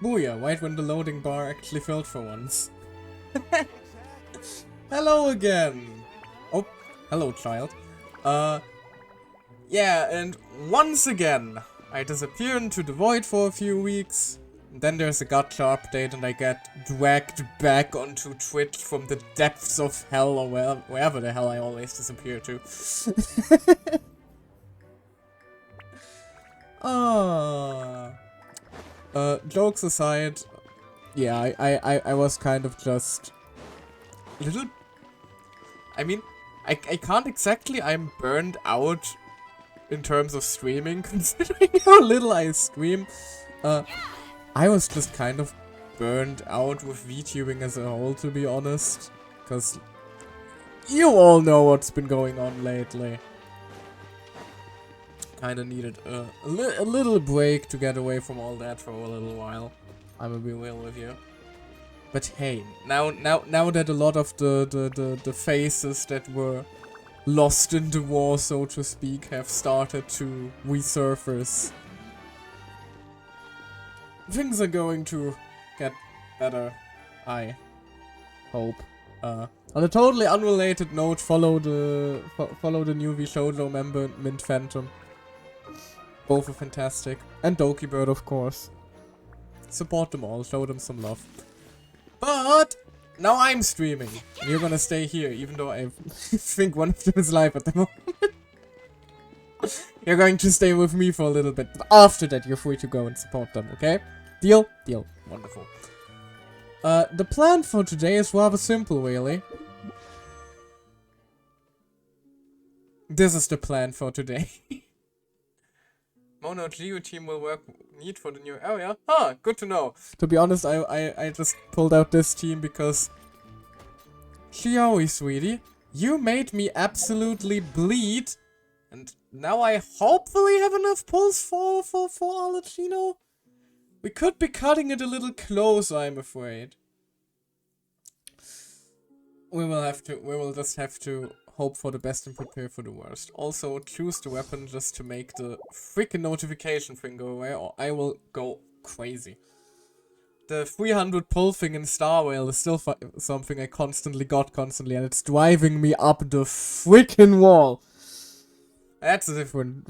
Booyah, right when the loading bar actually filled for once. Hello again! Oh, hello child. Yeah, and once again, I disappear into the void for a few weeks. Then there's a gacha update and I get dragged back onto Twitch from the depths of hell or wherever the hell I always disappear to. Jokes aside, yeah, I was kind of just little. I mean, I can't exactly. I'm burned out in terms of streaming, considering how little I stream. I was just kind of burned out with VTubing as a whole, to be honest, because you all know what's been going on lately. Kinda needed a little break to get away from all that for a little while. I'm gonna be real with you. But hey, now that a lot of the faces that were lost in the war, so to speak, have started to resurface, things are going to get better, I hope. On a totally unrelated note, follow the new VShojo member, Mint Phantom. Both are fantastic. And Doki Bird, of course. Support them all, show them some love. But now I'm streaming. And you're gonna stay here, even though I think one of them is live at the moment. You're going to stay with me for a little bit. But after that, you're free to go and support them, okay? Deal? Deal. Wonderful. The plan for today is rather simple, really. This is the plan for today. Mono Geo team will work neat for the new area. Huh, good to know. To be honest, I just pulled out this team because Xiaoi, sweetie, you made me absolutely bleed. And now I hopefully have enough pulls for Alachino. We could be cutting it a little close, I'm afraid. We will just have to hope for the best and prepare for the worst. Also, choose the weapon just to make the freaking notification thing go away, or I will go crazy. The 300 pull thing in Star Whale is still something I constantly, and it's driving me up the freaking wall. That's a different.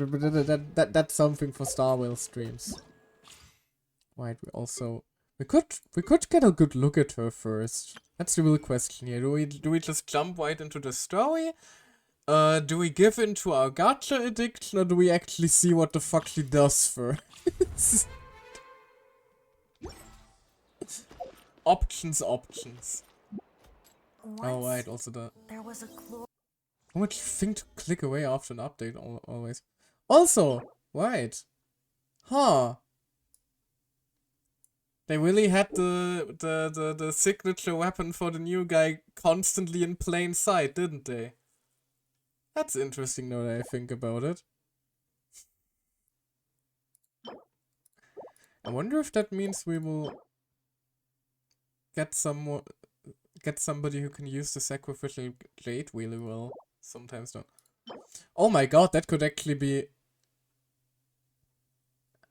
That's something for Star Whale streams. Right, we could get a good look at her first. That's the real question here. Do we just jump right into the story? Do we give in to our gacha addiction, or do we actually see what the fuck she does first? Options. Oh right, also there was a how much thing to click away after an update always. Also, right. Huh. They really had the signature weapon for the new guy constantly in plain sight, didn't they? That's interesting now that I think about it. I wonder if that means we will get somebody who can use the sacrificial jade really well. Sometimes not. Oh my god, that could actually be...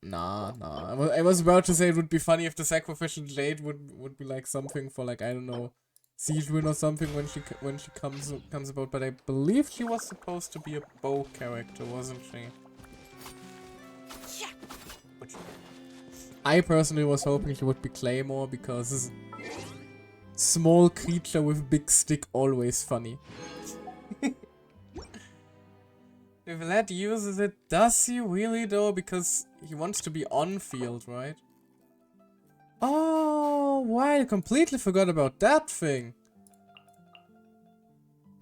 Nah. I was about to say it would be funny if the sacrificial jade would be like something for, like, I don't know, Siege Win or something when she comes about, but I believe she was supposed to be a bow character, wasn't she? Which I personally was hoping she would be Claymore, because small creature with big stick always funny. If Vlad uses it, does he really though? Because he wants to be on field, right? Oh, why? I completely forgot about that thing.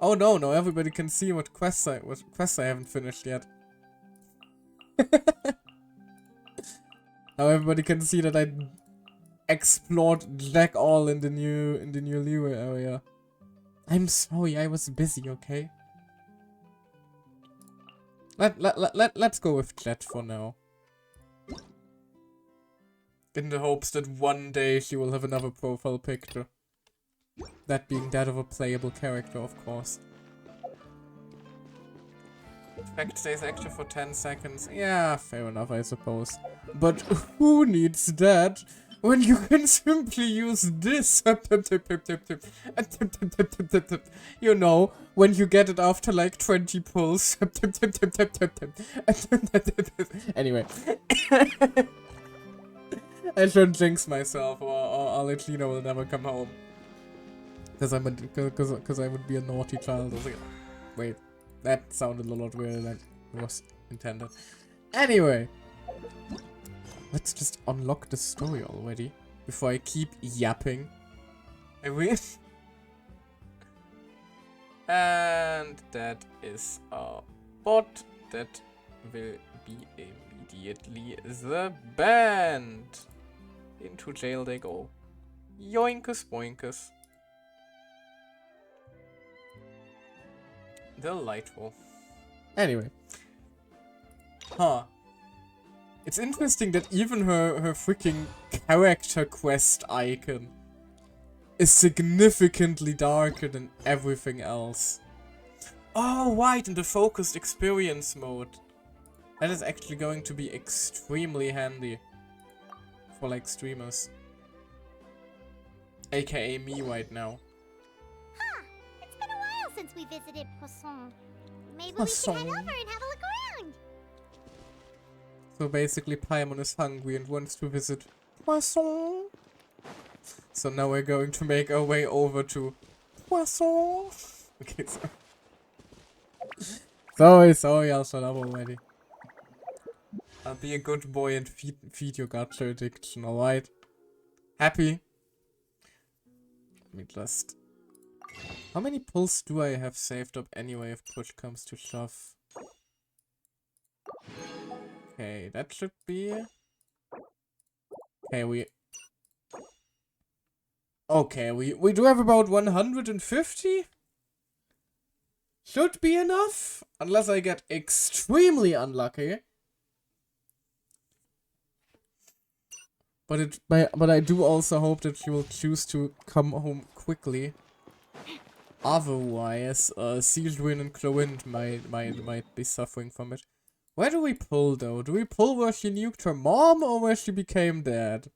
Oh no, everybody can see what quests I haven't finished yet. Now everybody can see that I explored Jack all in the new Leeway area. I'm sorry, I was busy, okay? Let's go with Jet for now. In the hopes that one day she will have another profile picture. That being that of a playable character, of course. Fact stays active for 10 seconds. Yeah, fair enough, I suppose. But who needs that when you can simply use this. You know, when you get it after like 20 pulls. Anyway. I shouldn't jinx myself, or Alechino will never come home. Because I would be a naughty child. Wait, that sounded a lot weirder than it was intended. Anyway, let's just unlock the story already before I keep yapping. I wish. And that is a bot that will be immediately the band. Into jail they go. Yoinkus boinkus. Delightful. Anyway. Huh. It's interesting that even her freaking character quest icon is significantly darker than everything else. Oh, right, in the focused experience mode. That is actually going to be extremely handy. For like streamers. AKA me right now. Huh. It's been a while since we visited Poisson. Maybe we should head over and have a look around. So basically Paimon is hungry and wants to visit Poisson. So now we're going to make our way over to Poisson. Okay, sorry, I'll shut up already. I'll be a good boy and feed your gacha addiction, alright? Happy? Let me just... How many pulls do I have saved up anyway if push comes to shove? Okay, that should be... Okay, we do have about 150? Should be enough? Unless I get extremely unlucky. But I do also hope that she will choose to come home quickly. Otherwise, Sealdwin and Clowind might be suffering from it. Where do we pull though? Do we pull where she nuked her mom or where she became dead?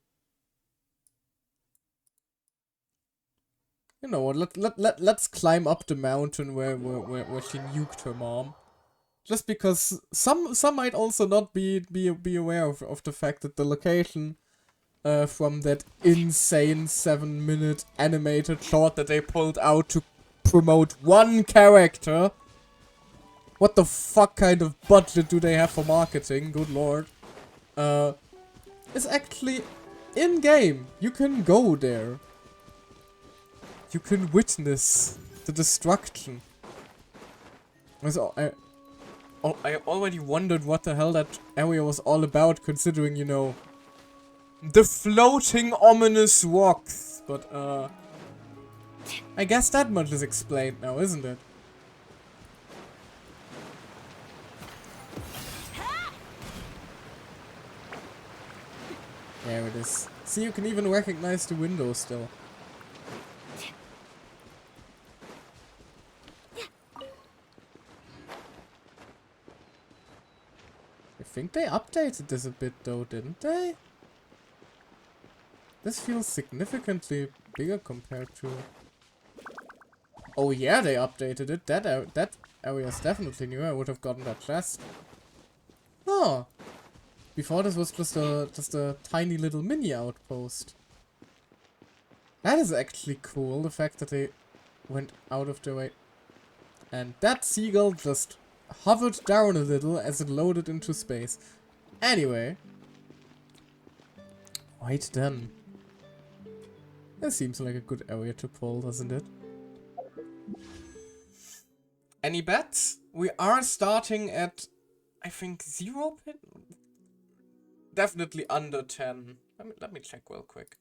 You know what? Let's climb up the mountain where she nuked her mom. Just because some might also not be aware of the fact that the location. From that insane 7-minute animated short that they pulled out to promote one character. What the fuck kind of budget do they have for marketing? Good lord. It's actually in-game. You can go there. You can witness the destruction. So I already wondered what the hell that area was all about, considering, you know, the floating ominous rocks, but I guess that much is explained now, isn't it? There it is. See, you can even recognize the window still. I think they updated this a bit though, didn't they? This feels significantly bigger compared to... Oh yeah, they updated it. That area is definitely new. I would have gotten that chest. Oh. Before this was just a tiny little mini outpost. That is actually cool, the fact that they went out of their way. And that seagull just hovered down a little as it loaded into space. Anyway. Right then. That seems like a good area to pull, doesn't it? Any bets? We are starting at, I think, 0 pin? Definitely under 10. Let me check real quick.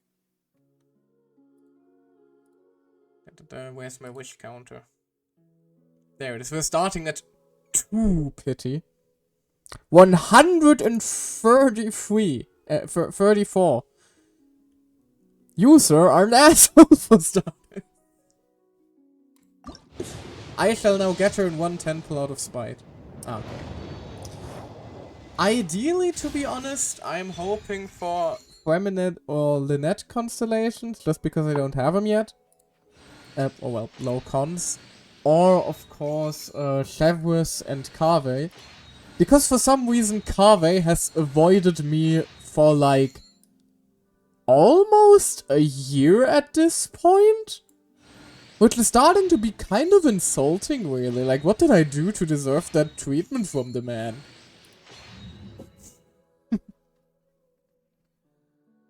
Where's my wish counter? There it is. We're starting at 2 pity. 133. 34. You, sir, are an asshole for starting. I shall now get her in 110 pull out of spite. Ah, okay. Ideally, to be honest, I'm hoping for Feminine or Lynette constellations, just because I don't have them yet. Oh well, low cons. Or, of course, Chevrolet and Carve. Because for some reason Carve has avoided me for like almost a year at this point? Which is starting to be kind of insulting, really. Like, what did I do to deserve that treatment from the man?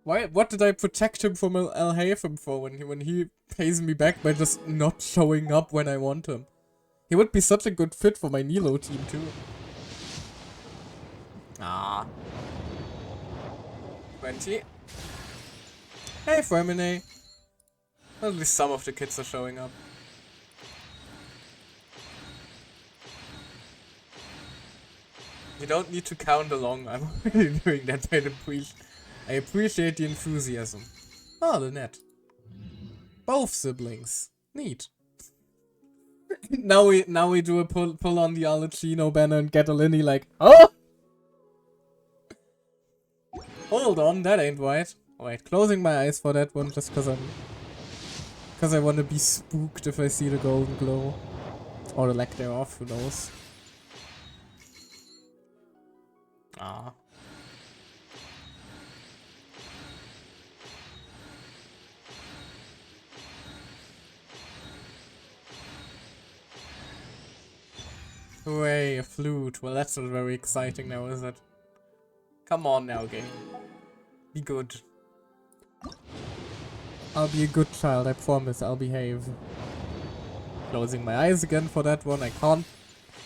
What did I protect him from Al-Haytham for when he pays me back by just not showing up when I want him? He would be such a good fit for my Nilo team, too. Ah. 20. Hey, Fermine. At least some of the kids are showing up. You don't need to count along. I'm already doing that. I appreciate the enthusiasm. Oh, the net. Both siblings. Neat. now we do a pull on the Alucino banner and get a Linny like, oh! Hold on, that ain't right. Alright, closing my eyes for that one just cause I wanna be spooked if I see the golden glow. Or the lack thereof, who knows. Ah. Hooray, a flute. Well, that's not very exciting now, is it? Come on now, game. Be good. I'll be a good child, I promise, I'll behave. Closing my eyes again for that one, I can't.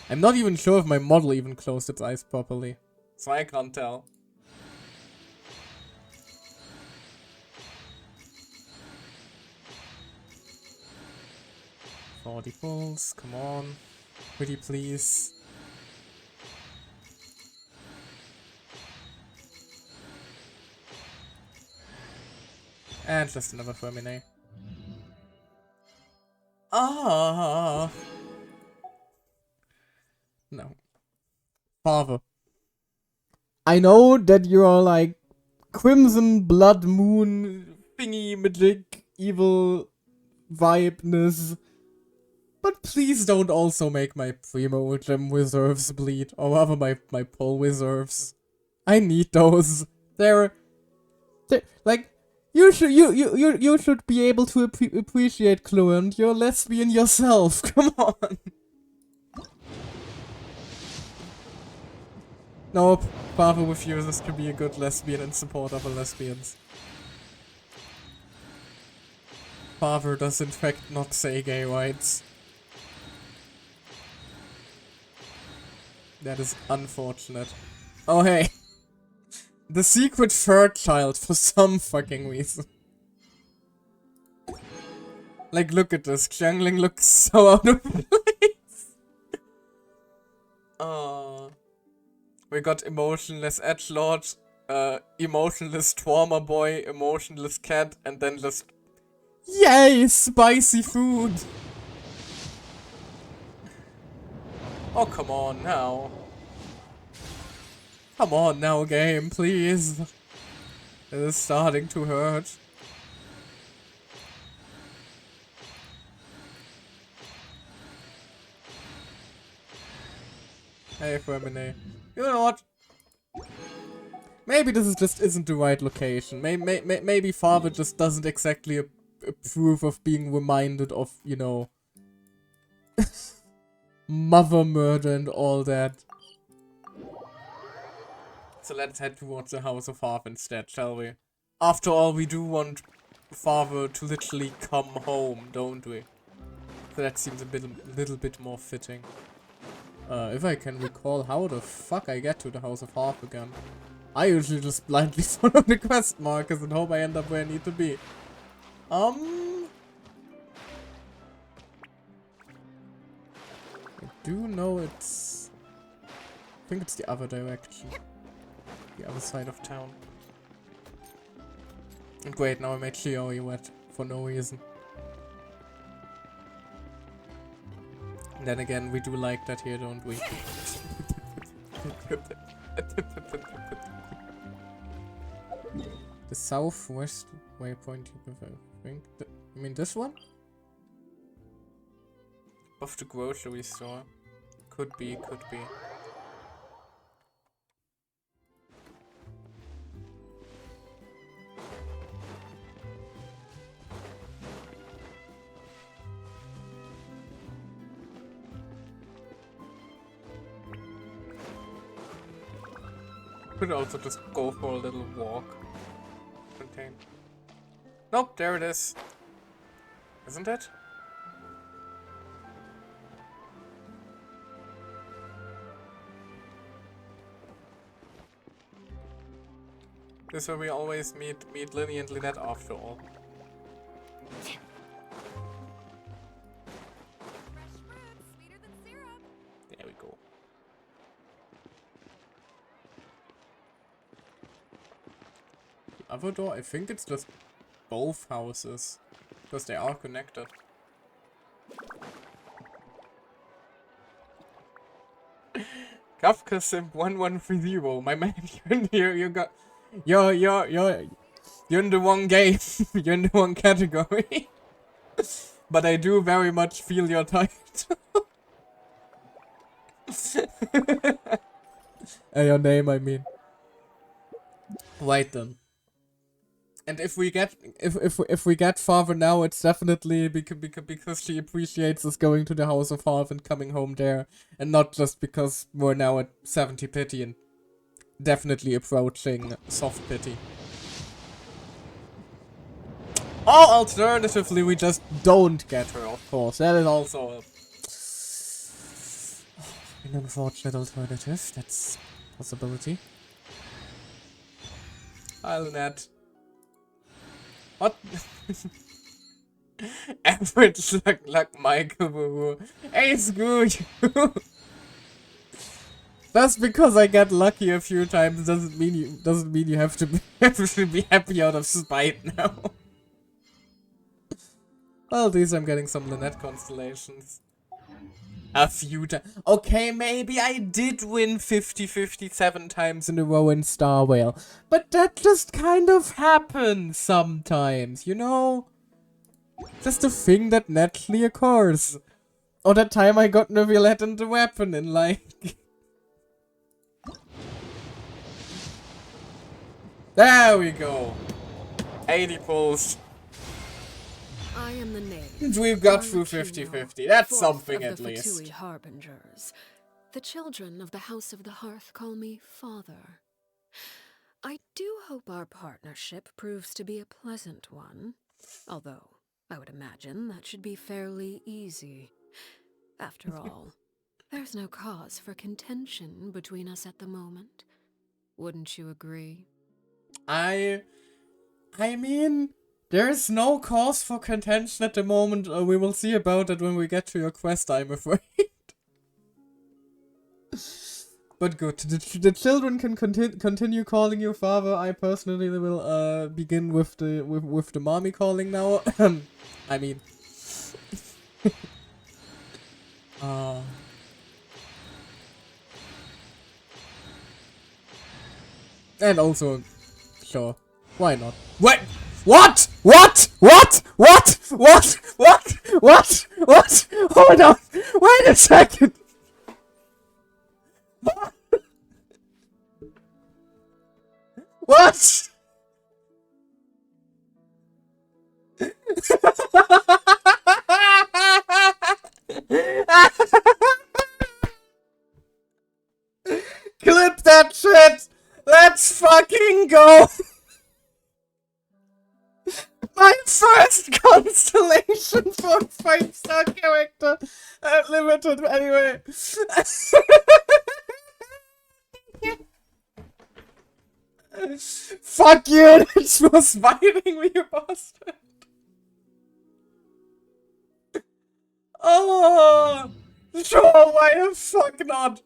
I'm not even sure if my model even closed its eyes properly. So I can't tell. $40 pulls, come on. Pretty please. And just another Fermine. Ah. No. Father. I know that you are like Crimson Blood Moon thingy magic evil vibeness. But please don't also make my Primo Gem reserves bleed, or rather my pole reserves. I need those. They're like you should be able to appreciate Cluent. You're a lesbian yourself. Come on. Nope. Father refuses to be a good lesbian in support of lesbians. Father does in fact not say gay rights. That is unfortunate. Oh hey. The secret third child for some fucking reason. Like, look at this. Xiangling looks so out of place. We got emotionless edgelord, emotionless trauma boy, emotionless cat, and then just... Yay! Spicy food! Oh, come on now. Come on now, game, please. It is starting to hurt. Hey, Fermine. You know what? Maybe this just isn't the right location. Maybe Father just doesn't exactly approve of being reminded of, you know, mother murder and all that. So let's head towards the House of Half instead, shall we? After all, we do want Father to literally come home, don't we? So that seems a little bit more fitting. If I can recall how the fuck I get to the House of Half again. I usually just blindly follow the quest markers and hope I end up where I need to be. I do know it's... I think it's the other direction. The other side of town. And great, now I made Chioi wet for no reason. And then again, we do like that here, don't we? The southwest waypoint you prefer. You mean this one? Above the grocery store. Could be, could be. Could also just go for a little walk. Contain. Nope, there it is. Isn't it? This is where we always meet Lily and Lynette after all. There we go. The other door, I think it's just both houses. Because they are connected. Kafka Simp 1130. My man, you got you're in the wrong game. You're in the wrong category. But I do very much feel your title. Your name, I mean. Right then. And if we get farther now, it's definitely because she appreciates us going to the House of Half and coming home there, and not just because we're now at 70 pity and definitely approaching soft pity. Or alternatively, we just don't get her, of course. That is also an unfortunate alternative. That's a possibility. Hi, Lynette. What? Average luck Michael Boo. Hey, screw you. Just because I get lucky a few times doesn't mean you have to be happy out of spite now. Well, at least I'm getting some Lynette constellations. A few times. Okay, maybe I did win 57 times in a row in Star Whale. But that just kind of happens sometimes, you know? Just a thing that naturally occurs. Or that time I got Neuvillette and the weapon in like... There we go. 80 pulls. I am the name. And we've got through 50-50. That's something at least. Fatui harbingers. The children of the House of the Hearth call me Father. I do hope our partnership proves to be a pleasant one. Although, I would imagine that should be fairly easy. After all, there's no cause for contention between us at the moment. Wouldn't you agree? I mean, there's no cause for contention at the moment. We will see about it when we get to your quest, I'm afraid. But good. The children can continue calling you father. I personally will begin with the mommy calling now. I mean, and also, sure, why not? Wait, what? What? What? What? What? What? What? What? Hold on. Wait a second. What? Clip that shit. Let's fucking go. My first constellation for a 5-star character at limited, anyway. Fuck you, this was fighting me, you bastard. Oh, sure, why the fuck not?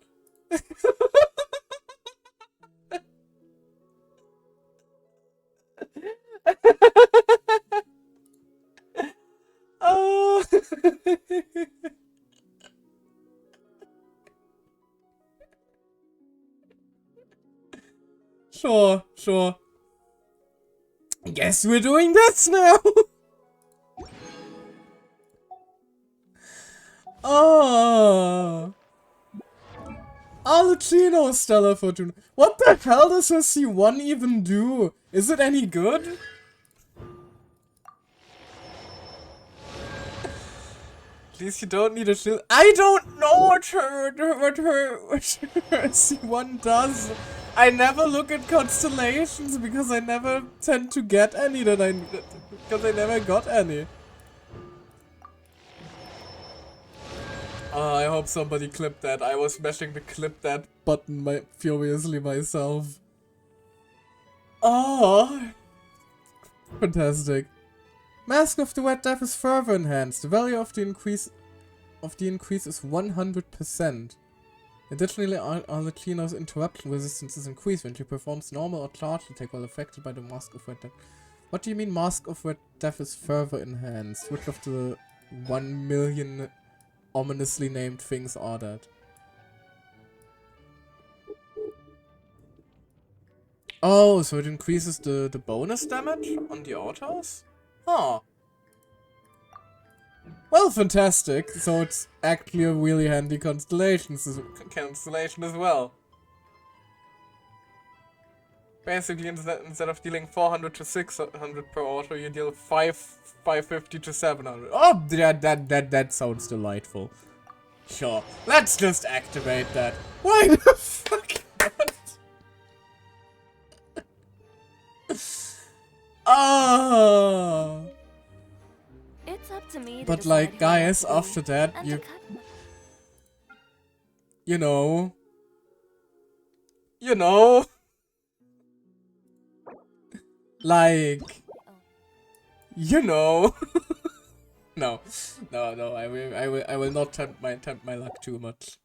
Oh. Sure, sure. guess we're doing this now. Oh. Alucino Stellar Fortuna. What the hell does her C1 even do? Is it any good? At least you don't need a shield. I don't know what her C1 does. I never look at constellations because I never tend to get any because I never got any. I hope somebody clipped that. I was mashing the clip that button furiously myself. Oh, fantastic. Mask of the Wet Death is further enhanced. The value of the increase is 100%. Additionally, Arlecchino's interruption resistance is increased when she performs normal or charged attack while affected by the Mask of Wet Death. What do you mean Mask of Wet Death is further enhanced? Which of the 1 million ominously named things are that? Oh, so it increases the bonus damage on the autos? Huh. Well, fantastic. So it's actually a really handy constellation as well. Basically, instead of dealing 400 to 600 per auto, you deal 550 to 700. Oh, that sounds delightful. Sure, let's just activate that. Why the fuck not? Oh. It's up to me to But decide like, who I guys, have to after be that, and to cut- you know, like, no, I will not tempt my luck too much.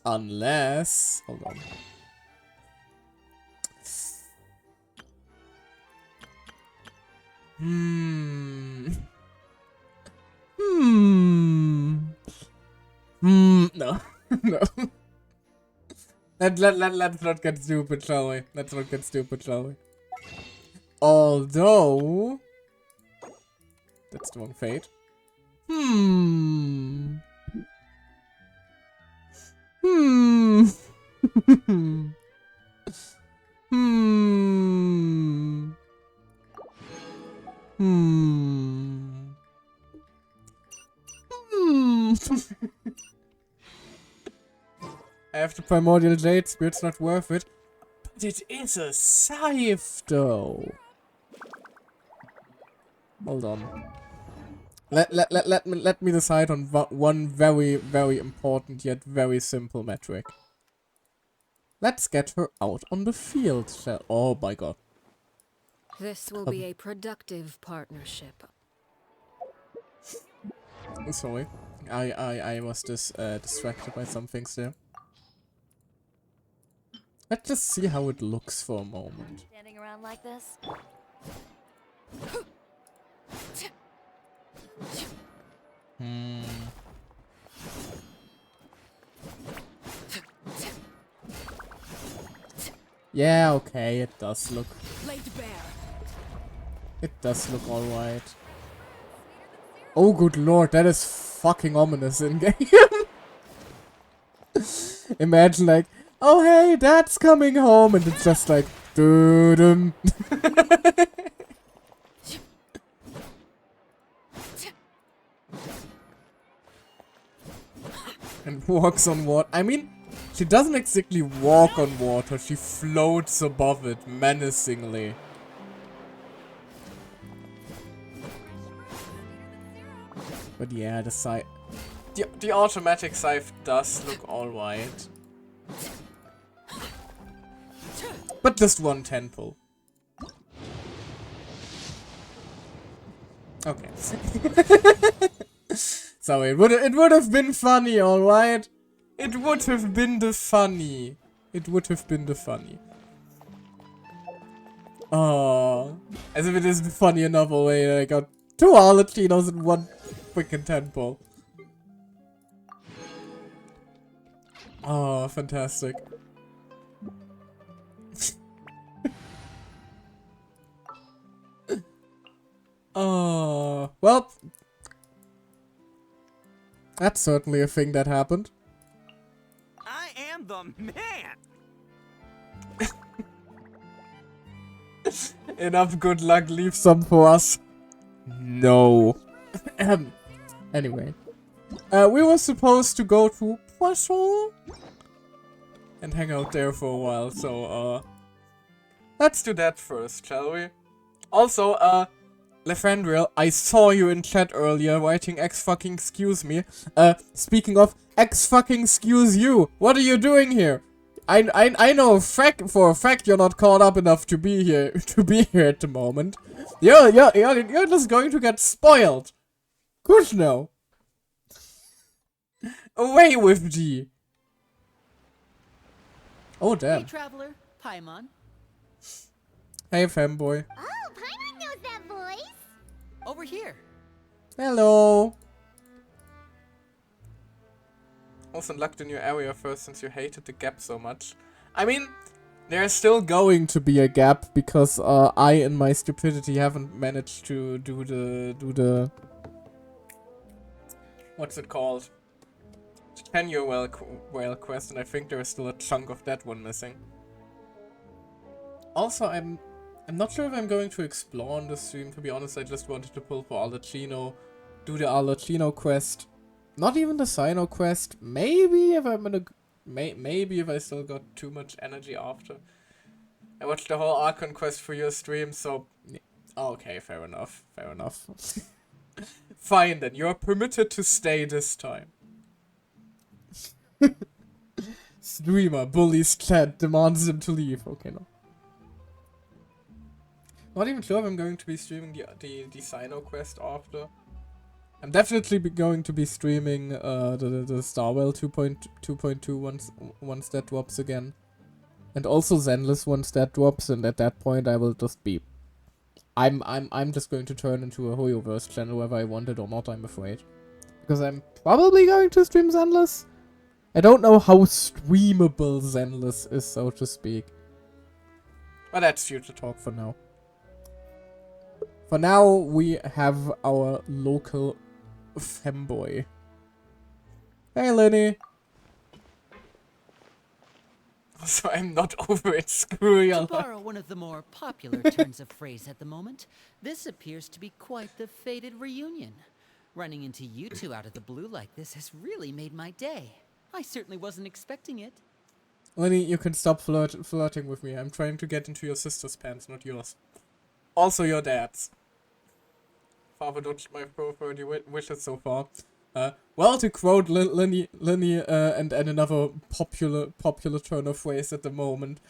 Unless, hold on. No. No. Let's not get stupid, shall we? Let's not get stupid, shall we? Although... That's the wrong fate. I have the Primordial Jade Spear, it's not worth it. But it is a scythe, though. Hold on. Let me decide on one very, very important yet very simple metric. Let's get her out on the field, oh my god. This will be a productive partnership. Sorry. I was distracted by some things there. Let's just see how it looks for a moment. Standing around like this. Yeah, okay, it does look. Laid bare. It does look alright. Oh good lord, that is fucking ominous in game. Imagine like, oh hey, dad's coming home, and it's just like, doo-dum. And walks on water. I mean, she doesn't exactly walk on water, she floats above it menacingly. But yeah, the scythe... The automatic scythe does look alright. But just one temple. Okay. So it would have been funny, alright? It would have been the funny. It would have been the funny. Oh, as if it isn't funny enough already. I got 2 Arlecchinos in one freaking temple. Oh, fantastic. Well, that's certainly a thing that happened. I am the man! Enough good luck, leave some for us. No. Anyway. We were supposed to go to Poisson and hang out there for a while, so, let's do that first, shall we? Also, Lefandriel, I saw you in chat earlier writing X-fucking-excuse me. Speaking of X-fucking-excuse you, what are you doing here? I know for a fact you're not caught up enough to be here at the moment. You're just going to get spoiled. Good now. Away with G. Oh damn. Hey, traveler, Paimon. Hey fanboy. Oh, Paimon knows that voice. Over here. Hello. Also unlocked a new area first since you hated the gap so much. I mean, there's still going to be a gap because I in my stupidity haven't managed to do the what's it called? Tenure whale quest, and I think there is still a chunk of that one missing. Also, I'm not sure if I'm going to explore on the stream, to be honest. I just wanted to pull for Arlecchino, do the Arlecchino quest. Not even the Sino quest. Maybe if I'm gonna... Maybe if I still got too much energy after. I watched the whole Archon quest for your stream, so... Okay, fair enough. Fair enough. Fine then, you're permitted to stay this time. Streamer bullies chat, demands him to leave. Okay, no. Not even sure if I'm going to be streaming the Sino quest after. I'm definitely going to be streaming the Starwell 2.2 once that drops again. And also Zenless once that drops, and at that point I will just be... I'm just going to turn into a Hoyoverse channel whether I want it or not, I'm afraid. Because I'm probably going to stream Zenless. I don't know how streamable Zenless is, so to speak. But that's future talk for now. For now, we have our local femboy. Hey, Lenny. Also, I'm not over it. Screw To you. borrow one of the more popular turns of phrase at the moment, this appears to be quite the fated reunion. Running into you two out of the blue like this has really made my day. I certainly wasn't expecting it. Lenny, you can stop flirting with me. I'm trying to get into your sister's pants, not yours. Also your dad's. Father dodged my preferred wishes so far. Well, to quote Lenny and another popular turn of phrase at the moment,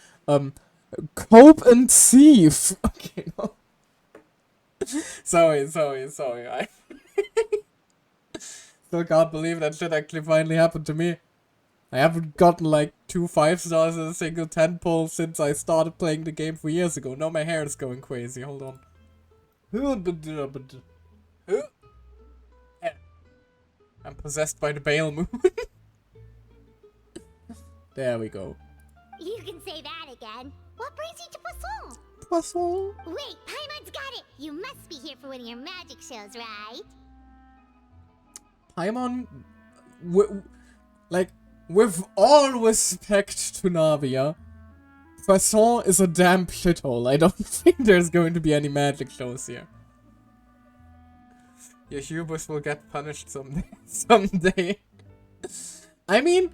cope and thief. Okay, no. Sorry. I still can't believe that shit actually finally happened to me. I haven't gotten like 2 5-stars in a single 10 pull since I started playing the game 4 years ago. Now my hair is going crazy. Hold on. I'm possessed by the Bale Moon. There we go. You can say that again. What brings you to Poisson? Poisson. Wait, Paimon's got it. You must be here for one of your magic shows, right? Paimon, like, with all respect to Navia, Poisson is a damn shithole. I don't think there's going to be any magic shows here. Your hubris will get punished someday. I mean,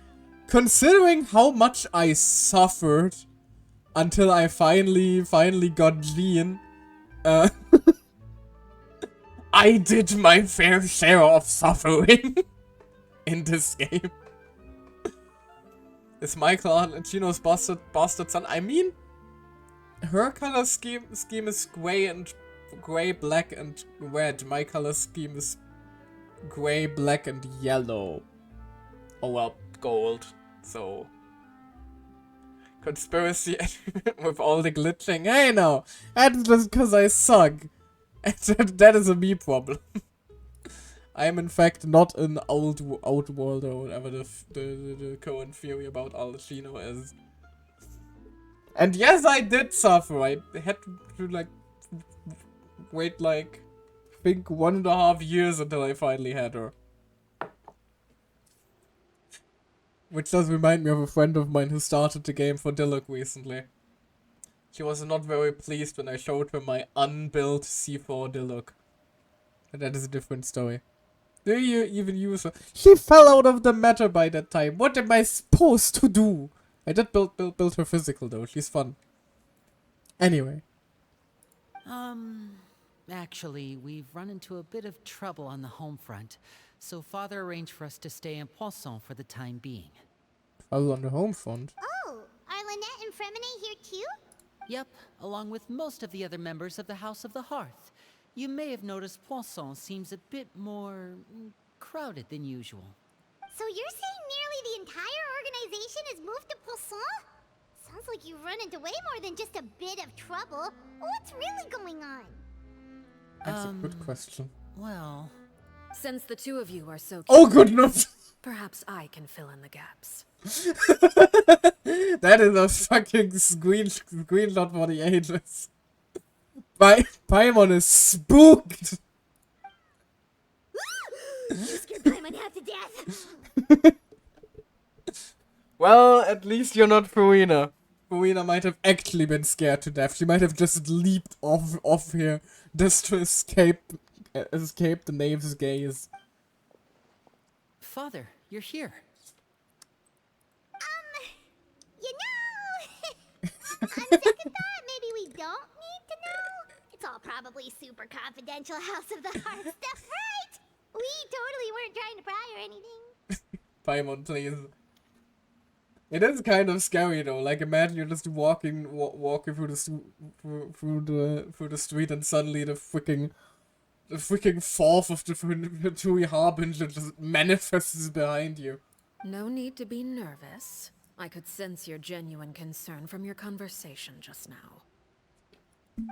considering how much I suffered until I finally got Jean, I did my fair share of suffering in this game. Is Michael Arlecchino's bastard son? I mean, her color scheme is gray, black, and red. My color scheme is gray, black, and yellow. Oh well, gold. So conspiracy with all the glitching. Hey, no, that's just because I suck. That is a me problem. I am in fact not an outworlder or whatever the current theory about Arlecchino is. And yes, I did suffer. I had to like wait like think 1.5 years until I finally had her. Which does remind me of a friend of mine who started the game for Diluc recently. She was not very pleased when I showed her my unbuilt C4 Diluc. But that is a different story. Do you even use her? She fell out of the meta by that time. What am I supposed to do? I did build her physical though. She's fun. Anyway. Actually, we've run into a bit of trouble on the home front, so Father arranged for us to stay in Poisson for the time being. Trouble on the home front? Oh, are Lynette and Fremine here too? Yep, along with most of the other members of the House of the Hearth. You may have noticed Poisson seems a bit more crowded than usual. So you're saying nearly the entire organization has moved to Poisson? Sounds like you've run into way more than just a bit of trouble. What's really going on? That's a good question. Well... Since the two of you are so Oh goodness! perhaps I can fill in the gaps. That is a fucking screenshot for the ages. Paimon is spooked! You scared Paimon half to death! Well, at least you're not Farina. Farina might have actually been scared to death. She might have just leaped off here just to escape the knave's gaze. Father, you're here. You know, on second thought, maybe we don't need to know. It's all probably super confidential House of the Heart stuff, right? We totally weren't trying to pry or anything. Paimon, please. It is kind of scary though. Like imagine you're just walking through the street and suddenly the freaking fourth of the Tui Harbinger just manifests behind you. No need to be nervous. I could sense your genuine concern from your conversation just now.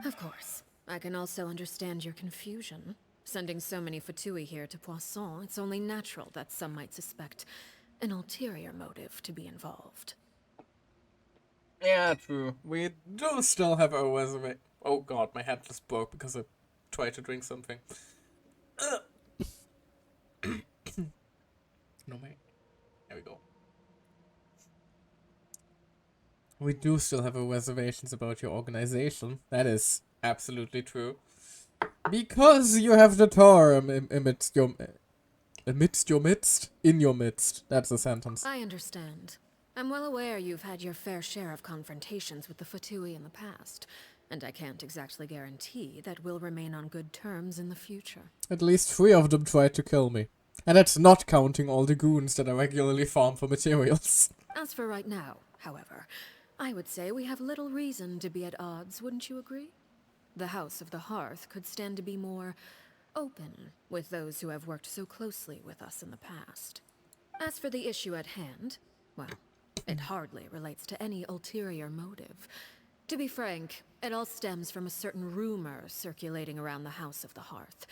Of course, I can also understand your confusion. Sending so many Fatui here to Poisson, it's only natural that some might suspect an ulterior motive to be involved. Yeah, true. We do still have our resume. Oh god, my head just broke because I tried to drink something. No, mate. There we go. We do still have our reservations about your organization. That is absolutely true. Because you have the term in your midst. That's a sentence. I understand. I'm well aware you've had your fair share of confrontations with the Fatui in the past, and I can't exactly guarantee that we'll remain on good terms in the future. At least 3 of them tried to kill me. And that's not counting all the goons that I regularly farm for materials. As for right now, however, I would say we have little reason to be at odds, wouldn't you agree? The House of the Hearth could stand to be more open with those who have worked so closely with us in the past. As for the issue at hand, well, it hardly relates to any ulterior motive. To be frank, it all stems from a certain rumor circulating around the House of the Hearth.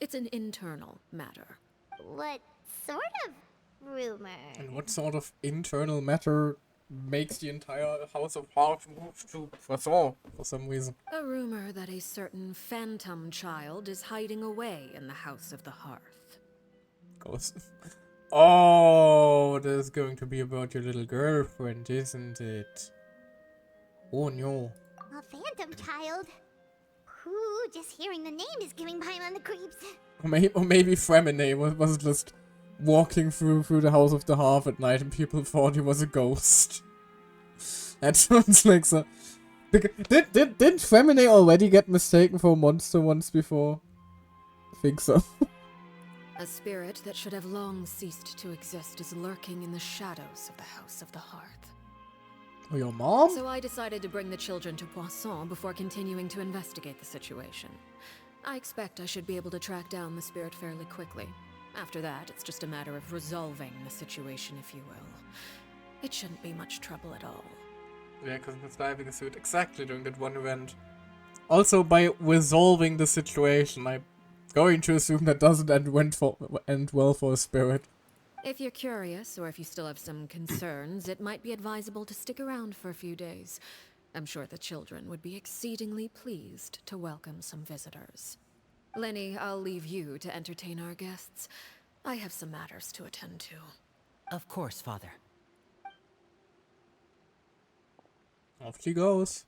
It's an internal matter. What sort of rumor? And what sort of internal matter makes the entire House of Hearth move to Poisson for some reason? A rumor that a certain phantom child is hiding away in the House of the Hearth. Goes. Oh, this is going to be about your little girlfriend, isn't it? Oh no. A phantom child? Ooh, just hearing the name is giving Paimon the creeps. Or maybe Fremine was just walking through the House of the Hearth at night and people thought he was a ghost. That sounds like so. Didn't Fremine already get mistaken for a monster once before? I think so. A spirit that should have long ceased to exist is lurking in the shadows of the House of the Hearth. Oh, your mom? So I decided to bring the children to Poisson before continuing to investigate the situation. I expect I should be able to track down the spirit fairly quickly. After that, it's just a matter of resolving the situation, if you will. It shouldn't be much trouble at all. Yeah, because it's diving suit exactly during that one event. Also, by resolving the situation, I'm going to assume that doesn't end well for a spirit. If you're curious, or if you still have some concerns, it might be advisable to stick around for a few days. I'm sure the children would be exceedingly pleased to welcome some visitors. Lenny, I'll leave you to entertain our guests. I have some matters to attend to. Of course, Father. Off she goes.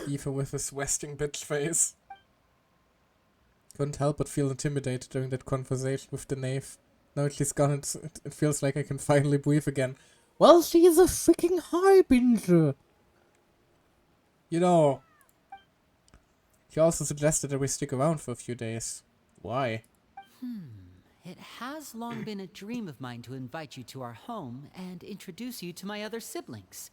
Eva with his resting bitch face. Couldn't help but feel intimidated during that conversation with the knave. Now that she's gone, it feels like I can finally breathe again. Well, she is a freaking harbinger! You know, she also suggested that we stick around for a few days. Why? It has long been a dream of mine to invite you to our home and introduce you to my other siblings.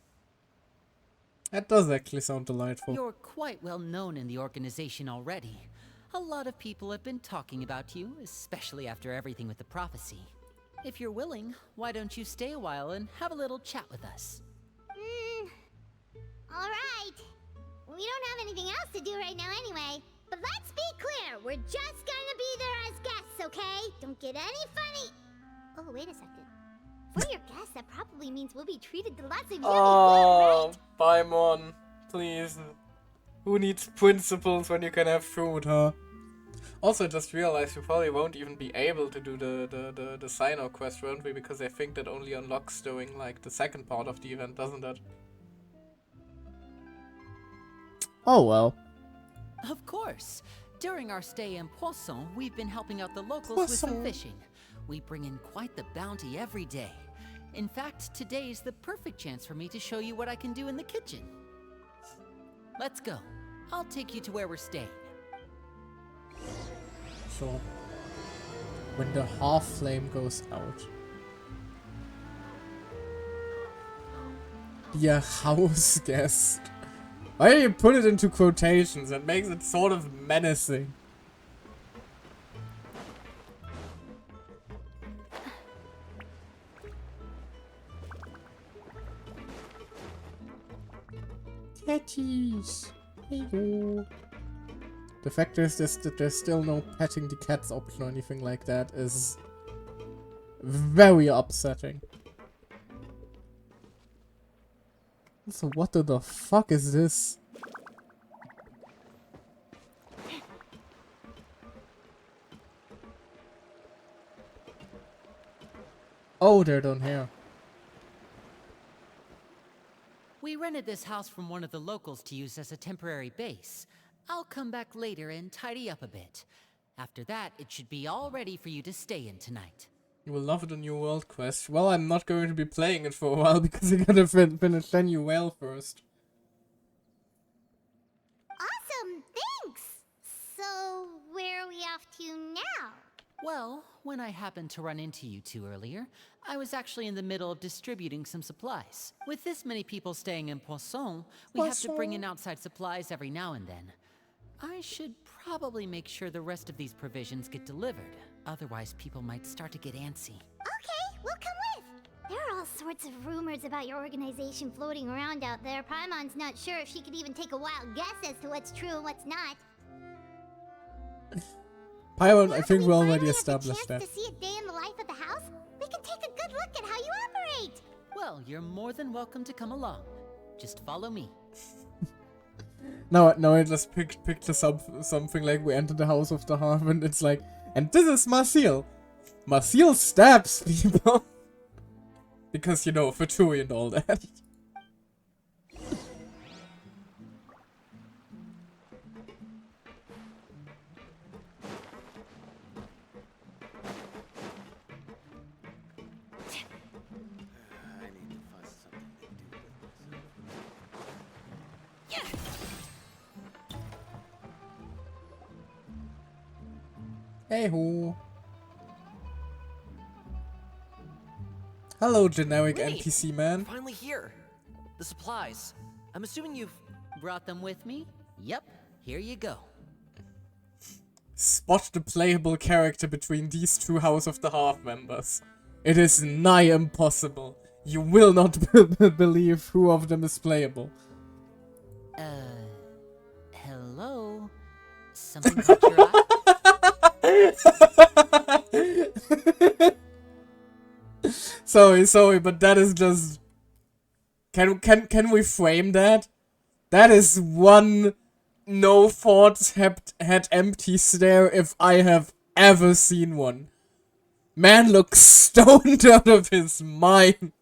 That does actually sound delightful. You're quite well known in the organization already. A lot of people have been talking about you, especially after everything with the prophecy. If you're willing, why don't you stay a while and have a little chat with us? Alright. We don't have anything else to do right now anyway. But let's be clear, we're just gonna be there as guests, okay? Don't get any funny. Oh, wait a second. For your guests, that probably means we'll be treated to lots of yummy food, right? Paimon, please. Who needs principles when you can have food, huh? Also, just realized we probably won't even be able to do the sign-off quest, won't we? Because I think that only unlocks during, like, the second part of the event, doesn't it? Oh well. Of course. During our stay in Poisson, we've been helping out the locals with some fishing. We bring in quite the bounty every day. In fact, today's the perfect chance for me to show you what I can do in the kitchen. Let's go. I'll take you to where we're staying. So, when the half flame goes out. Dear house guest. Why do you put it into quotations? It makes it sort of menacing. Catties! Hello. The fact is that there's still no petting the cats option or anything like that is very upsetting. So what the fuck is this? Oh, they're down here. We rented this house from one of the locals to use as a temporary base. I'll come back later and tidy up a bit. After that, it should be all ready for you to stay in tonight. You will love the new world quest. Well, I'm not going to be playing it for a while because I gotta finish the new whale first. Awesome, thanks! So, where are we off to now? Well, when I happened to run into you two earlier, I was actually in the middle of distributing some supplies. With this many people staying in Poisson, we have to bring in outside supplies every now and then. I should probably make sure the rest of these provisions get delivered. Otherwise, people might start to get antsy. Okay, we'll come with. There are all sorts of rumors about your organization floating around out there. Paimon's not sure if she could even take a wild guess as to what's true and what's not. Paimon, I think we already Finally established have that. the chance to see a day in the life of the house, we can take a good look at how you operate. Well, you're more than welcome to come along. Just follow me. Now I just picture something like we enter the house of the harp and it's like, and this is Marcel. Marcel stabs people. Because, you know, Fatui and all that. Hey ho. Hello, generic Winnie, NPC man. Finally here. The supplies. I'm assuming you've... Brought them with me? Yep, here you go. Spot the playable character between these two House of the Half members. It is nigh impossible. You will not believe who of them is playable. Hello? Something caught your eye? Sorry, but that is just... Can we frame that? That is one no thoughts had empty stare if I have ever seen one. Man looks stoned out of his mind.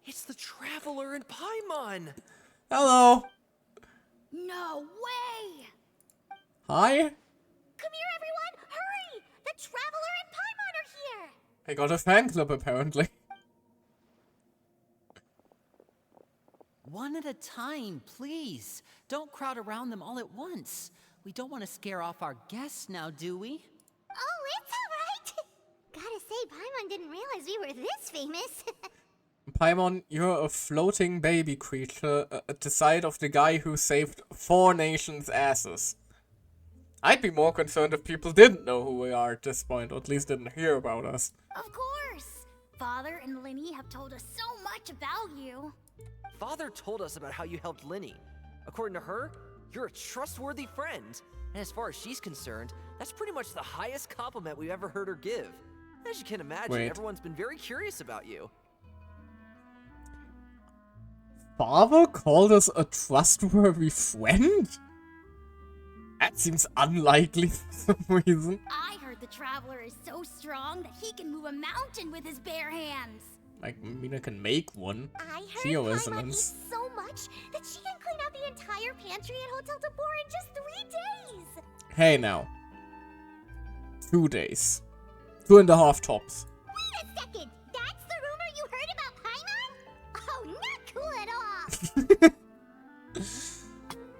It's the Traveler in Paimon! Hello. No way! Hi. Come here, everyone! Hurry! The Traveler and Paimon are here! I got a fan club apparently. One at a time, please. Don't crowd around them all at once. We don't want to scare off our guests now, do we? Oh, it's alright! Gotta say, Paimon didn't realize we were this famous. Paimon, you're a floating baby creature at the side of the guy who saved 4 nations' asses. I'd be more concerned if people didn't know who we are at this point, or at least didn't hear about us. Of course! Father and Linny have told us so much about you. Father told us about how you helped Linny. According to her, you're a trustworthy friend. And as far as she's concerned, that's pretty much the highest compliment we've ever heard her give. As you can imagine, Wait. everyone's been very curious about you. Father called us a trustworthy friend? That seems unlikely for some reason. I heard the Traveler is so strong that he can move a mountain with his bare hands. Like, Mina can make one. I heard Geo Paimon resonance. eats so much that she can clean out the entire pantry at Hotel de Boer in just 3 days. Hey now. 2 days. 2.5 tops. Wait a second! That's the rumor you heard about Paimon? Oh, not cool at all!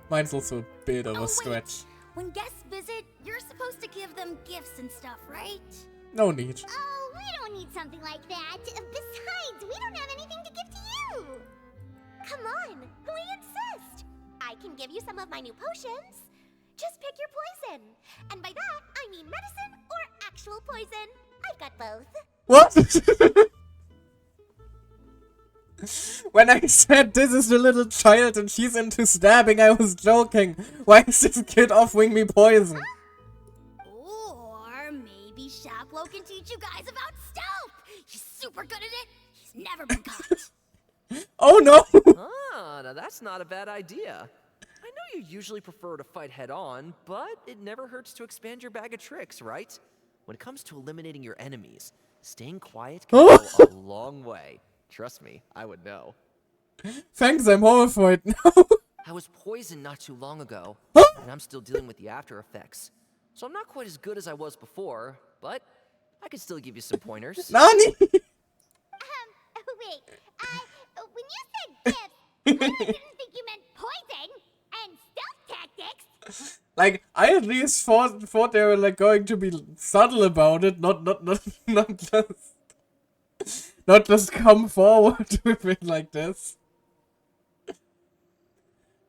Mine's also a bit of Oh, a wait. stretch. When guests visit, you're supposed to give them gifts and stuff, right? No need. Oh, we don't need something like that. Besides, we don't have anything to give to you. Come on, we insist. I can give you some of my new potions. Just pick your poison. And by that, I mean medicine or actual poison. I've got both. What? When I said this is the little child and she's into stabbing, I was joking. Why is this kid offering me poison? Or maybe Shaplo can teach you guys about stealth. He's super good at it. He's never been caught. Oh no! Ah, now that's not a bad idea. I know you usually prefer to fight head-on, but it never hurts to expand your bag of tricks, right? When it comes to eliminating your enemies, staying quiet can go a long way. Trust me, I would know. Thanks, I'm horrified now. I was poisoned not too long ago, and I'm still dealing with the after effects. So I'm not quite as good as I was before, but I can still give you some pointers. Nani? Wait. When you said gifts, I didn't think you meant poison and stealth tactics. Like, I at least thought they were like going to be subtle about it, not just come forward with it like this.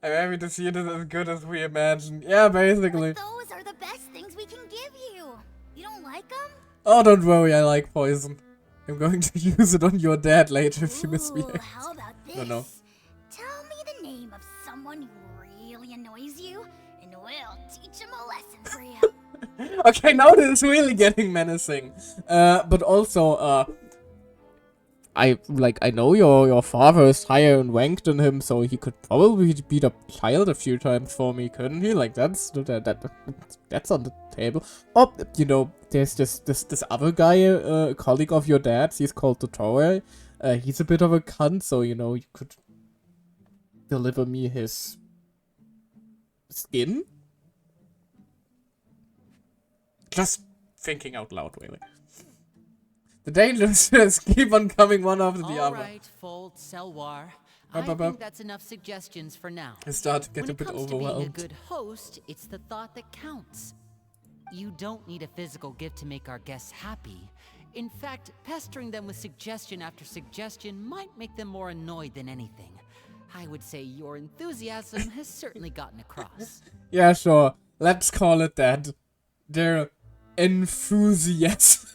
I'm happy to see it as good as we imagined. Yeah, basically. Those are the best things we can give you. You don't like them? Oh, don't worry, I like poison. I'm going to use it on your dad later if you misbehave. How about this? No. Tell me the name of someone who really annoys you, and we'll teach him a lesson for you. Okay, now this is really getting menacing. But also, I know your father is higher in rank than him, so he could probably beat up child a few times for me, couldn't he? Like that's on the table. Oh, you know, there's this other guy, a colleague of your dad's. He's called Totoro. He's a bit of a cunt, so you know you could deliver me his skin. Just thinking out loud, really. The dangers just keep on coming one after the other. Alright, Fold, Selwar. Up, I up, think up. that's enough suggestions for now. I start to get When a it bit comes to being a overwhelmed. good host, it's the thought that counts. You don't need a physical gift to make our guests happy. In fact, pestering them with suggestion after suggestion might make them more annoyed than anything. I would say your enthusiasm has certainly gotten across. Yeah, sure. Let's call it that. Their enthusiasm.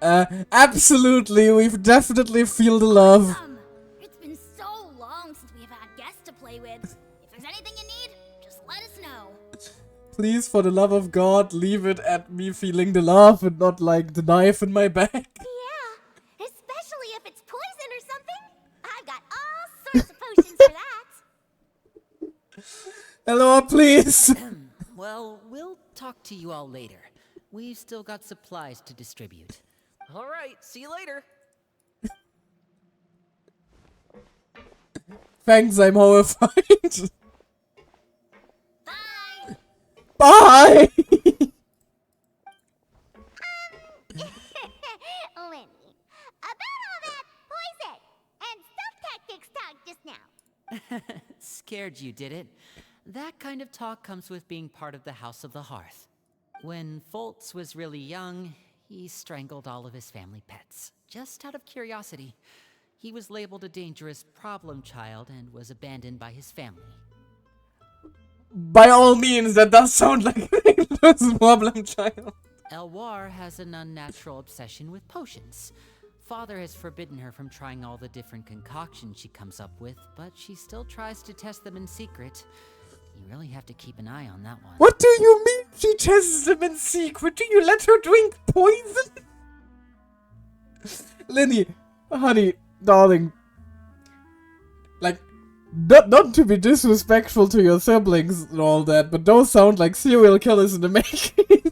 Really? Absolutely. We've definitely feel the love. It's been so long since we've had guests to play with. If there's anything you need, just let us know. Please, for the love of God, leave it at me feeling the love and not like the knife in my back. Yeah, especially if it's poison or something. I've got all Hello, please. Well, we'll talk to you all later. We've still got supplies to distribute. All right, see you later. Thanks, I'm horrified. Bye! Bye! Lenny, about all that poison and stuff tactics talk just now. Scared you, did it? That kind of talk comes with being part of the House of the Hearth. When Foltz was really young, he strangled all of his family pets, just out of curiosity. He was labeled a dangerous problem child and was abandoned by his family. By all means, that does sound like a dangerous problem child. Elwar has an unnatural obsession with potions. Father has forbidden her from trying all the different concoctions she comes up with, but she still tries to test them in secret. You really have to keep an eye on that one. What do you mean she tests them in secret? Do you let her drink poison? Lenny, honey, darling. Like, not to be disrespectful to your siblings and all that, but those sound like serial killers in the making.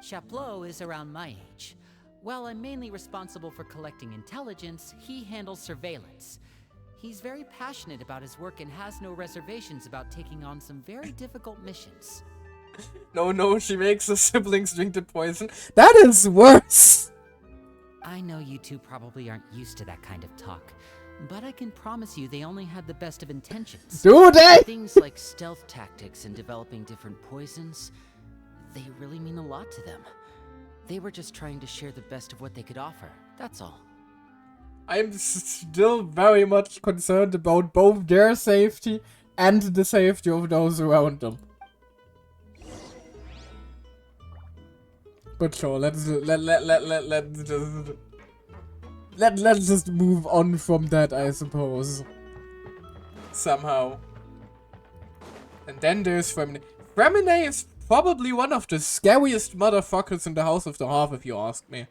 Chaplot is around my age. While I'm mainly responsible for collecting intelligence, he handles surveillance. He's very passionate about his work and has no reservations about taking on some very difficult missions. No, she makes her siblings drink the poison. That is worse! I know you two probably aren't used to that kind of talk, but I can promise you they only had the best of intentions. Do they? Things like stealth tactics and developing different poisons, they really mean a lot to them. They were just trying to share the best of what they could offer, that's all. I'm still very much concerned about both their safety and the safety of those around them. But sure, let's just move on from that, I suppose. Somehow. And then there's Fremine. Fremine is probably one of the scariest motherfuckers in the House of the Hearth, if you ask me.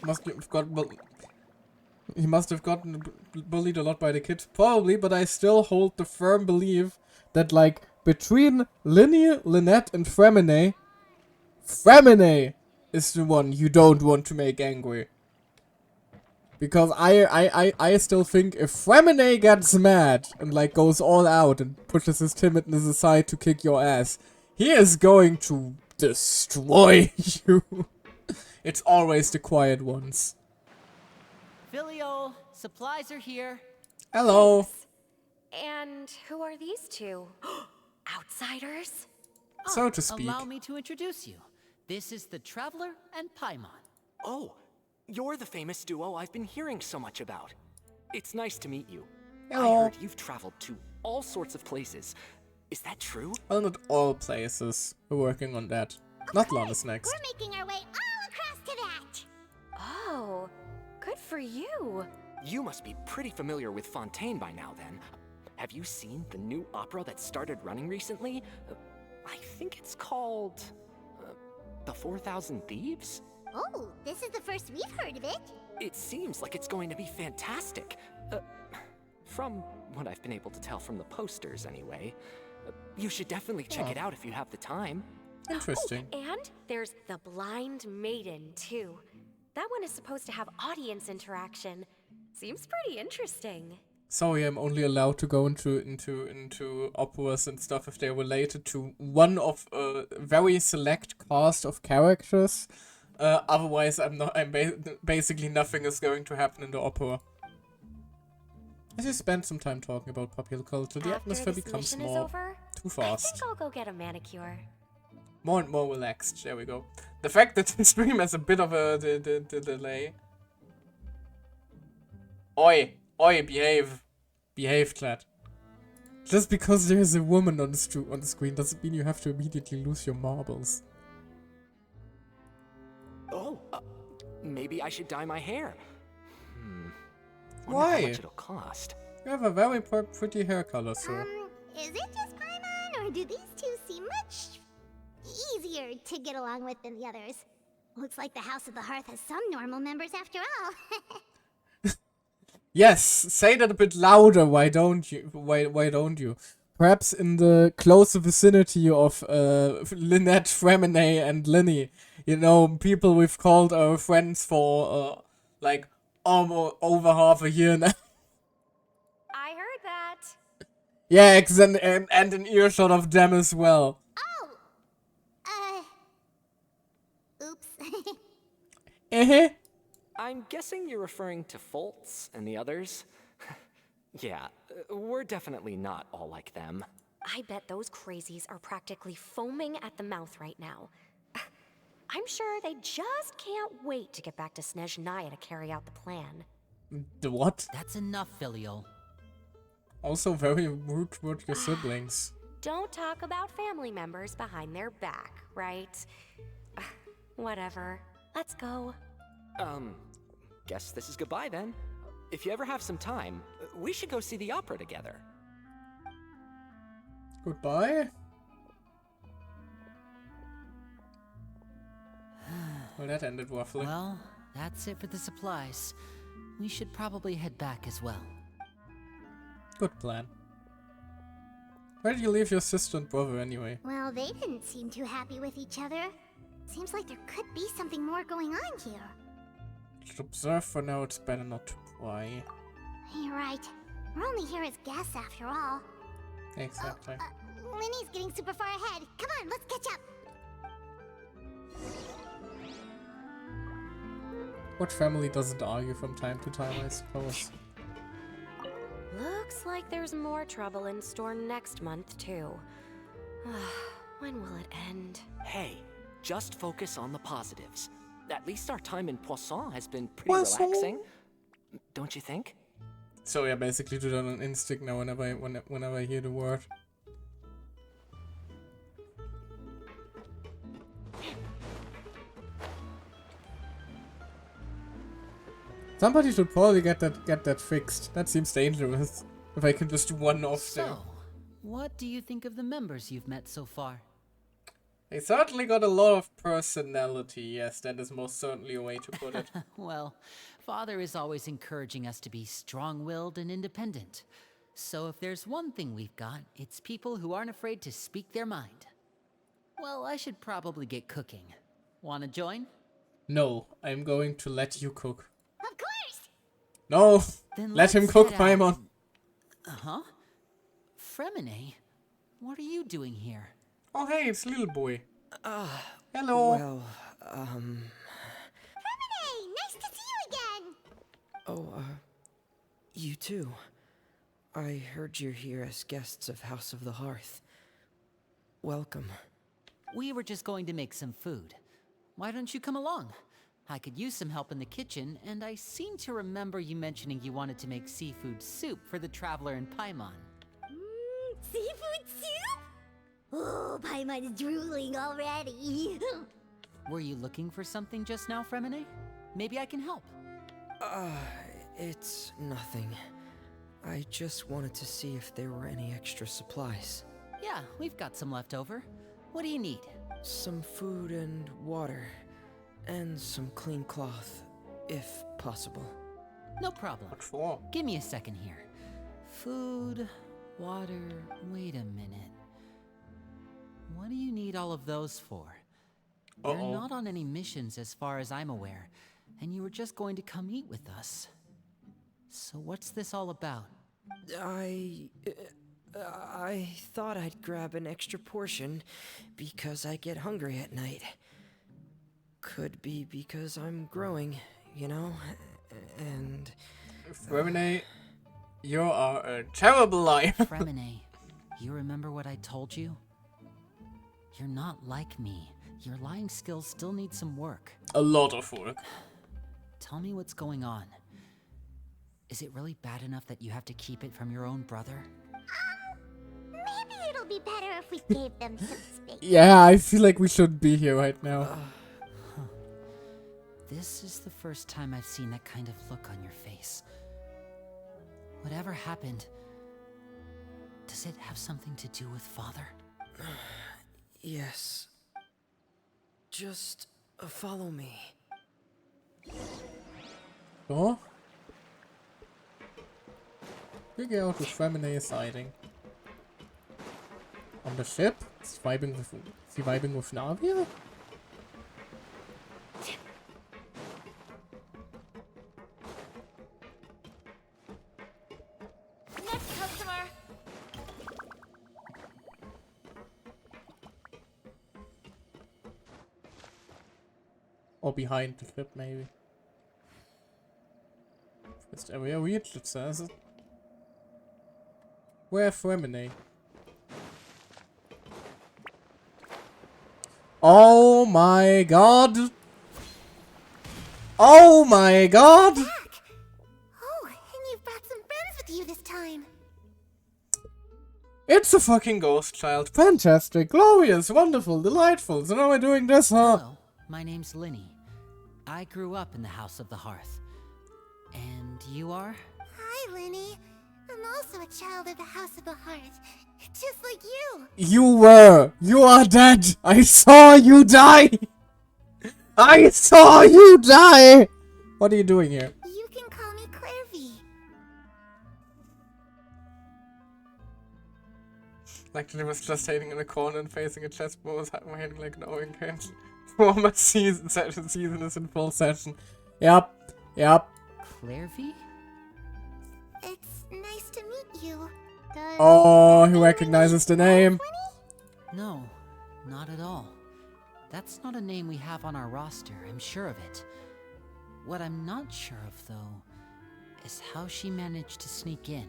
He must have gotten bullied a lot by the kids, probably, but I still hold the firm belief that, like, between Linny, Lynette, and Fremine is the one you don't want to make angry. Because I still think if Fremine gets mad and, like, goes all out and pushes his timidness aside to kick your ass, he is going to destroy you. It's always the quiet ones. Filiol, supplies are here. Hello. And who are these two? Outsiders? So to speak. Allow me to introduce you. This is the Traveler and Paimon. Oh, you're the famous duo I've been hearing so much about. It's nice to meet you. Hello. I heard you've traveled to all sorts of places. Is that true? Well, not all places. We're working on that. Not Lana's next. We're making our way all across to that. Oh, good for you. You must be pretty familiar with Fontaine by now, then. Have you seen the new opera that started running recently? I think it's called... The 4,000 Thieves? Oh, this is the first we've heard of it. It seems like it's going to be fantastic. From what I've been able to tell from the posters, anyway. You should definitely check it out if you have the time. Interesting. Oh, and there's the Blind Maiden, too. That one is supposed to have audience interaction. Seems pretty interesting. Sorry, I'm only allowed to go into operas and stuff if they're related to one of a very select cast of characters. Otherwise, basically nothing is going to happen in the opera. As you spend some time talking about popular culture, the atmosphere becomes more too fast. I think I'll go get a manicure. More and more relaxed. There we go. The fact that the stream has a bit of a delay. Oi, behave. Behave, Clad. Just because there's a woman on the screen doesn't mean you have to immediately lose your marbles. Oh, maybe I should dye my hair. Wonder Why? how much it'll cost. You have a very pretty hair color, sir. Is it just Paimon, or do these two seem much easier to get along with than the others? Looks like the House of the Hearth has some normal members after all. Yes, say that a bit louder. Why don't you? Why don't you? Perhaps in the closer vicinity of Lynette, Fremine, and Linny. You know, people we've called our friends for like almost over half a year now. I heard that. Yeah, and an earshot of them as well. Oh! Oops. Eh? I'm guessing you're referring to Foltz and the others? Yeah, we're definitely not all like them. I bet those crazies are practically foaming at the mouth right now. I'm sure they just can't wait to get back to Snezhnaya to carry out the plan. The what? That's enough, Filial. Also very rude toward your siblings. Don't talk about family members behind their back, right? Whatever. Let's go. Guess this is goodbye then. If you ever have some time, we should go see the opera together. Goodbye. Well, that ended roughly. Well, that's it for the supplies. We should probably head back as well. Good plan. Where did you leave your sister and brother anyway? Well, they didn't seem too happy with each other. Seems like there could be something more going on here. Should observe for now, it's better not to pry. You're right. We're only here as guests after all. Exactly. Linny's getting super far ahead. Come on, let's catch up. What family doesn't argue from time to time, I suppose? Looks like there's more trouble in store next month, too. When will it end? Hey, just focus on the positives. At least our time in Poisson has been pretty Poisson? relaxing. Don't you think? So yeah, basically do that on instinct now whenever I hear the word. Somebody should probably get that fixed. That seems dangerous. If I can just do one off there. So, what do you think of the members you've met so far? They certainly got a lot of personality. Yes, that is most certainly a way to put it. Well, Father is always encouraging us to be strong-willed and independent. So if there's one thing we've got, it's people who aren't afraid to speak their mind. Well, I should probably get cooking. Wanna join? No, I'm going to let you cook. Of course! No! Then Let him let's cook, head out. Paimon. Uh-huh. Fremine, what are you doing here? Oh hey, it's little boy. Hello. Well, Fremine, nice to see you again! you too. I heard you're here as guests of House of the Hearth. Welcome. We were just going to make some food. Why don't you come along? I could use some help in the kitchen, and I seem to remember you mentioning you wanted to make seafood soup for the traveler in Paimon. Seafood soup? Oh, Paimon's drooling already. Were you looking for something just now, Fremine? Maybe I can help. It's nothing. I just wanted to see if there were any extra supplies. Yeah, we've got some left over. What do you need? Some food and water. And some clean cloth, if possible. No problem. What for? Give me a second here. Food, water, wait a minute. What do you need all of those for? You're not on any missions as far as I'm aware, and you were just going to come eat with us. So what's this all about? I thought I'd grab an extra portion because I get hungry at night. Could be because I'm growing, you know? And... Fremine, you are a terrible liar. Fremine, you remember what I told you? You're not like me. Your lying skills still need some work. A lot of work. Tell me what's going on. Is it really bad enough that you have to keep it from your own brother? Maybe it'll be better if we gave them some space. Yeah, I feel like we should be here right now. This is the first time I've seen that kind of look on your face. Whatever happened, does it have something to do with Father? yes. Just follow me. Oh? Figure out who Fremine is hiding. On the ship? Is he vibing with Navia? Next customer. Or behind the ship, maybe. First area reached, it says it. Where Fremine? Oh my god! Oh my god! Oh, and you've brought some friends with you this time. It's a fucking ghost child. Fantastic, glorious, wonderful, delightful. So now we're doing this, huh? Hello, my name's Linny. I grew up in the House of the Hearth. And you are? Hi, Lenny. I'm also a child of the House of the Hearth, just like you. You were! You are dead! I saw you die! I saw you die! What are you doing here? You can call me Clairvy. Like he was just hiding in a corner and facing a chessboard was hiding like knowing Genshin. Former season is in full session. Yep. Clairvy? It's nice to meet you. Does Oh, he anyone recognizes the name. No, not at all. That's not a name we have on our roster, I'm sure of it. What I'm not sure of, though, is how she managed to sneak in.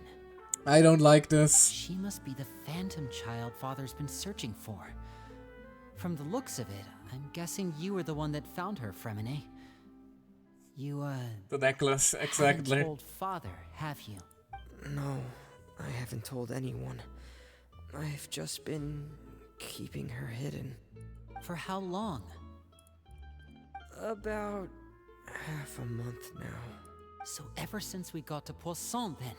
I don't like this. She must be the phantom child Father's been searching for. From the looks of it, I'm guessing you were the one that found her, Fremine. You, The necklace, exactly. haven't told Father, have you? No, I haven't told anyone. I've just been keeping her hidden. For how long? About half a month now. So ever since we got to Poisson, then.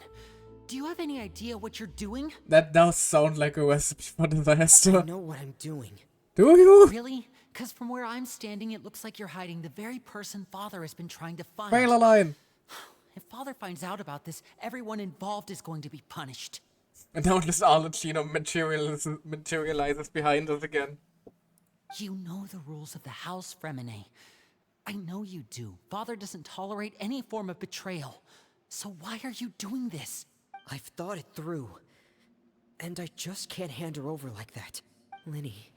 Do you have any idea what you're doing? That does sound like a recipe for disaster. I know what I'm doing. Do you? Really? Because from where I'm standing, it looks like you're hiding the very person Father has been trying to find. Fail a line. If Father finds out about this, everyone involved is going to be punished. And now this Arlecchino materializes behind us again. You know the rules of the house, Fremine. I know you do. Father doesn't tolerate any form of betrayal. So why are you doing this? I've thought it through. And I just can't hand her over like that. Linny,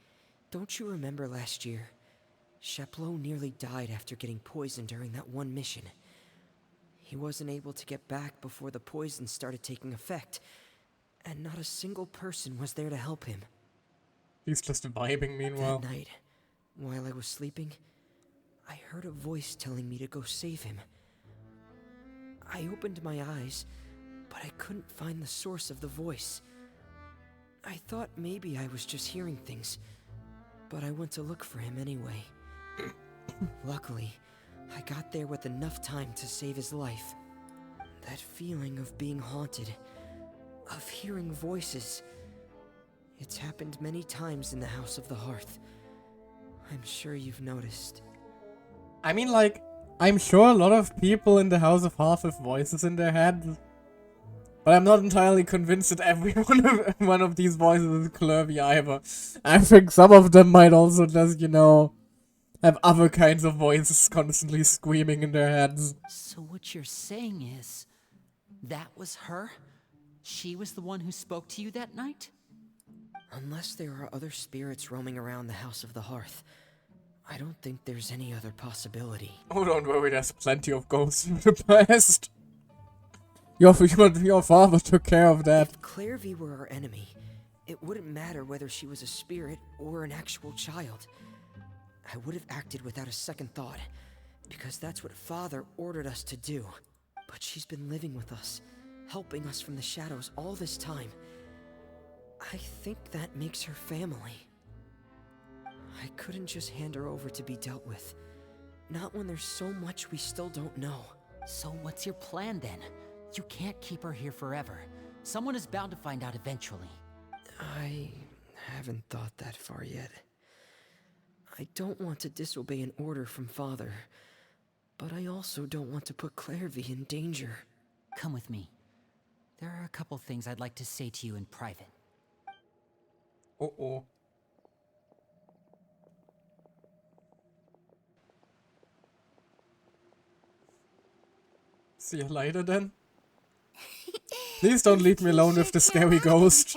don't you remember last year? Chaplot nearly died after getting poisoned during that one mission. He wasn't able to get back before the poison started taking effect. And not a single person was there to help him. He's just vibing meanwhile. That night, while I was sleeping, I heard a voice telling me to go save him. I opened my eyes, but I couldn't find the source of the voice. I thought maybe I was just hearing things, but I went to look for him anyway. Luckily, I got there with enough time to save his life. That feeling of being haunted, of hearing voices, it's happened many times in the House of the Hearth. I'm sure you've noticed. I mean, like, I'm sure a lot of people in the House of Hearth have voices in their head. But I'm not entirely convinced that every one of these voices is Clairvy either. I think some of them might also just, you know, have other kinds of voices constantly screaming in their heads. So what you're saying is, that was her? She was the one who spoke to you that night? Unless there are other spirits roaming around the House of the Hearth, I don't think there's any other possibility. Oh, don't worry, there's plenty of ghosts in the past. Your father took care of that. If Clairvy were our enemy, it wouldn't matter whether she was a spirit or an actual child. I would have acted without a second thought, because that's what Father ordered us to do. But she's been living with us, helping us from the shadows all this time. I think that makes her family. I couldn't just hand her over to be dealt with. Not when there's so much we still don't know. So what's your plan then? You can't keep her here forever. Someone is bound to find out eventually. I haven't thought that far yet. I don't want to disobey an order from Father, but I also don't want to put Clairvy in danger. Come with me. there are a couple things I'd like to say to you in private. Uh-oh. See you later then. Please don't leave me alone with the scary ghost.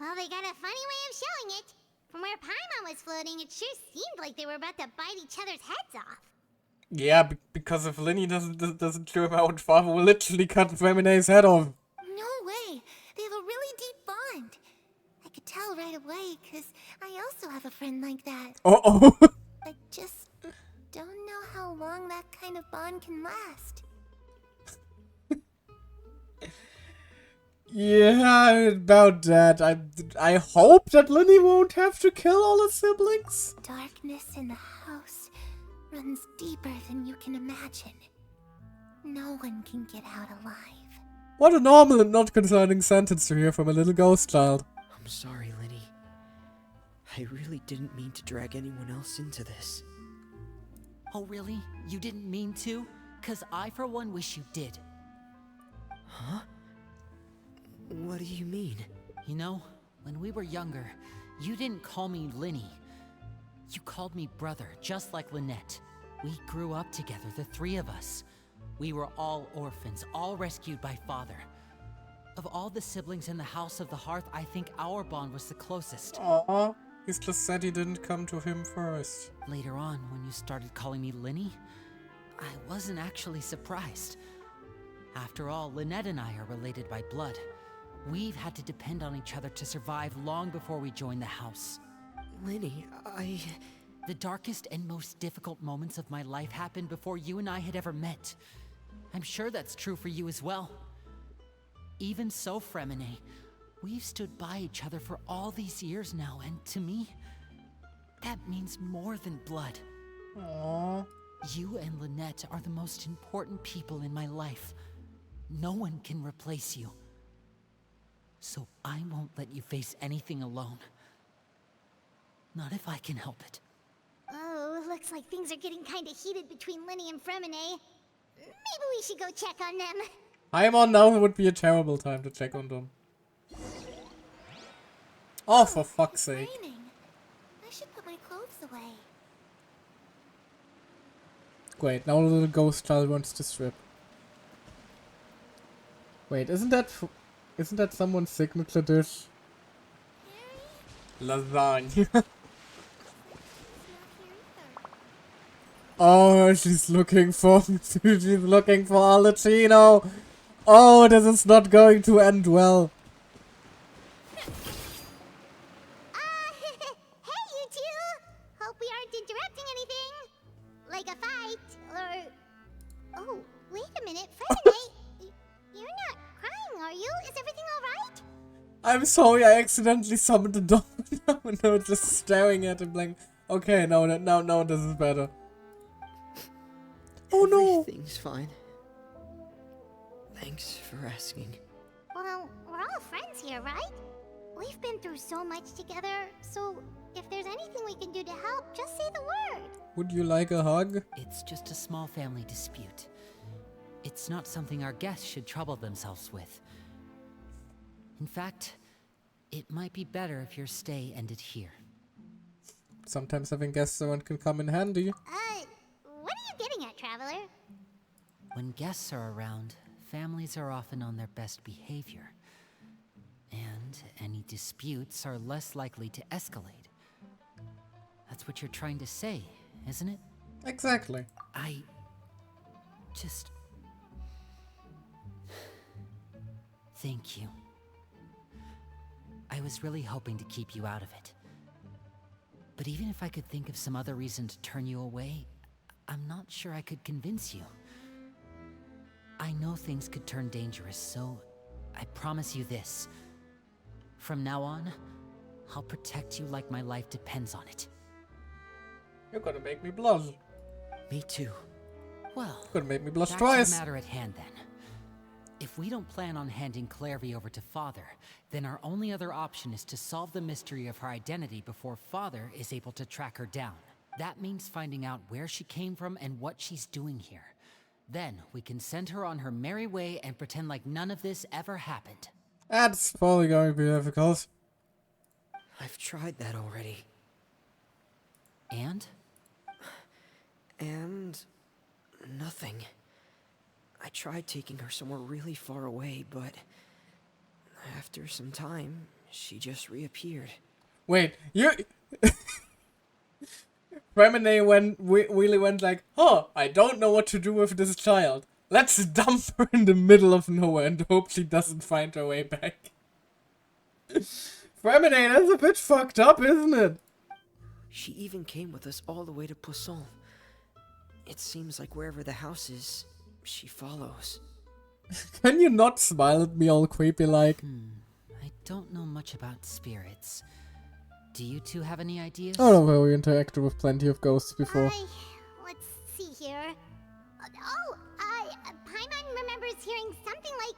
Well, they got a funny way of showing it. From where Paimon was floating, it sure seemed like they were about to bite each other's heads off. Yeah, because if Linny doesn't show him out, Father will literally cut Femine's head off. No way. They have a really deep bond. I could tell right away, because I also have a friend like that. Uh-oh. I just don't know how long that kind of bond can last. Yeah, about that. I hope that Linny won't have to kill all his siblings. Darkness in the house runs deeper than you can imagine. No one can get out alive. What a normal and not concerning sentence to hear from a little ghost child. I'm sorry, Linny. I really didn't mean to drag anyone else into this. Oh, really? You didn't mean to? 'Cause I, for one, wish you did. Huh? What do you mean? You know, when we were younger, you didn't call me Linny. You called me brother, just like Lynette. We grew up together, the three of us. We were all orphans, all rescued by father. Of all the siblings in the House of the Hearth, I think our bond was the closest. Aww. He's just sad he didn't come to him first. Later on, when you started calling me Linny, I wasn't actually surprised. After all, Lynette and I are related by blood. We've had to depend on each other to survive long before we joined the house. Linny, The darkest and most difficult moments of my life happened before you and I had ever met. I'm sure that's true for you as well. Even so, Fremine, we've stood by each other for all these years now, and to me, that means more than blood. Aww. You and Lynette are the most important people in my life. No one can replace you. So I won't let you face anything alone. Not if I can help it. Oh, looks like things are getting kind of heated between Linny and Fremine. Maybe we should go check on them. I'm on now, it would be a terrible time to check on them. Oh, for fuck's sake. It's raining. I should put my clothes away. Wait, now the little ghost child wants to strip. Wait, isn't that someone's signature dish? Lasagna. Oh, she's looking for Alicino. Oh, this is not going to end well. Hey, you two! Hope we aren't interrupting anything. Like a fight, or... Oh, wait a minute, Fremine. You're not crying, are you? Is everything alright? I'm sorry, I accidentally summoned the dog. No, just staring at him like, okay, now this is better. Oh no! Everything's fine. Thanks for asking. Well, we're all friends here, right? We've been through so much together, so if there's anything we can do to help, just say the word. Would you like a hug? It's just a small family dispute. It's not something our guests should trouble themselves with. In fact, it might be better if your stay ended here. Sometimes having guests around can come in handy. What are you getting at, Traveler? When guests are around, families are often on their best behavior. And any disputes are less likely to escalate. That's what you're trying to say, isn't it? Exactly. I just... Thank you. I was really hoping to keep you out of it. But even if I could think of some other reason to turn you away, I'm not sure I could convince you. I know things could turn dangerous, so I promise you this. From now on, I'll protect you like my life depends on it. You're gonna make me blush. Me too. Well, You're gonna make me blush back twice. to the matter at hand then. If we don't plan on handing Clairvy over to Father, then our only other option is to solve the mystery of her identity before Father is able to track her down. That means finding out where she came from and what she's doing here. Then we can send her on her merry way and pretend like none of this ever happened. That's probably going to be difficult. I've tried that already. And? And nothing. I tried taking her somewhere really far away, but after some time, she just reappeared. Wait, you... Remine really went like, oh, I don't know what to do with this child. Let's dump her in the middle of nowhere and hope she doesn't find her way back. Remine, that's a bit fucked up, isn't it? She even came with us all the way to Poisson. It seems like wherever the house is, she follows. Can you not smile at me all creepy like? I don't know much about spirits. Do you two have any ideas? Oh no, well, we interacted with plenty of ghosts before. Let's see here. Paimon remembers hearing something like,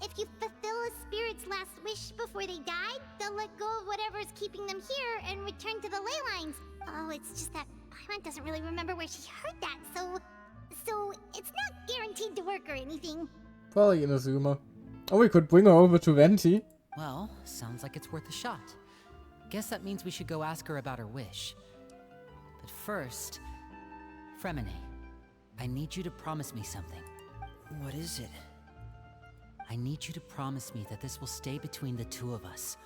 if you fulfill a spirit's last wish before they died, they'll let go of whatever's keeping them here and return to the ley lines. Oh, it's just that Paimon doesn't really remember where she heard that, so it's not guaranteed to work or anything. Probably Inazuma. Oh, we could bring her over to Venti. Well, sounds like it's worth a shot. Guess that means we should go ask her about her wish. But first, Fremine, I need you to promise me something. What is it? I need you to promise me that this will stay between the two of us.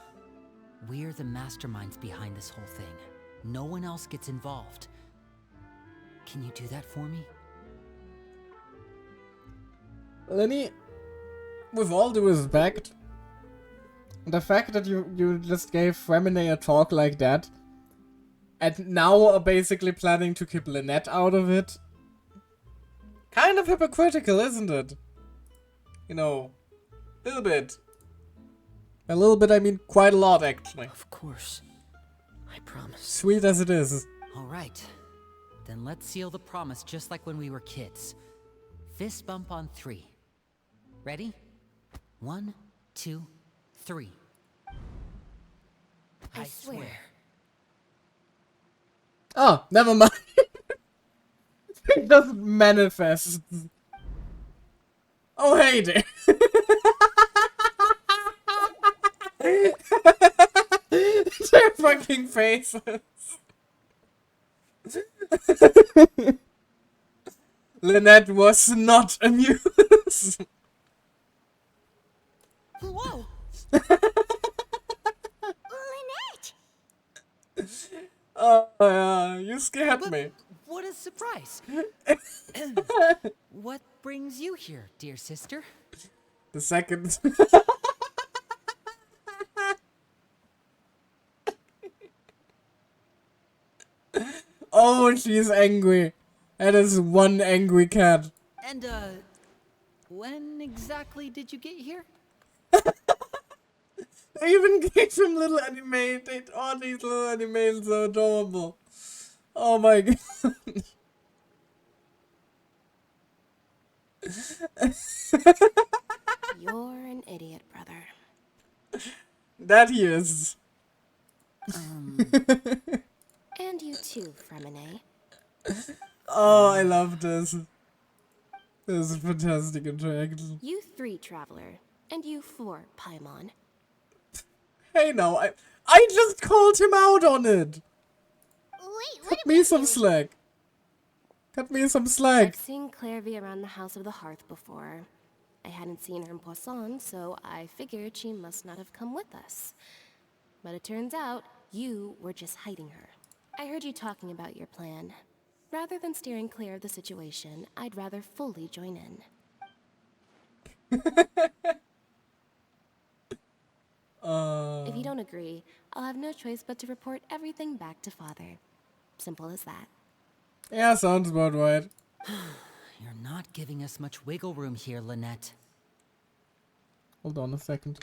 We're the masterminds behind this whole thing. No one else gets involved. Can you do that for me? Lenny, with all due respect, the fact that you just gave Remine a talk like that, and now are basically planning to keep Lynette out of it, kind of hypocritical, isn't it? You know, a little bit. A little bit, I mean quite a lot, actually. Of course. I promise. Sweet as it is. Alright. Then let's seal the promise just like when we were kids. Fist bump on 3. Ready? 1, 2, 3. I swear. Oh, never mind. It doesn't manifest. Oh, hey there. Their fucking faces. Lynette was not amused. Whoa! Lynette! Oh, yeah, you scared me. What a surprise! What brings you here, dear sister? The second. Oh, she's angry. That is one angry cat. And, when exactly did you get here? They even gave him little animated. All these little animations are adorable. Oh my god. You're an idiot, brother. That he is. And you too, Fremine. Oh, I love this. This is a fantastic interaction. You 3, Traveler. And you 4, Paimon. Hey now, I just called him out on it. Wait, what Cut did me we some do? slack. Cut me some slack. I've seen Clairvy around the House of the Hearth before. I hadn't seen her in Poisson, so I figured she must not have come with us. But it turns out, you were just hiding her. I heard you talking about your plan. Rather than steering clear of the situation, I'd rather fully join in. If you don't agree, I'll have no choice but to report everything back to Father. Simple as that. Yeah, sounds about right. You're not giving us much wiggle room here, Lynette. Hold on a second.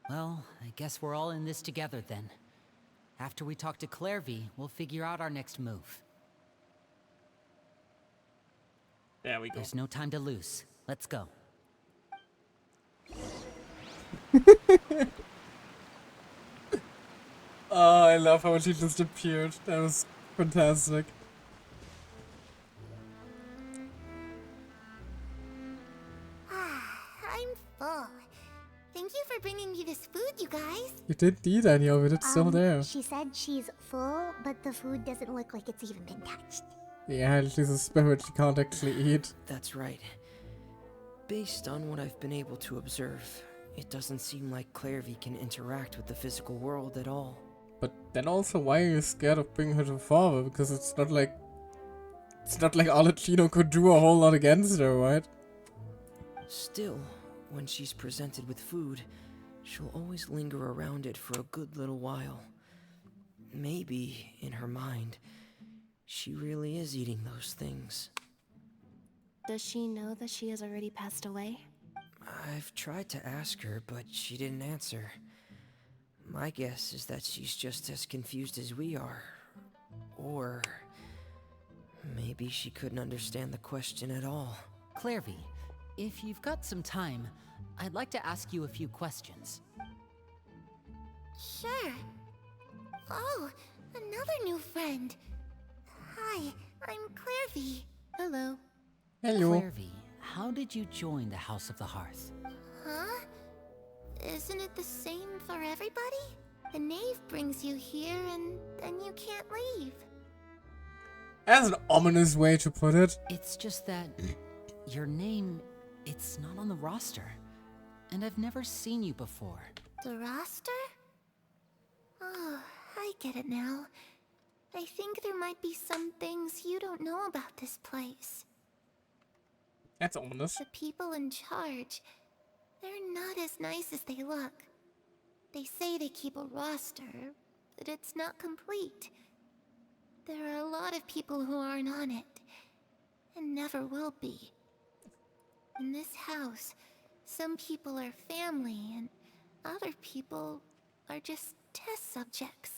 Well, I guess we're all in this together then. After we talk to Clairvy, we'll figure out our next move. There we go. There's no time to lose. Let's go. Oh, I love how she just appeared. That was fantastic. I'm full. Thank you for bringing me this food, you guys. You didn't eat any of it, it's still there. She said she's full, but the food doesn't look like it's even been touched. Yeah, she's a spirit, she can't actually eat. That's right. Based on what I've been able to observe, it doesn't seem like Clairvy can interact with the physical world at all. But then also, why are you scared of bringing her to father? Because it's not like Alecino could do a whole lot against her, right? Still, when she's presented with food, she'll always linger around it for a good little while. Maybe, in her mind, she really is eating those things. Does she know that she has already passed away? I've tried to ask her, but she didn't answer. My guess is that she's just as confused as we are. Or maybe she couldn't understand the question at all. Clairvy, if you've got some time, I'd like to ask you a few questions. Sure. Oh, another new friend. Hi, I'm Clairvy. Hello. Hello. Clairvy, how did you join the House of the Hearth? Huh? Isn't it the same for everybody? The knave brings you here and then you can't leave. That's an ominous way to put it. It's just that your name, it's not on the roster. And I've never seen you before. The roster? Oh, I get it now. I think there might be some things you don't know about this place. That's ominous. The people in charge, they're not as nice as they look. They say they keep a roster, but it's not complete. There are a lot of people who aren't on it, and never will be. In this house, some people are family, and other people are just test subjects.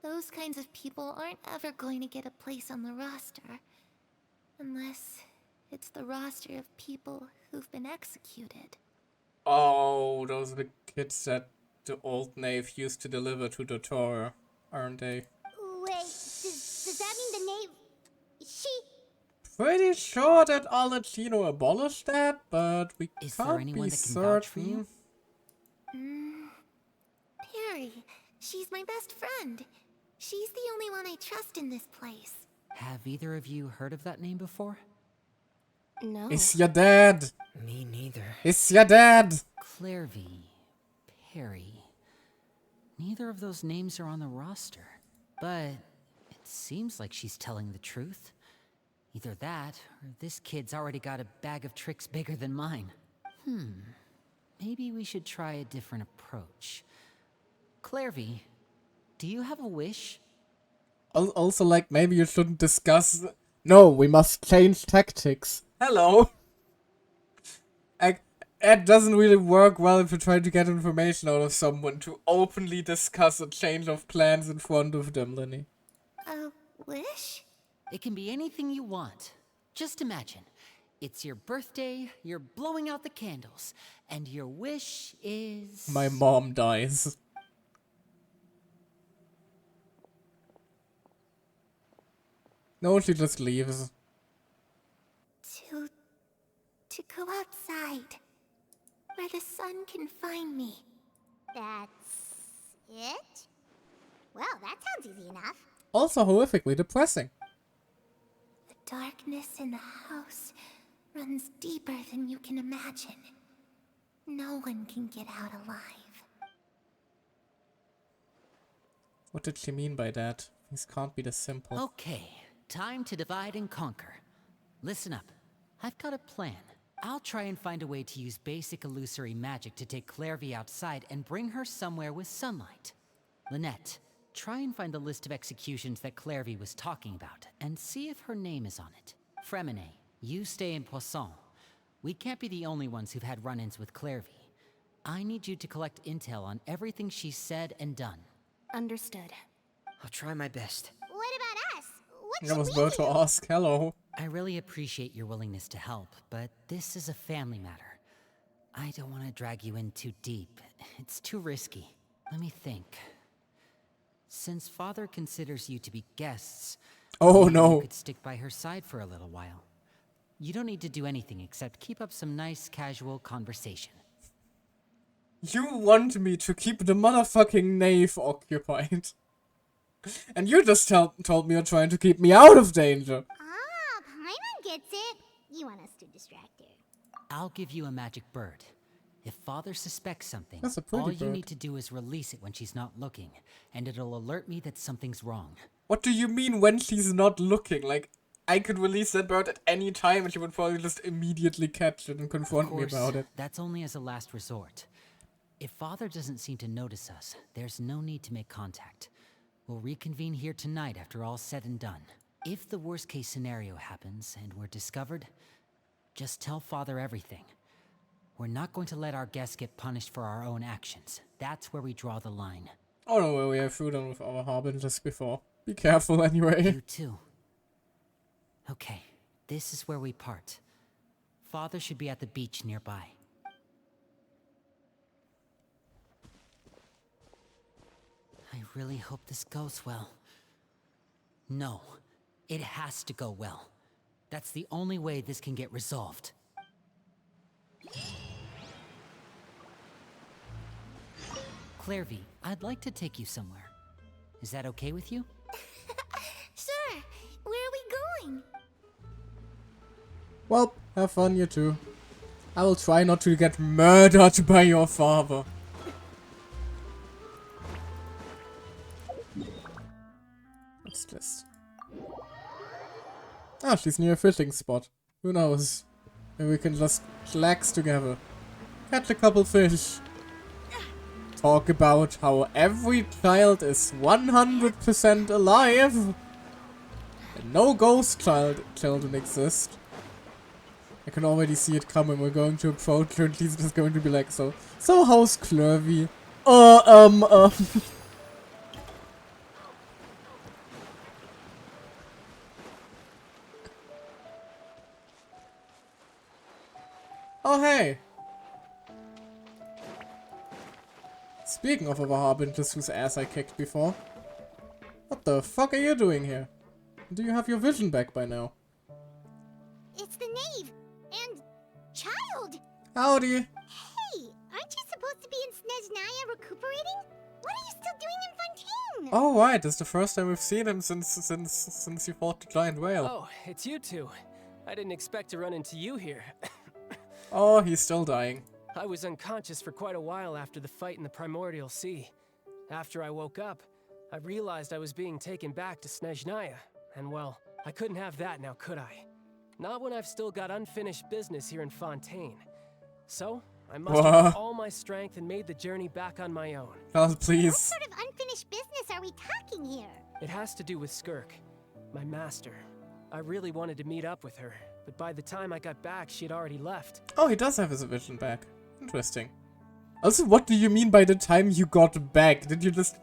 Those kinds of people aren't ever going to get a place on the roster, unless it's the roster of people who've been executed. Oh, those are the kids that the old knave used to deliver to the Torah, aren't they? Wait, does that mean the knave... She... Pretty sure that Alecino abolished that, but we Is there can't anyone be that can vouch for certain. you? Perry. She's my best friend. She's the only one I trust in this place. Have either of you heard of that name before? No. It's your dad! Me neither. It's your dad! Clairvy, Perry. Neither of those names are on the roster. But it seems like she's telling the truth. Either that, or this kid's already got a bag of tricks bigger than mine. Maybe we should try a different approach. Clairvy, do you have a wish? Also, like, maybe you shouldn't discuss... No, we must change tactics. Hello! It doesn't really work well if you try to get information out of someone to openly discuss a change of plans in front of them, Lenny. A wish? It can be anything you want. Just imagine. It's your birthday, you're blowing out the candles, and your wish is... My mom dies. No, she just leaves. To go outside. Where the sun can find me. That's it? Well, that sounds easy enough. Also horrifically depressing. The darkness in the house runs deeper than you can imagine. No one can get out alive. What did she mean by that? Things can't be this simple. Okay, time to divide and conquer. Listen up. I've got a plan. I'll try and find a way to use basic illusory magic to take Clairvy outside and bring her somewhere with sunlight. Lynette, try and find the list of executions that Clairvy was talking about, and see if her name is on it. Fremine, you stay in Poisson. We can't be the only ones who've had run-ins with Clairvy. I need you to collect intel on everything she's said and done. Understood. I'll try my best. What about us? What I should was we about to do? ask, hello. I really appreciate your willingness to help, but this is a family matter. I don't want to drag you in too deep. It's too risky. Let me think. Since Father considers you to be guests, Oh maybe you no. could stick by her side for a little while. You don't need to do anything except keep up some nice, casual conversation. You want me to keep the motherfucking knave occupied. And you just told me you're trying to keep me out of danger. Ah, Paimon gets it. You want us to distract her. I'll give you a magic bird. If Father suspects something, That's a pretty all you bird. need to do is release it when she's not looking, and it'll alert me that something's wrong. What do you mean when she's not looking? Like, I could release that bird at any time and she would probably just immediately catch it and confront me about it. That's only as a last resort. If Father doesn't seem to notice us, there's no need to make contact. We'll reconvene here tonight after all's said and done. If the worst case scenario happens and we're discovered, just tell Father everything. We're not going to let our guests get punished for our own actions. That's where we draw the line. Oh no, well, we have food on with our harbingers before. Be careful anyway. You too. Okay, this is where we part. Father should be at the beach nearby. I really hope this goes well. No, it has to go well. That's the only way this can get resolved. Clairvy, I'd like to take you somewhere. Is that okay with you? Sure. Where are we going? Well, have fun, you two. I will try not to get murdered by your father. What's this? Ah, she's near a fishing spot. Who knows? Maybe we can just relax together. Catch a couple fish. Talk about how every child is 100% alive. And no ghost children exist. I can already see it coming. We're going to approach her and she's just going to be like, so how's Clairvy? Oh, hey. Speaking of our harbingers whose ass I kicked before. What the fuck are you doing here? Do you have your vision back by now? It's the knave and child. Howdy. Hey, aren't you supposed to be in Snezhnaya recuperating? What are you still doing in Fontaine? Oh right, it's the first time we've seen him since you fought the giant whale. Oh, it's you two. I didn't expect to run into you here. Oh, he's still dying. I was unconscious for quite a while after the fight in the Primordial Sea. After I woke up, I realized I was being taken back to Snezhnaya. And well, I couldn't have that now, could I? Not when I've still got unfinished business here in Fontaine. So, I mustered up all my strength and made the journey back on my own. Oh, please. What sort of unfinished business are we talking here? It has to do with Skirk, my master. I really wanted to meet up with her, but by the time I got back, she had already left. Oh, he does have his vision back. Interesting. Also, what do you mean by the time you got back? Did you just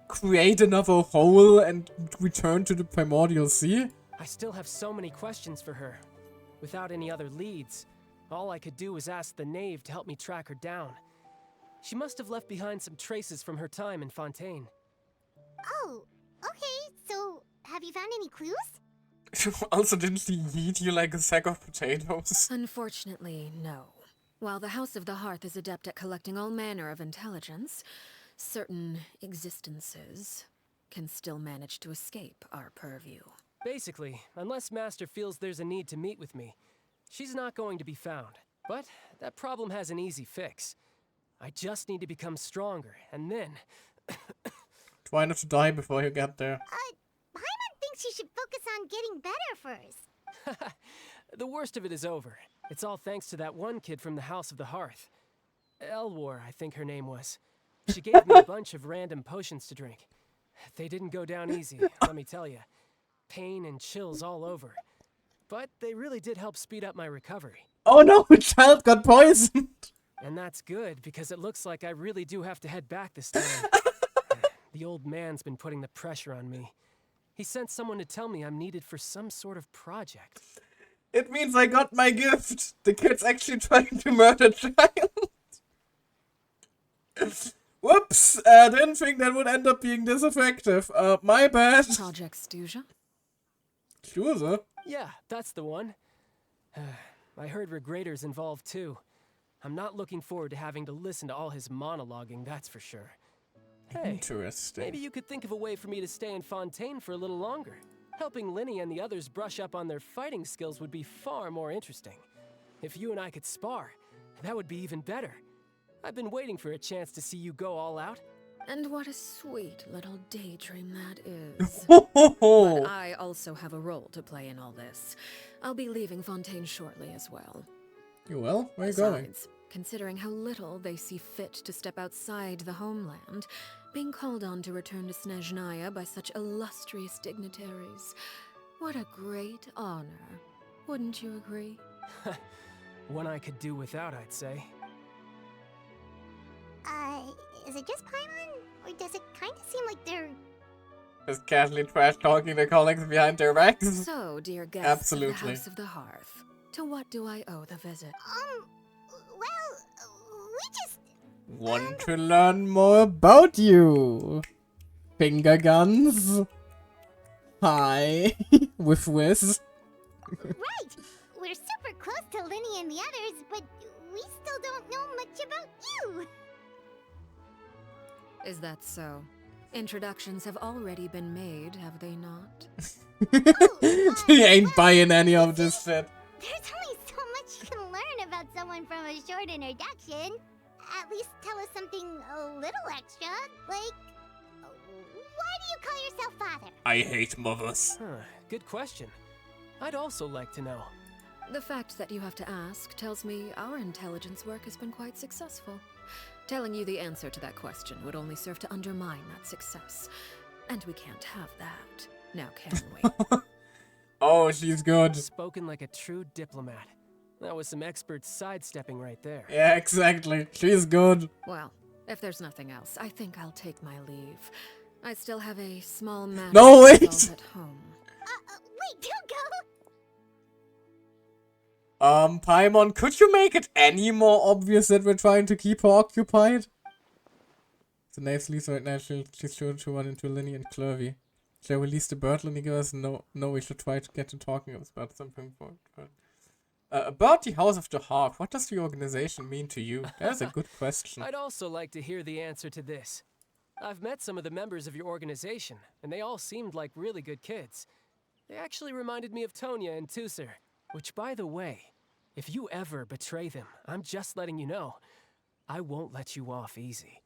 create another hole and return to the Primordial Sea? I still have so many questions for her. Without any other leads, all I could do was ask the knave to help me track her down. She must have left behind some traces from her time in Fontaine. Oh, okay. So, have you found any clues? Also, didn't he eat you like a sack of potatoes? Unfortunately, no. While the House of the Hearth is adept at collecting all manner of intelligence, certain existences can still manage to escape our purview. Basically, unless Master feels there's a need to meet with me, she's not going to be found. But that problem has an easy fix. I just need to become stronger, and then... Try not to die before you get there. Paimon thinks you should focus on getting better first. The worst of it is over. It's all thanks to that one kid from the House of the Hearth. Elwar, I think her name was. She gave me a bunch of random potions to drink. They didn't go down easy, let me tell you. Pain and chills all over. But they really did help speed up my recovery. Oh no, a child got poisoned! And that's good, because it looks like I really do have to head back this time. The old man's been putting the pressure on me. He sent someone to tell me I'm needed for some sort of project. It means I got my gift. The kid's actually trying to murder a child. Whoops! Didn't think that would end up being this effective. My bad. Project Studio? Studio? Yeah, that's the one. I heard Regrader's involved too. I'm not looking forward to having to listen to all his monologuing, that's for sure. Hey, Interesting. maybe you could think of a way for me to stay in Fontaine for a little longer. Helping Linny and the others brush up on their fighting skills would be far more interesting. If you and I could spar, that would be even better. I've been waiting for a chance to see you go all out. And what a sweet little daydream that is. Ho, But ho. I also have a role to play in all this. I'll be leaving Fontaine shortly as well. You will? Where are you going? Besides, considering how little they see fit to step outside the homeland, being called on to return to Snezhnaya by such illustrious dignitaries, what a great honor. Wouldn't you agree? One I could do without, I'd say. Is it just Paimon? Or does it kind of seem like they're... Just casually trash talking their colleagues behind their backs? So, dear guests Absolutely. of the House of the Hearth, to what do I owe the visit? Well, we just... Want to learn more about you. Finger guns. Hi. With whiz. Right! We're super close to Linny and the others, but we still don't know much about you! Is that so? Introductions have already been made, have they not? She ain't buying any of this shit. There's only so much you can learn about someone from a short introduction. At least tell us something a little extra, like... Why do you call yourself father? I hate mothers. Good question. I'd also like to know. The fact that you have to ask tells me our intelligence work has been quite successful. Telling you the answer to that question would only serve to undermine that success. And we can't have that. Now can we? Oh, she's good. Spoken like a true diplomat. That was some expert sidestepping right there. Yeah, exactly. She's good. Well, if there's nothing else, I think I'll take my leave. I still have a small matter No, to wait! resolve at home. Wait, don't go! Paimon, could you make it any more obvious that we're trying to keep her occupied? The knave sleeps right now. She's sure to run into Linny and Clervy. Shall we release the bird, Linny girls? No, we should try to get to talking about something for about the House of the Hearth. What does the organization mean to you? That's a good question. I'd also like to hear the answer to this. I've met some of the members of your organization, and they all seemed like really good kids. They actually reminded me of Tonya and Tusser, which, by the way, if you ever betray them, I'm just letting you know, I won't let you off easy.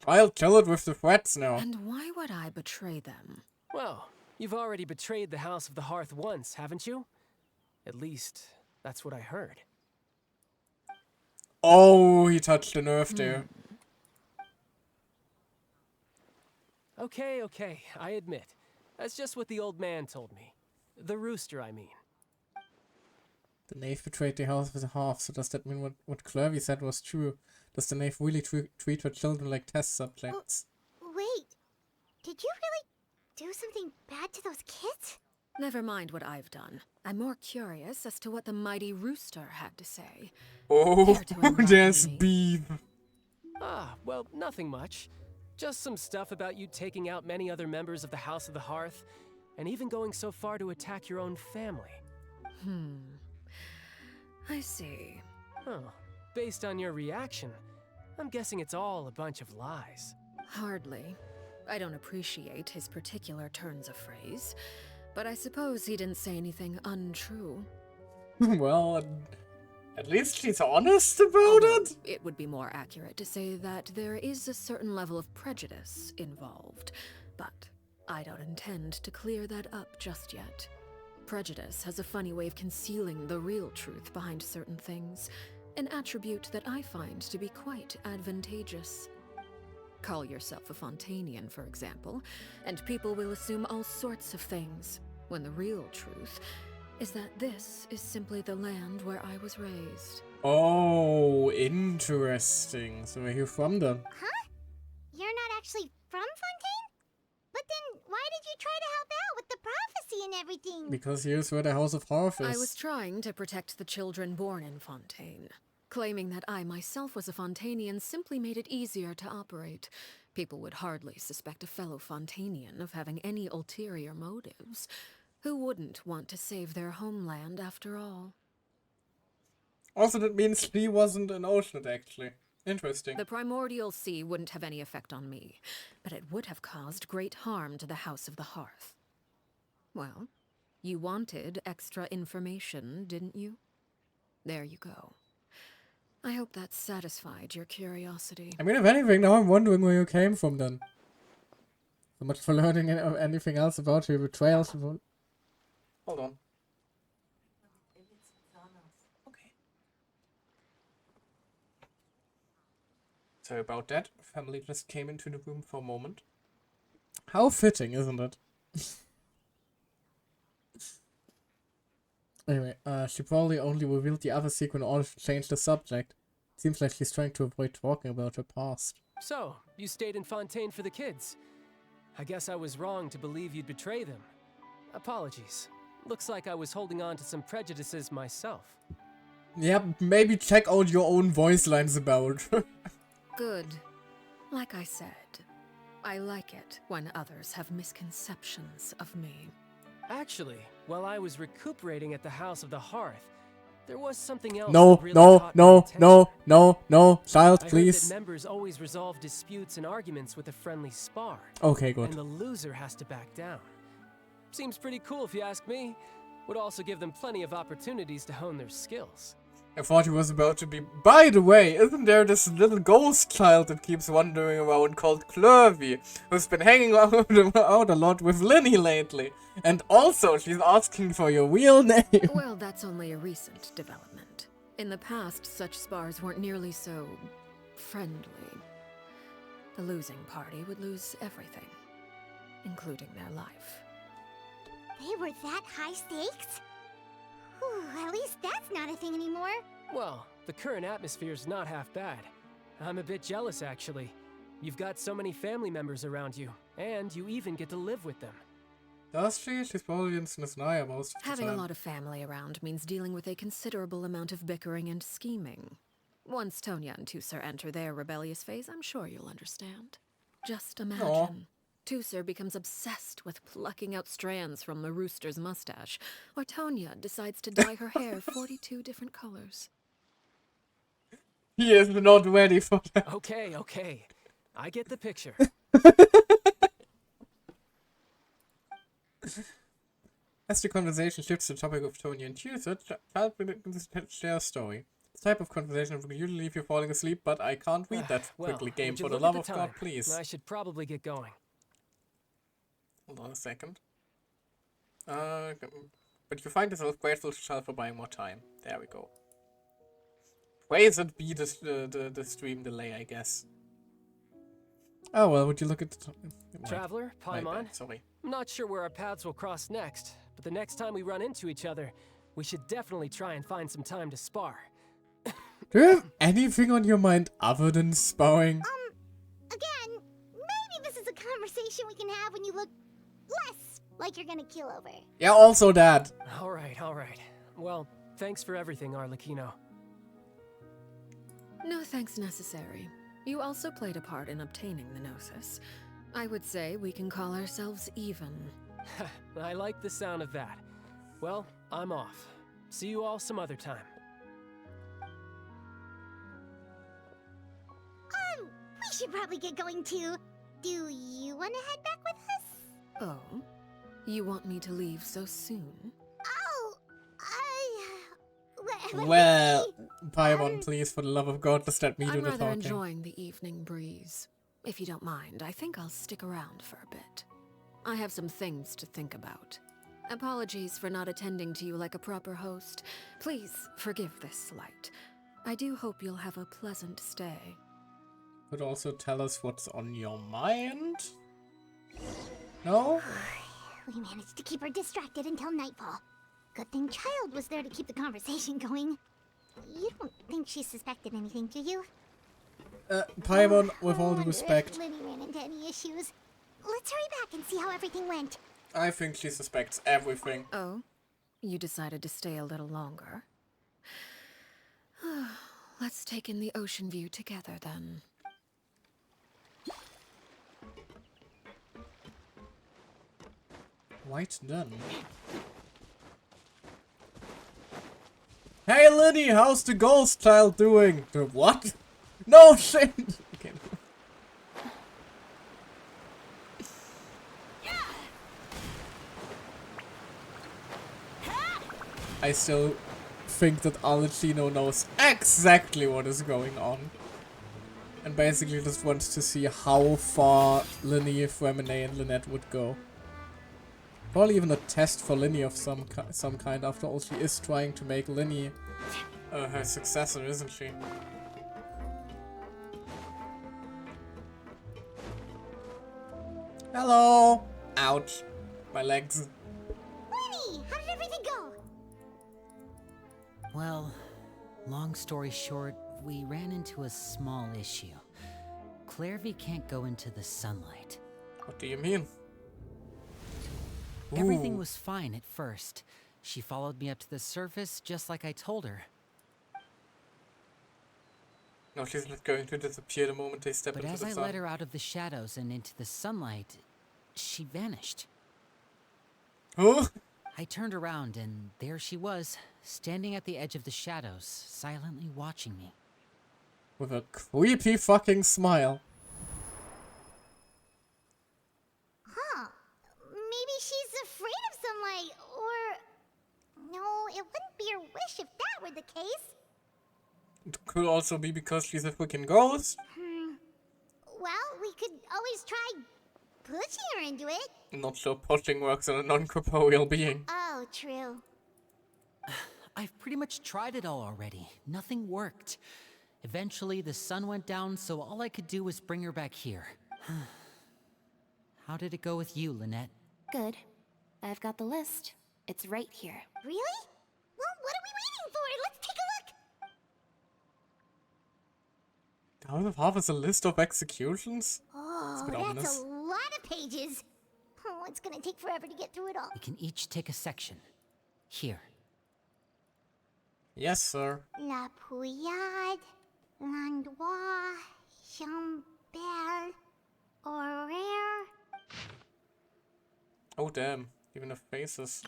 I'll kill it with the threats now. And why would I betray them? Well, you've already betrayed the House of the Hearth once, haven't you? At least, that's what I heard. Oh, he touched a nerve there. Okay, I admit. That's just what the old man told me. The rooster, I mean. The knave betrayed the House of the Hearth, so does that mean what Clervy said was true? Does the knave really treat her children like test subjects? Wait, did you really do something bad to those kids? Never mind what I've done. I'm more curious as to what the mighty rooster had to say. Oh, Dare to enlighten there's me. beef. Well, nothing much. Just some stuff about you taking out many other members of the House of the Hearth, and even going so far to attack your own family. I see. Based on your reaction, I'm guessing it's all a bunch of lies. Hardly. I don't appreciate his particular turns of phrase, but I suppose he didn't say anything untrue. Well, at least she's honest about Although it. it would be more accurate to say that there is a certain level of prejudice involved, but I don't intend to clear that up just yet. Prejudice has a funny way of concealing the real truth behind certain things, an attribute that I find to be quite advantageous. Call yourself a Fontainian, for example, and people will assume all sorts of things, when the real truth is that this is simply the land where I was raised. Oh, interesting. So where are you from then? Huh? You're not actually from Fontaine? But then why did you try to help out with the prophecy and everything? Because here's where the House of Hearth is. I was trying to protect the children born in Fontaine. Claiming that I myself was a Fontainian simply made it easier to operate. People would hardly suspect a fellow Fontainian of having any ulterior motives. Who wouldn't want to save their homeland after all? Also, that means she wasn't an Oceanid, actually. Interesting. The primordial sea wouldn't have any effect on me, but it would have caused great harm to the House of the Hearth. Well, you wanted extra information, didn't you? There you go. I hope that satisfied your curiosity. I mean, if anything, now I'm wondering where you came from then. So much for learning anything else about your betrayals. Hold on. Okay. Sorry about that. Family just came into the room for a moment. How fitting, isn't it? Anyway, she probably only revealed the other secret in order to change the subject. Seems like she's trying to avoid talking about her past. So, you stayed in Fontaine for the kids. I guess I was wrong to believe you'd betray them. Apologies. Looks like I was holding on to some prejudices myself. Yeah, maybe check out your own voice lines about. Good. Like I said, I like it when others have misconceptions of me. Actually, while I was recuperating at the House of the Hearth, there was something else No, that really no, caught my no, attention. no, no, no, child, I heard please. that members always resolve disputes and arguments with a friendly spar. Okay, good. And the loser has to back down. Seems pretty cool if you ask me. Would also give them plenty of opportunities to hone their skills. I thought he was about to be. By the way, isn't there this little ghost child that keeps wandering around called Clervy, who's been hanging out a lot with Linny lately? And also, she's asking for your real name. Well, that's only a recent development. In the past, such spars weren't nearly so friendly. The losing party would lose everything, including their life. They were that high stakes? Whew, at least that's not a thing anymore. Well, the current atmosphere's not half bad. I'm a bit jealous, actually. You've got so many family members around you, and you even get to live with them. Does she? She's probably in Snezhnaya most of the Having time. a lot of family around means dealing with a considerable amount of bickering and scheming. Once Tonya and Tusser enter their rebellious phase, I'm sure you'll understand. Just imagine. Tusser becomes obsessed with plucking out strands from the rooster's mustache, or Tonya decides to dye her hair 42 different colors. He is not ready for that. Okay, okay. I get the picture. As the conversation shifts to the topic of Tonya and Tusser, child begins to share a story. This type of conversation would usually leave you falling asleep, but I can't read that quickly, game. would you For the look love at of the God, time? please. I should probably get going. Hold on a second. But you find yourself grateful to child for buying more time. There we go. Praise and be the stream delay, I guess. Oh well, would you look at the Traveler, My Paimon, bad, sorry. I'm not sure where our paths will cross next, but the next time we run into each other, we should definitely try and find some time to spar. Do you have anything on your mind other than sparring? Again, maybe this is a conversation we can have when you look less like you're gonna kill over. Yeah, also that. All right, all right. Well, thanks for everything, Arlecchino. No thanks necessary. You also played a part in obtaining the Gnosis. I would say we can call ourselves even. I like the sound of that. Well, I'm off. See you all some other time. We should probably get going too. Do you want to head back with us? Oh? You want me to leave so soon? Oh, Well, Paimon, please, for the love of God, just let me do I'm the rather talking. enjoying the evening breeze. If you don't mind, I think I'll stick around for a bit. I have some things to think about. Apologies for not attending to you like a proper host. Please forgive this slight. I do hope you'll have a pleasant stay. Could also tell us what's on your mind? No? We managed to keep her distracted until nightfall. Good thing Child was there to keep the conversation going. You don't think she suspected anything, do you? Paimon, with all due Wonder respect. if Linny ran into any issues. Let's hurry back and see how everything went. I think she suspects everything. Oh, you decided to stay a little longer. Let's take in the ocean view together then. Right then. Hey Liddy, how's the ghost child doing? The what? No shit! Okay. I still think that Alicino knows exactly what is going on. And basically just wants to see how far Linny, Fremine, and Lynette would go. Probably even a test for Linny of some kind. After all, she is trying to make Linny her successor, isn't she? Hello! Ouch. My legs. Lenny, how did everything go? Well, long story short, we ran into a small issue. Clairvy can't go into the sunlight. What do you mean? Everything Ooh. was fine at first. She followed me up to the surface just like I told her. No, she's not going to disappear the moment they step But into as the I sun. led her out of the shadows and into the sunlight, she vanished. Huh? I turned around and there she was, standing at the edge of the shadows, silently watching me. With a creepy fucking smile. Huh. Maybe she's afraid of sunlight, or... No, it wouldn't be her wish if that were the case. It could also be because she's a freaking ghost. Well, we could always try pushing her into it. Not sure pushing works on a non-corporeal being. Oh, true. I've pretty much tried it all already. Nothing worked. Eventually, the sun went down, so all I could do was bring her back here. How did it go with you, Lynette? Good. I've got the list. It's right here. Really? Well, what are we waiting for? Let's take a look. Out of half is a list of executions? Oh, bit that's ominous. a lot of pages. Oh, it's gonna take forever to get through it all. We can each take a section. Here. Yes, sir. La Pouillade, Landois, Chambel, Horaire. Oh, damn. Even the faces.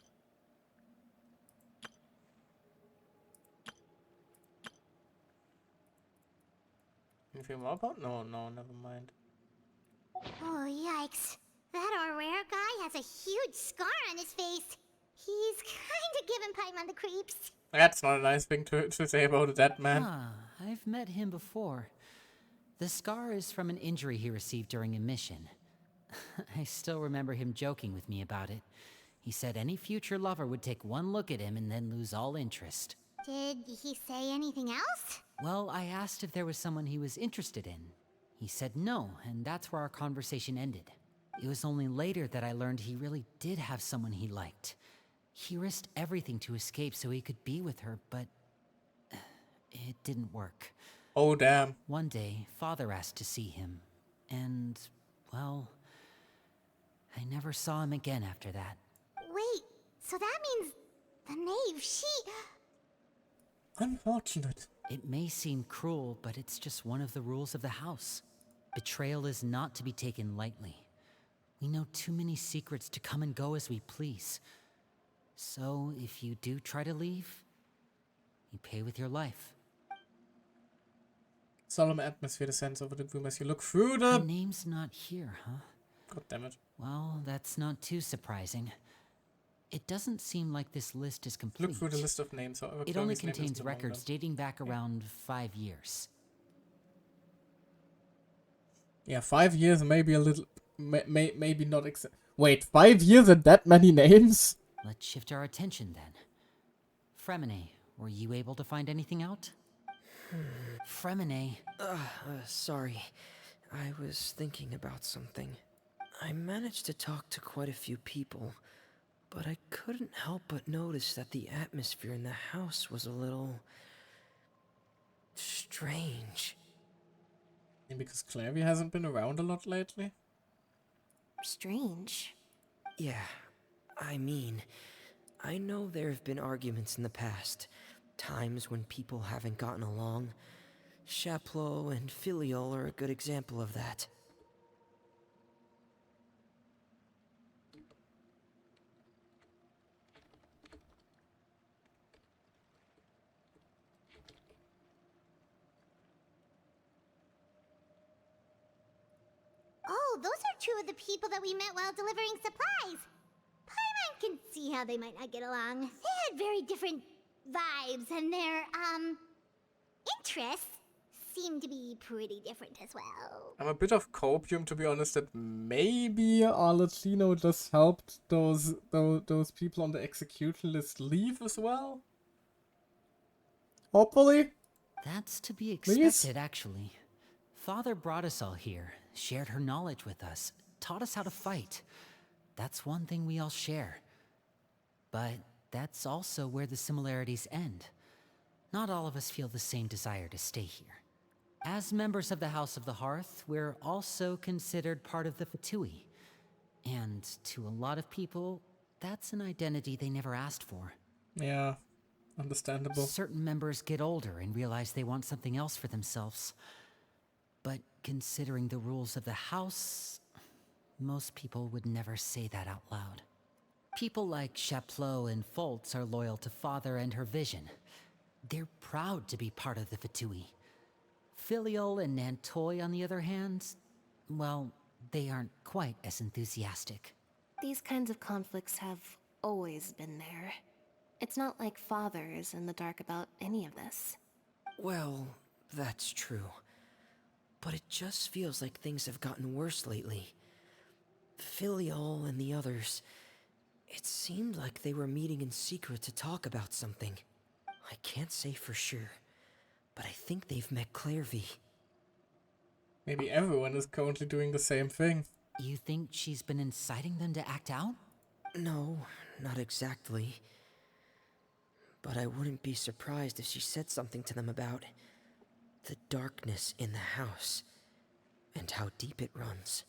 Anything more about? No, never mind. Oh, yikes. That Horaire guy has a huge scar on his face. He's kinda giving Paimon the creeps. That's not a nice thing to say about a dead man. Ah, I've met him before. The scar is from an injury he received during a mission. I still remember him joking with me about it. He said any future lover would take one look at him and then lose all interest. Did he say anything else? Well, I asked if there was someone he was interested in. He said no, and that's where our conversation ended. It was only later that I learned he really did have someone he liked. He risked everything to escape so he could be with her, but it didn't work. Oh, damn. One day, Father asked to see him, and, well, I never saw him again after that. Wait, so that means the knave, she... Unfortunate. It may seem cruel, but it's just one of the rules of the house. Betrayal is not to be taken lightly. We know too many secrets to come and go as we please. So, if you do try to leave, you pay with your life. Solemn atmosphere descends over the room as you look through Her the... name's not here, huh? God damn it. Well, that's not too surprising. It doesn't seem like this list is complete. Look through the list of names, however. It only Chloe's name contains isn't among records them. dating back around 5 years. Yeah, 5 years, maybe a little... maybe not exact... Wait, 5 years and that many names? Let's shift our attention then. Fremine, were you able to find anything out? Fremine. Sorry. I was thinking about something. I managed to talk to quite a few people, but I couldn't help but notice that the atmosphere in the house was a little... strange. And because Clary hasn't been around a lot lately? Strange. Yeah, I mean, I know there have been arguments in the past, times when people haven't gotten along. Chaplot and Filiol are a good example of that. Oh, those are two of the people that we met while delivering supplies. Paimon can see how they might not get along. They had very different vibes, and their, interests seem to be pretty different as well. I'm a bit of copium, to be honest, that maybe Arlecchino just helped those people on the execution list leave as well. Hopefully. That's to be Please? expected, actually. Father brought us all here, shared her knowledge with us, taught us how to fight. That's one thing we all share. But that's also where the similarities end. Not all of us feel the same desire to stay here. As members of the House of the Hearth, we're also considered part of the Fatui. And to a lot of people, that's an identity they never asked for. Yeah, understandable. Certain members get older and realize they want something else for themselves. But considering the rules of the House, most people would never say that out loud. People like Chaplot and Foltz are loyal to Father and her vision. They're proud to be part of the Fatui. Filiol and Nantoy, on the other hand, well, they aren't quite as enthusiastic. These kinds of conflicts have always been there. It's not like Father is in the dark about any of this. Well, that's true. But it just feels like things have gotten worse lately. Filiol and the others, it seemed like they were meeting in secret to talk about something. I can't say for sure, but I think they've met Clairvy. Maybe everyone is currently doing the same thing. You think she's been inciting them to act out? No, not exactly. But I wouldn't be surprised if she said something to them about the darkness in the house and how deep it runs.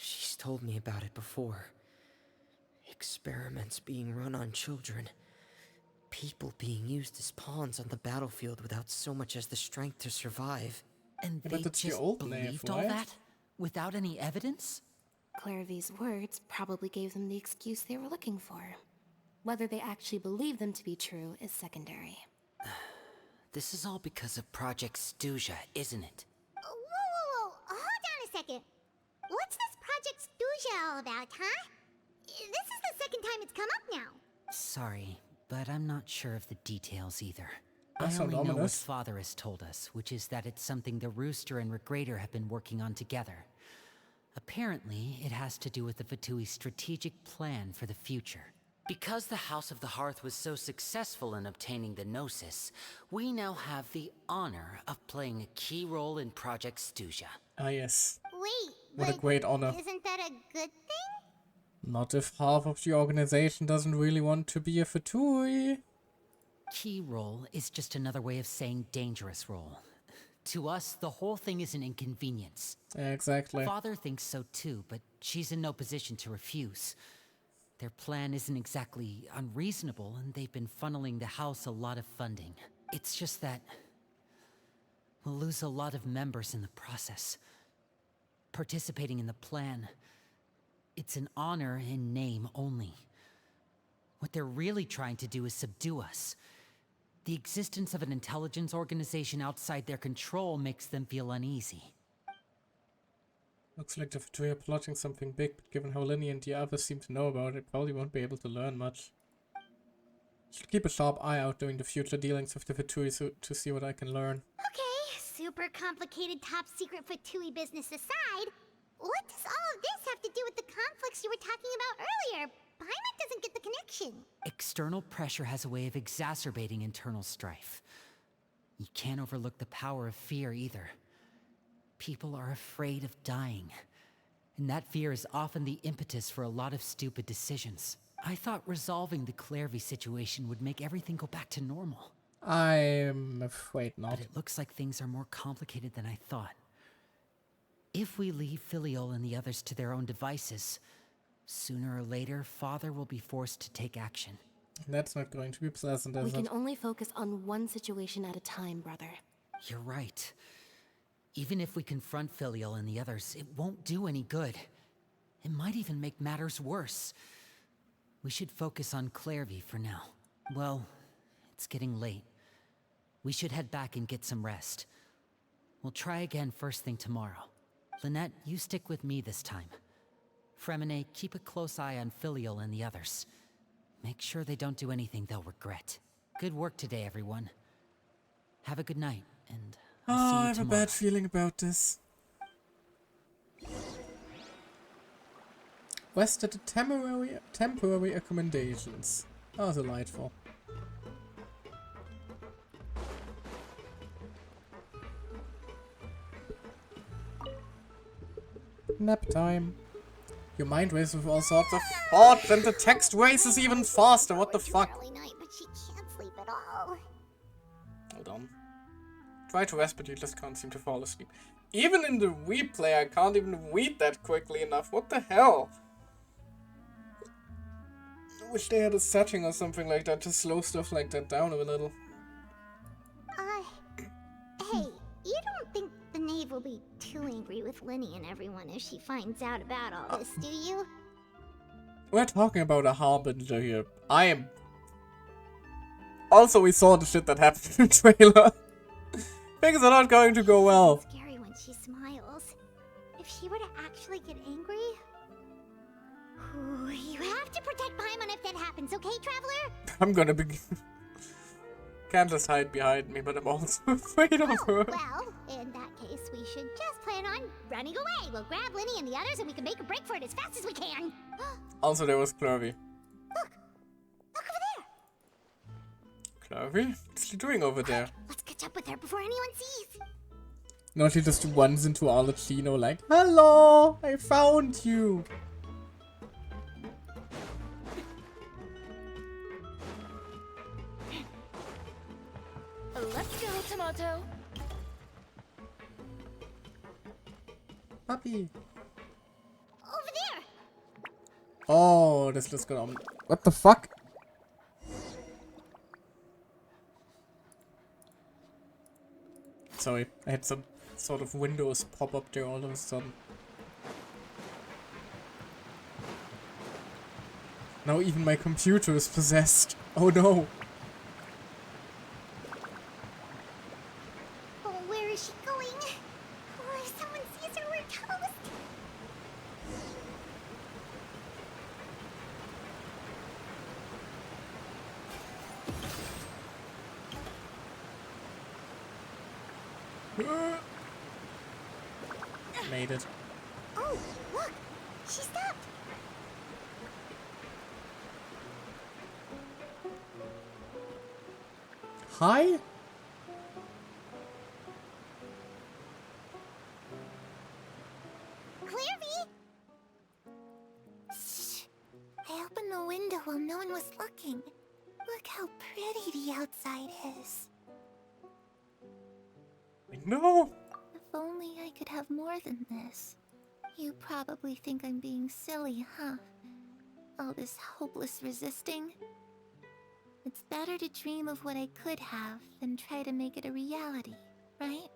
She's told me about it before. Experiments being run on children. People being used as pawns on the battlefield without so much as the strength to survive. And Yeah, they but that's the just old believed Nave, all right? that? Without any evidence? Clairvy's words probably gave them the excuse they were looking for. Whether they actually believe them to be true is secondary. This is all because of Project Stuja, isn't it? Whoa. Hold on a second. What's this Project Stuja all about, huh? This is the second time it's come up now. Sorry, but I'm not sure of the details either. That I sounds only know what ominous. Father has told us, which is that it's something the Rooster and Regrader have been working on together. Apparently, it has to do with the Fatui's strategic plan for the future. Because the House of the Hearth was so successful in obtaining the Gnosis, we now have the honor of playing a key role in Project Stuja. Ah, yes. Wait, What a but great honor. isn't that a good thing? Not if half of the organization doesn't really want to be a Fatui. Key role is just another way of saying dangerous role. To us, the whole thing is an inconvenience. Yeah, exactly. Father thinks so too, but she's in no position to refuse. Their plan isn't exactly unreasonable, and they've been funneling the house a lot of funding. It's just that we'll lose a lot of members in the process. Participating in the plan, it's an honor in name only. What they're really trying to do is subdue us. The existence of an intelligence organization outside their control makes them feel uneasy. Looks like the Fatui are plotting something big, but given how Linny and the others seem to know about it, probably won't be able to learn much. Should keep a sharp eye out during the future dealings with the Fatui to see what I can learn. Okay, super complicated top secret Fatui business aside, what does all of this have to do with the conflicts you were talking about earlier? Paimon doesn't get the connection. External pressure has a way of exacerbating internal strife. You can't overlook the power of fear either. People are afraid of dying, and that fear is often the impetus for a lot of stupid decisions. I thought resolving the Clairvy situation would make everything go back to normal. I'm afraid not. But it looks like things are more complicated than I thought. If we leave Filiol and the others to their own devices, Sooner or later, Father will be forced to take action. That's not going to be pleasant, We is can it? only focus on one situation at a time, brother. You're right. Even if we confront Filial and the others, it won't do any good. It might even make matters worse. We should focus on Clairvy for now. Well, it's getting late. We should head back and get some rest. We'll try again first thing tomorrow. Lynette, you stick with me this time. Fremine, keep a close eye on Filial and the others. Make sure they don't do anything they'll regret. Good work today, everyone. Have a good night, and I'll see you I have tomorrow. a bad feeling about this. West at the temporary accommodations. Oh, delightful. Nap time. Your mind races with all sorts of thoughts, and the text races even faster. What the fuck? Early night, but she can't sleep at all. Hold on. Try to rest, but you just can't seem to fall asleep. Even in the replay, I can't even read that quickly enough. What the hell? I wish they had a setting or something like that to slow stuff like that down a little. Hey, you don't think the knave will be too angry with Linny and everyone if she finds out about all this, do you? We're talking about a harbinger here. I am... Also, we saw the shit that happened in the trailer. Things are not going to go well. It's scary when she smiles. If she were to actually get angry... Ooh, you have to protect Paimon if that happens, okay, Traveler? I'm gonna be... Can't just hide behind me, but I'm also afraid of her. Well, in that case, we should just plan on running away. We'll grab Linny and the others and we can make a break for it as fast as we can. Also, there was Clervy. Look over there. Clervy? What's she doing over there? Let's catch up with her before anyone sees. No, she just runs into Arlecchino like, hello, I found you. Let's go, Tomato. Puppy. Over there. Oh, das ist genau. What the fuck? Sorry, I had some sort of windows pop up there all of a sudden. Now even my computer is possessed. Oh no. Oh, where is she going? Oh, if someone sees her, we're toast. Made it. Oh, look. She stopped. Hi? Clairvy? Shh. I opened the window while no one was looking. Look how pretty the outside is. No. If only I could have more than this. You probably think I'm being silly, huh? All this hopeless resisting. It's better to dream of what I could have than try to make it a reality, right?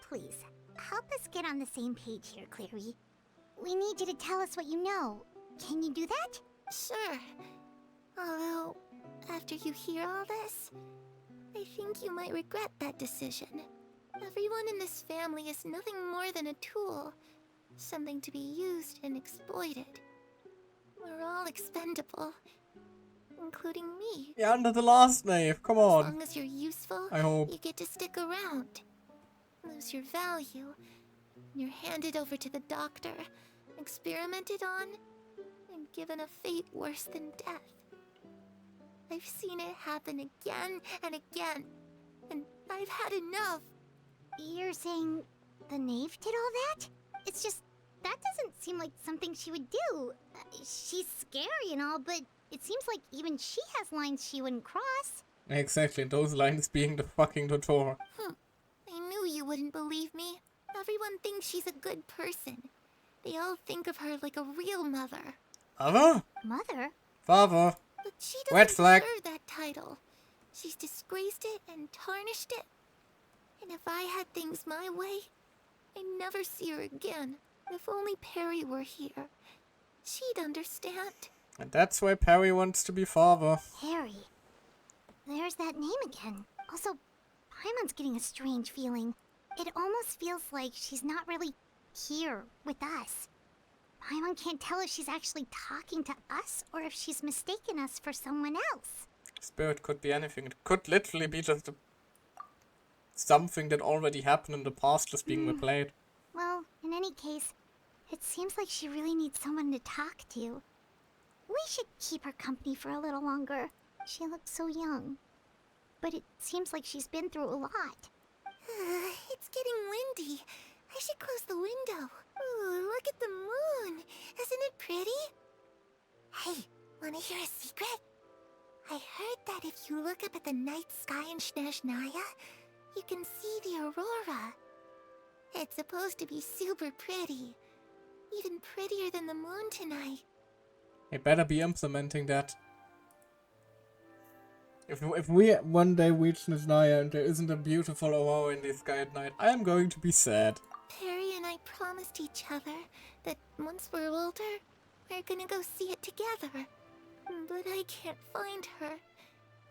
Please, help us get on the same page here, Clary. We need you to tell us what you know. Can you do that? Sure. Although, after you hear all this, I think you might regret that decision. Everyone in this family is nothing more than a tool. Something to be used and exploited. We're all expendable. Including me. Yeah, under the last knave, come As on. long as you're useful, I hope. you get to stick around. Lose your value. You're handed over to the doctor, experimented on, and given a fate worse than death. I've seen it happen again and again, and I've had enough. You're saying the knave did all that? It's just, that doesn't seem like something she would do. She's scary and all, but it seems like even she has lines she wouldn't cross. Exactly, those lines being the fucking tutor. I knew you wouldn't believe me. Everyone thinks she's a good person. They all think of her like a real mother. Father? Mother? But Father? she Red doesn't flag. deserve that title. She's disgraced it and tarnished it. And if I had things my way, I'd never see her again. If only Perry were here, she'd understand. And that's why Perry wants to be father. Perry. There's that name again. Also, Paimon's getting a strange feeling. It almost feels like she's not really here with us. Paimon can't tell if she's actually talking to us or if she's mistaken us for someone else. Spirit could be anything. It could literally be just something that already happened in the past just being replayed. Well, in any case, it seems like she really needs someone to talk to. We should keep her company for a little longer. She looks so young. But it seems like she's been through a lot. It's getting windy. I should close the window. Ooh, look at the moon. Isn't it pretty? Hey, wanna hear a secret? I heard that if you look up at the night sky in Snezhnaya, you can see the aurora. It's supposed to be super pretty. Even prettier than the moon tonight. They better be implementing that. If we one day reach Snezhnaya and there isn't a beautiful aurora in the sky at night, I am going to be sad. Perry and I promised each other that once we're older, we're gonna go see it together. But I can't find her.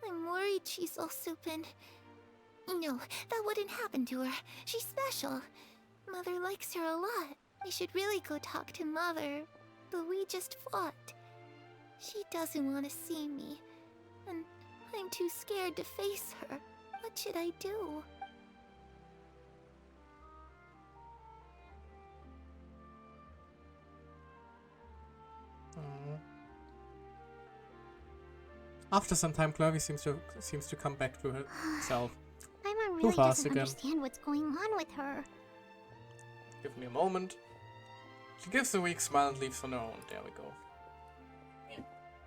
I'm worried she's also been... No, that wouldn't happen to her. She's special. Mother likes her a lot. I should really go talk to Mother. But we just fought. She doesn't want to see me. And I'm too scared to face her. What should I do? After some time, Chloe seems to come back to herself. Paimon Too really fast doesn't again. understand what's going on with her. Give me a moment. She gives a weak smile and leaves on her own. There we go.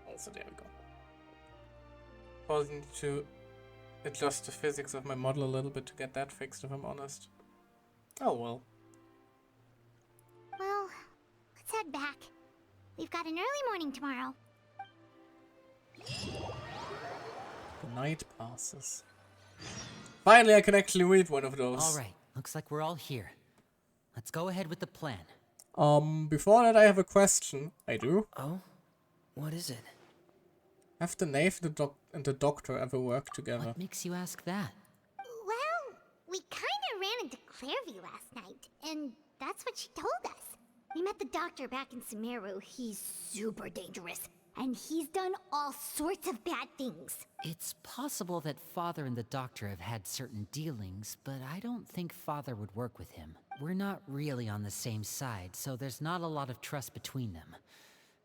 Also, there we go. Probably need to adjust the physics of my model a little bit to get that fixed, if I'm honest. Oh well. Well, let's head back. We've got an early morning tomorrow. The night passes. Finally, I can actually read one of those. Alright, looks like we're all here. Let's go ahead with the plan. Before that, I have a question. I do. Oh? What is it? Have the knave and the doctor ever worked together? What makes you ask that? Well, we kinda ran into Clairvy last night, and that's what she told us. We met the doctor back in Sumeru. He's super dangerous, and he's done all sorts of bad things. It's possible that Father and the Doctor have had certain dealings, but I don't think Father would work with him. We're not really on the same side, so there's not a lot of trust between them.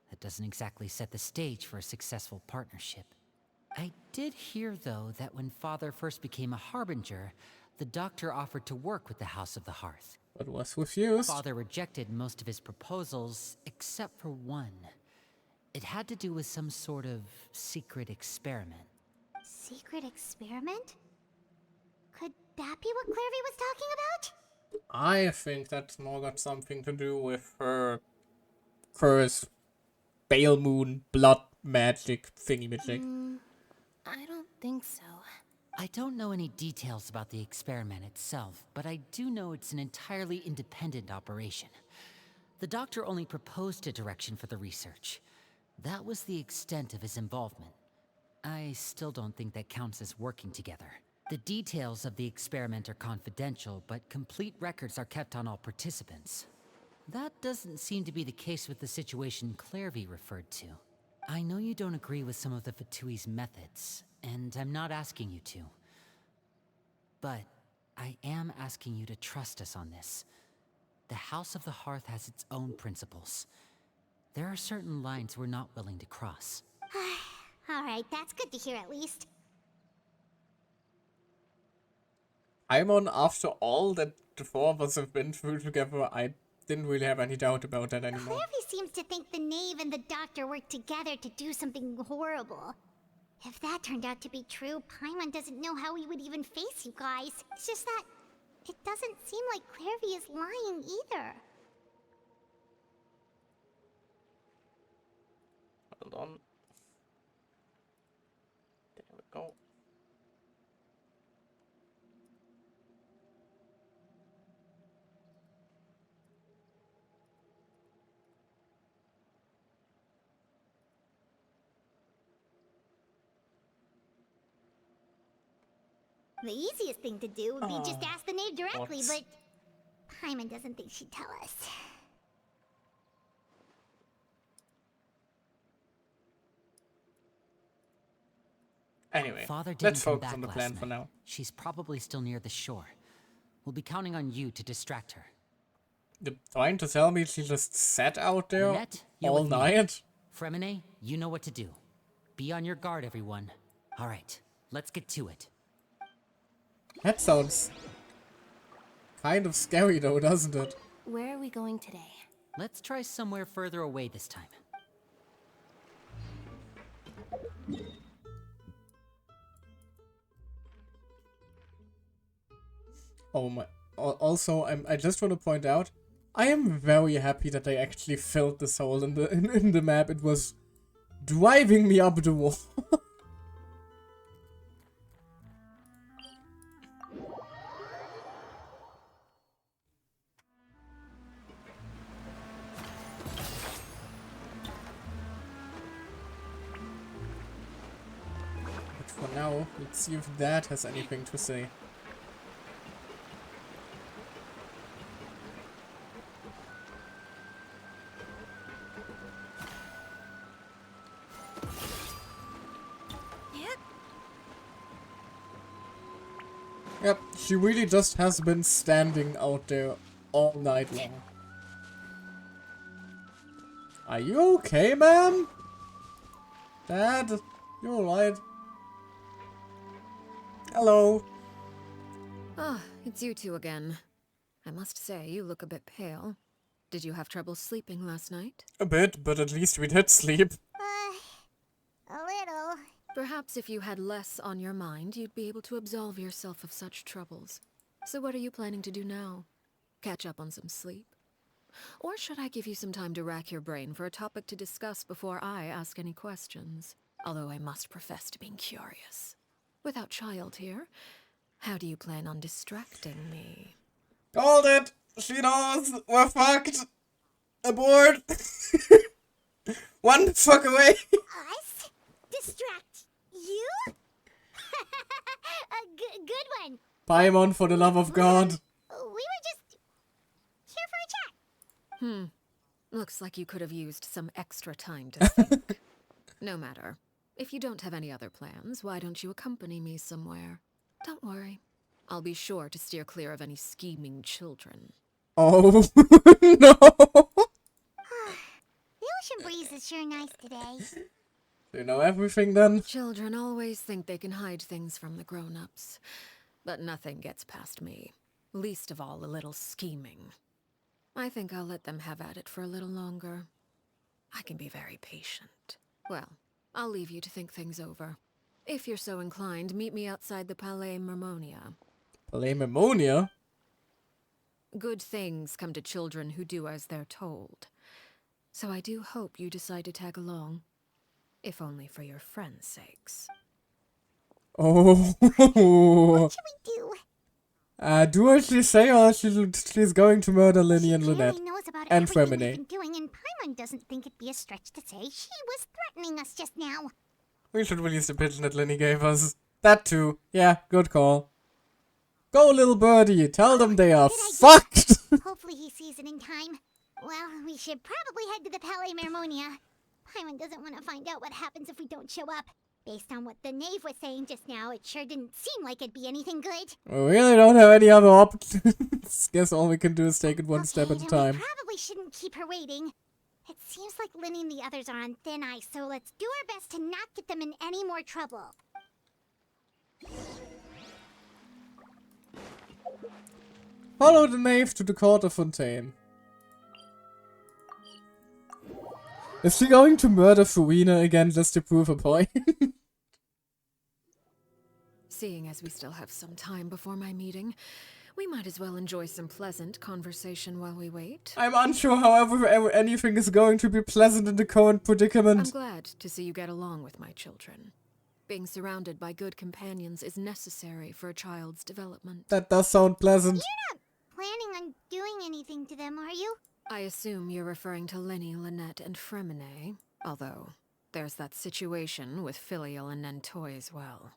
That doesn't exactly set the stage for a successful partnership. I did hear, though, that when Father first became a Harbinger, the Doctor offered to work with the House of the Hearth. But was refused. Father rejected most of his proposals, except for one. It had to do with some sort of secret experiment. Secret experiment? Could that be what Clairvy was talking about? I think that's more got something to do with her curse, Bale Moon, blood magic thingy-majig. I don't think so. I don't know any details about the experiment itself, but I do know it's an entirely independent operation. The Doctor only proposed a direction for the research. That was the extent of his involvement. I still don't think that counts as working together. The details of the experiment are confidential, but complete records are kept on all participants. That doesn't seem to be the case with the situation Clairvy referred to. I know you don't agree with some of the Fatui's methods, and I'm not asking you to. But I am asking you to trust us on this. The House of the Hearth has its own principles. There are certain lines we're not willing to cross. Alright, that's good to hear at least. Paimon, after all that the four of us have been through together, I didn't really have any doubt about that anymore. Clairvy seems to think the knave and the doctor worked together to do something horrible. If that turned out to be true, Paimon doesn't know how he would even face you guys. It's just that it doesn't seem like Clairvy is lying either. Hold on. There we go. The easiest thing to do would be just ask the knave directly, what? but Paimon doesn't think she'd tell us. Anyway, Father didn't let's come focus back on the last plan for night. now. She's probably still near the shore. We'll be counting on you to distract her. You're trying to tell me she just sat out there Lynette, you're all with me. night? Fremine, you know what to do. Be on your guard, everyone. All right, let's get to it. That sounds kind of scary though, doesn't it? Where are we going today? Let's try somewhere further away this time. Oh my. Also, I just want to point out, I am very happy that they actually filled this hole in the in the map. It was driving me up the wall. But for now, let's see if that has anything to say. Yep, she really just has been standing out there all night long. Are you okay, ma'am? Dad, you alright? Hello. Ah, it's you two again. I must say, you look a bit pale. Did you have trouble sleeping last night? A bit, but at least we did sleep. A little. Perhaps if you had less on your mind, you'd be able to absolve yourself of such troubles. So what are you planning to do now? Catch up on some sleep? Or should I give you some time to rack your brain for a topic to discuss before I ask any questions? Although I must profess to being curious. Without Child here, how do you plan on distracting me? Hold it! She knows! We're fucked! Abort! One fuck away! Us? Distract you? A good one. Paimon, for the love of God! We were just here for a chat. Looks like you could have used some extra time to think. No matter. If you don't have any other plans, why don't you accompany me somewhere? Don't worry. I'll be sure to steer clear of any scheming children. Oh, no! The ocean breeze is sure nice today. You know everything then? Children always think they can hide things from the grown-ups. But nothing gets past me. Least of all a little scheming. I think I'll let them have at it for a little longer. I can be very patient. Well, I'll leave you to think things over. If you're so inclined, meet me outside the Palais Mermonia. Palais Mermonia? Good things come to children who do as they're told. So I do hope you decide to tag along. If only for your friends' sakes. Oh. What should we do? Do as she say or she's going to murder Lyney and Lynette. She clearly knows about And everything we've Fremine. been doing, and Paimon doesn't think it'd be a stretch to say she was threatening us just now. We should release the pigeon that Lyney gave us. That too. Yeah, good call. Go, little birdie. Tell them they are good idea. fucked. Hopefully he sees it in time. Well, we should probably head to the Palais Mermonia. Paimon doesn't want to find out what happens if we don't show up. Based on what the knave was saying just now, it sure didn't seem like it'd be anything good. We really don't have any other options. Guess all we can do is take it one step at a then time. We probably shouldn't keep her waiting. It seems like Lyney and the others are on thin ice, so let's do our best to not get them in any more trouble. Follow the knave to the court of Fontaine. Is she going to murder Furina again just to prove a point? Seeing as we still have some time before my meeting, We might as well enjoy some pleasant conversation while we wait. I'm unsure, however, anything is going to be pleasant in the current predicament. I'm glad to see you get along with my children. Being surrounded by good companions is necessary for a child's development. That does sound pleasant. You're not planning on doing anything to them, are you? I assume you're referring to Lenny, Lynette, and Fremine, although there's that situation with Filial and Nentoy as well.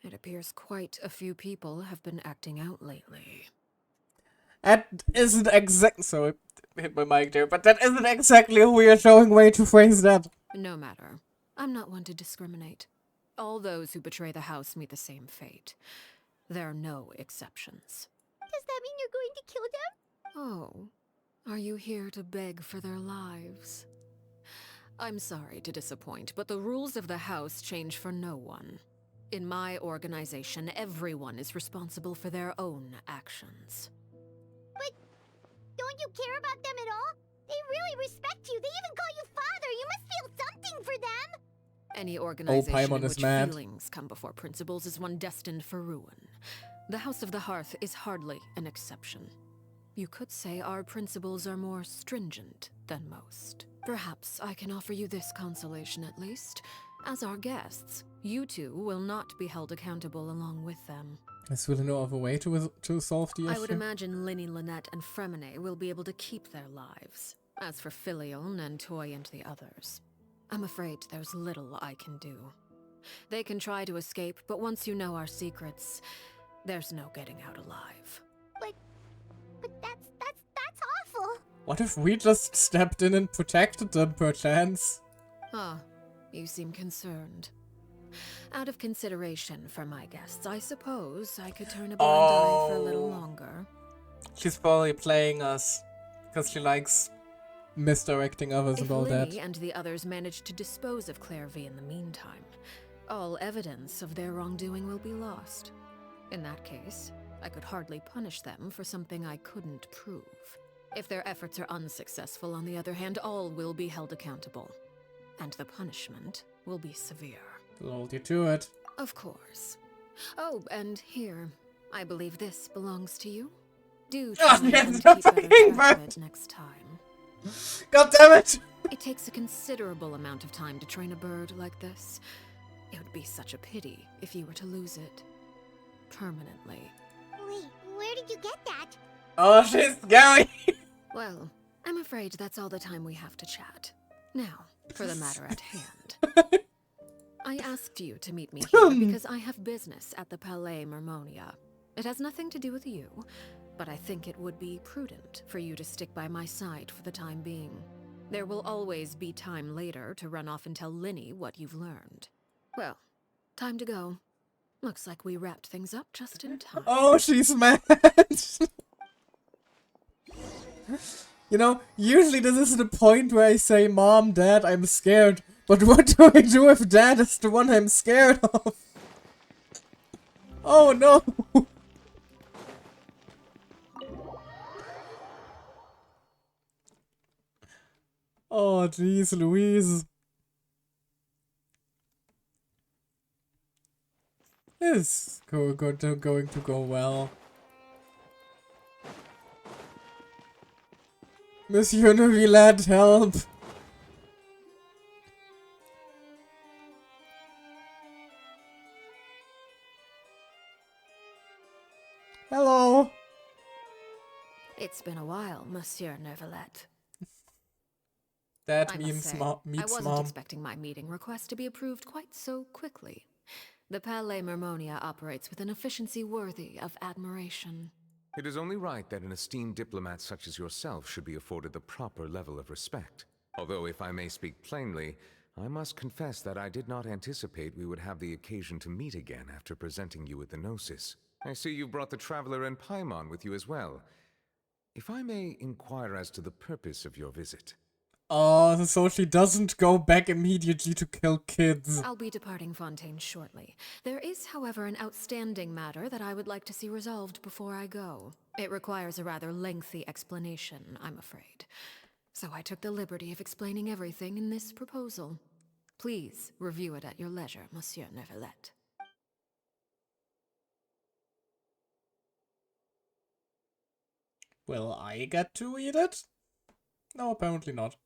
It appears quite a few people have been acting out lately. That isn't exact. Sorry, hit my mic there, but that isn't exactly a reassuring way to phrase that. No matter. I'm not one to discriminate. All those who betray the house meet the same fate. There are no exceptions. Does that mean you're going to kill them? Oh, are you here to beg for their lives? I'm sorry to disappoint, but the rules of the house change for no one. In my organization, everyone is responsible for their own actions. But don't you care about them at all? They really respect you. They even call you father. You must feel something for them. Any organization Paimon in is which mad. feelings come before principles is one destined for ruin. The House of the Hearth is hardly an exception. You could say our principles are more stringent than most. Perhaps I can offer you this consolation at least. As our guests, you two will not be held accountable along with them. There's really no other way to solve the issue. I would imagine Lenny, Lynette, and Fremine will be able to keep their lives. As for Filial, Nentoy, and the others, I'm afraid there's little I can do. They can try to escape, but once you know our secrets, there's no getting out alive. But that's awful. What if we just stepped in and protected them, perchance? Ah, you seem concerned. Out of consideration for my guests, I suppose I could turn a blind eye for a little longer. She's probably playing us because she likes misdirecting others and all If that. Lenny and the others manage to dispose of Claire V in the meantime, all evidence of their wrongdoing will be lost. In that case, I could hardly punish them for something I couldn't prove. If their efforts are unsuccessful, on the other hand, all will be held accountable. And the punishment will be severe. Hold you to it. Of course. Oh, and here, I believe this belongs to you. Do try and yes, keep better fucking track of bird. it next time. God damn it! It takes a considerable amount of time to train a bird like this. It would be such a pity if you were to lose it. Permanently. Wait, where did you get that? Oh, she's scary! Well, I'm afraid that's all the time we have to chat. Now, for the matter at hand. I asked you to meet me here because I have business at the Palais Mermonia. It has nothing to do with you, but I think it would be prudent for you to stick by my side for the time being. There will always be time later to run off and tell Lenny what you've learned. Well, time to go. Looks like we wrapped things up just in time. Oh, she's mad! You know, usually this is the point where I say, Mom, Dad, I'm scared. But what do I do if Dad is the one I'm scared of? Oh no! Oh jeez Louise. This is going to go well. Monsieur Neuvillette, help! Hello! It's been a while, Monsieur Neuvillette. That I means must say, I meets wasn't mom. expecting my meeting request to be approved quite so quickly. The Palais Mermonia operates with an efficiency worthy of admiration. It is only right that an esteemed diplomat such as yourself should be afforded the proper level of respect. Although, if I may speak plainly, I must confess that I did not anticipate we would have the occasion to meet again after presenting you with the Gnosis. I see you brought the Traveler and Paimon with you as well. If I may inquire as to the purpose of your visit. Oh, so she doesn't go back immediately to kill kids. I'll be departing Fontaine shortly. There is, however, an outstanding matter that I would like to see resolved before I go. It requires a rather lengthy explanation, I'm afraid. So I took the liberty of explaining everything in this proposal. Please review it at your leisure, Monsieur Neuvillette. Will I get to eat it? No, apparently not.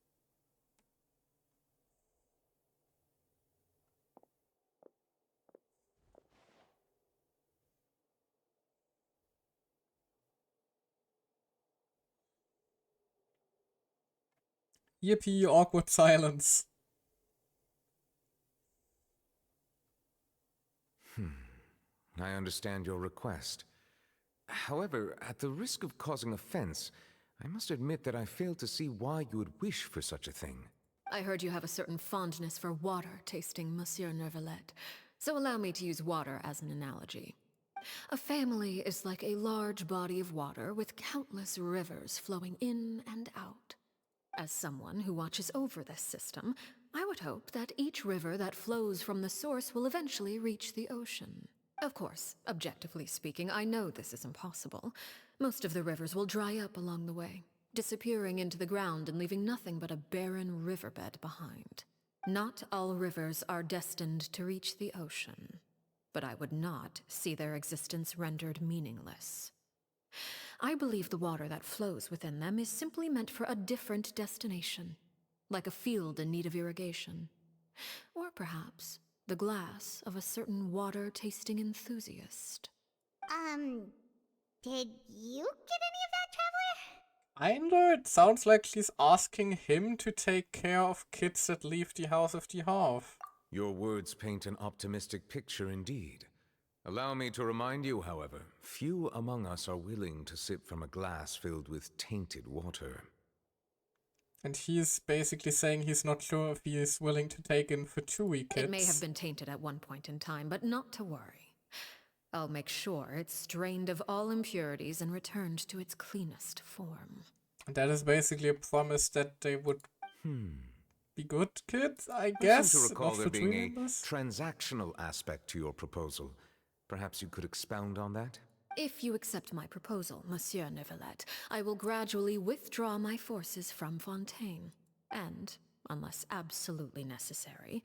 Yippee, awkward silence. I understand your request. However, at the risk of causing offense, I must admit that I fail to see why you would wish for such a thing. I heard you have a certain fondness for water tasting, Monsieur Nervalet, so allow me to use water as an analogy. A family is like a large body of water with countless rivers flowing in and out. As someone who watches over this system, I would hope that each river that flows from the source will eventually reach the ocean. Of course, objectively speaking, I know this is impossible. Most of the rivers will dry up along the way, disappearing into the ground and leaving nothing but a barren riverbed behind. Not all rivers are destined to reach the ocean, but I would not see their existence rendered meaningless. I believe the water that flows within them is simply meant for a different destination, like a field in need of irrigation. Or perhaps the glass of a certain water-tasting enthusiast. Did you get any of that, Traveler? Kinda, it sounds like she's asking him to take care of kids that leave the House of the Hearth. Your words paint an optimistic picture indeed. Allow me to remind you, however, few among us are willing to sip from a glass filled with tainted water. And he's basically saying he's not sure if he is willing to take in for chewy kids. It may have been tainted at one point in time, but not to worry. I'll make sure it's strained of all impurities and returned to its cleanest form. And that is basically a promise that they would be good kids, I I guess. seem to recall not there for being tree a members. transactional aspect to your proposal. Perhaps you could expound on that? If you accept my proposal, Monsieur Neuvillette, I will gradually withdraw my forces from Fontaine. And, unless absolutely necessary,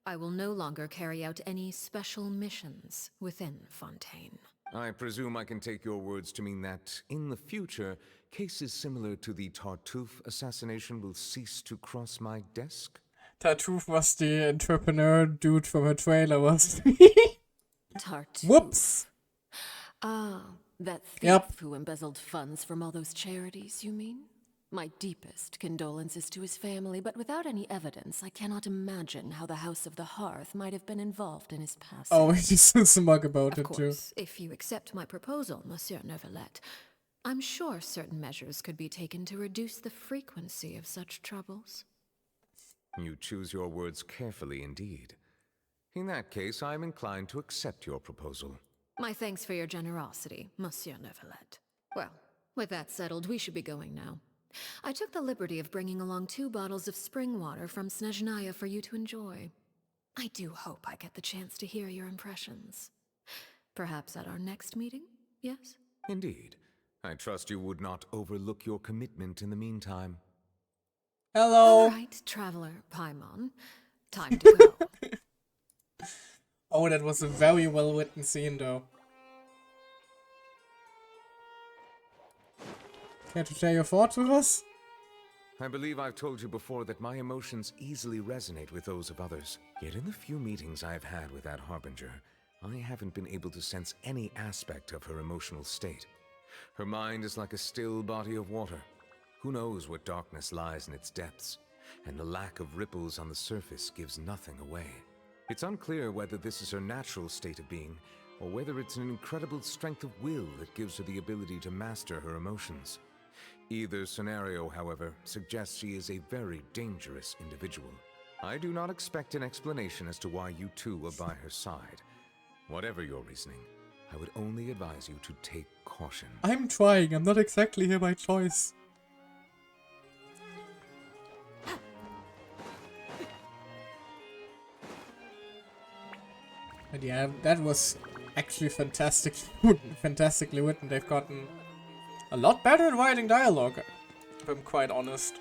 I will no longer carry out any special missions within Fontaine. I presume I can take your words to mean that, in the future, cases similar to the Tartuffe assassination will cease to cross my desk? Tartuffe was the entrepreneur dude from her trailer, was Tartuffe. Whoops! Ah, that thief Yep. who embezzled funds from all those charities, you mean? My deepest condolences to his family, but without any evidence, I cannot imagine how the House of the Hearth might have been involved in his passing. Oh, he's so smug about Of it too. course, if you accept my proposal, Monsieur Neuvillette, I'm sure certain measures could be taken to reduce the frequency of such troubles. You choose your words carefully indeed. In that case, I am inclined to accept your proposal. My thanks for your generosity, Monsieur Neuvillette. Well, with that settled, we should be going now. I took the liberty of bringing along 2 bottles of spring water from Snezhnaya for you to enjoy. I do hope I get the chance to hear your impressions. Perhaps at our next meeting, yes? Indeed. I trust you would not overlook your commitment in the meantime. Hello! All right, Traveler Paimon. Time to go. Oh, that was a very well written scene though. Care to share your thoughts with us? I believe I've told you before that my emotions easily resonate with those of others. Yet in the few meetings I've had with that Harbinger, I haven't been able to sense any aspect of her emotional state. Her mind is like a still body of water. Who knows what darkness lies in its depths, and the lack of ripples on the surface gives nothing away. It's unclear whether this is her natural state of being, or whether it's an incredible strength of will that gives her the ability to master her emotions. Either scenario, however, suggests she is a very dangerous individual. I do not expect an explanation as to why you two are by her side. Whatever your reasoning, I would only advise you to take caution. I'm trying, I'm not exactly here by choice. But yeah, that was actually fantastically written. They've gotten a lot better at writing dialogue, if I'm quite honest.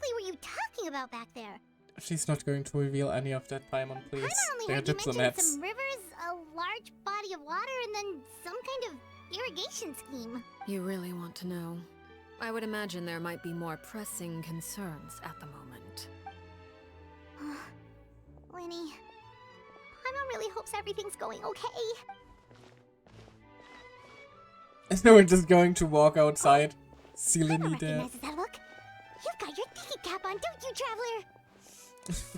exactly were you talking about back there? She's not going to reveal any of that, Paimon, please. Paimon only They're heard you mention diplomats. some rivers, a large body of water, and then some kind of irrigation scheme. You really want to know? I would imagine there might be more pressing concerns at the moment. Lenny, Paimon really hopes everything's going okay. And then we're just going to walk outside. See Paimon Linny there. recognizes that look. You've got your tiki cap on, don't you, Traveler?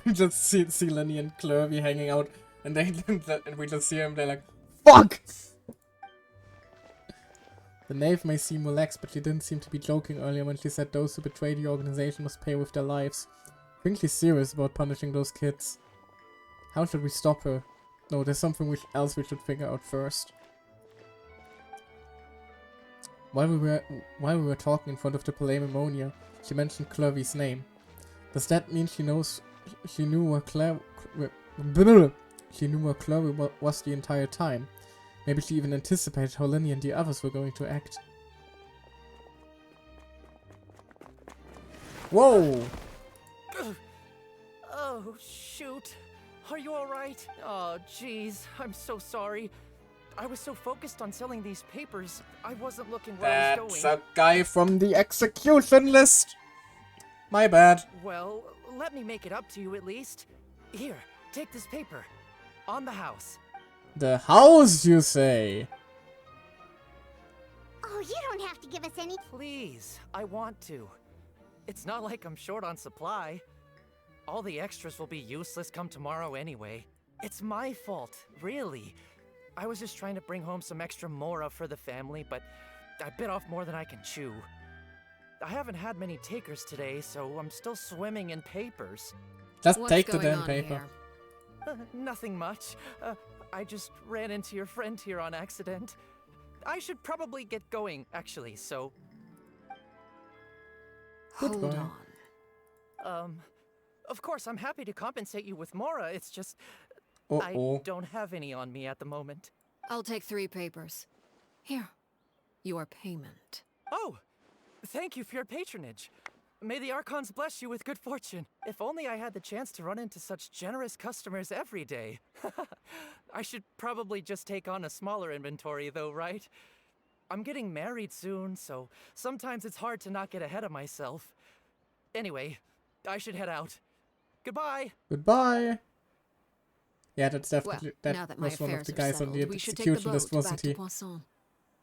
We just see Lenny and Clervy hanging out, and we just see him. They're like, "Fuck!" The knave may seem relaxed, but she didn't seem to be joking earlier when she said those who betray the organization must pay with their lives. I think she's serious about punishing those kids. How should we stop her? No, there's something else we should figure out first. While we were talking in front of the Palemimonia, she mentioned Clervy's name. Does that mean she knew where Clervy was the entire time? Maybe she even anticipated how Linny and the others were going to act. Whoa! Oh, shoot. Are you alright? Oh, jeez. I'm so sorry. I was so focused on selling these papers, I wasn't looking where I was That's going. a guy from the execution list! My bad. Well, let me make it up to you at least. Here, take this paper. On the house. The house, you say? Oh, you don't have to give us any. Please, I want to. It's not like I'm short on supply. All the extras will be useless come tomorrow anyway. It's my fault, really. I was just trying to bring home some extra mora for the family, but I bit off more than I can chew. I haven't had many takers today, so I'm still swimming in papers. Just What's take the going damn on paper. here? Nothing much. I just ran into your friend here on accident. I should probably get going, actually, so... Hold Goodbye. on. Of course, I'm happy to compensate you with mora, it's just... Uh-oh. I don't have any on me at the moment. I'll take 3 papers. Here. Your payment. Oh! Thank you for your patronage. May the Archons bless you with good fortune. If only I had the chance to run into such generous customers every day. I should probably just take on a smaller inventory though, right? I'm getting married soon, so sometimes it's hard to not get ahead of myself. Anyway, I should head out. Goodbye! Goodbye! Yeah, that's Well, definitely... now that my was one of affairs the are guys on settled, the we should take the execution list, boat wasn't back to he? Poisson.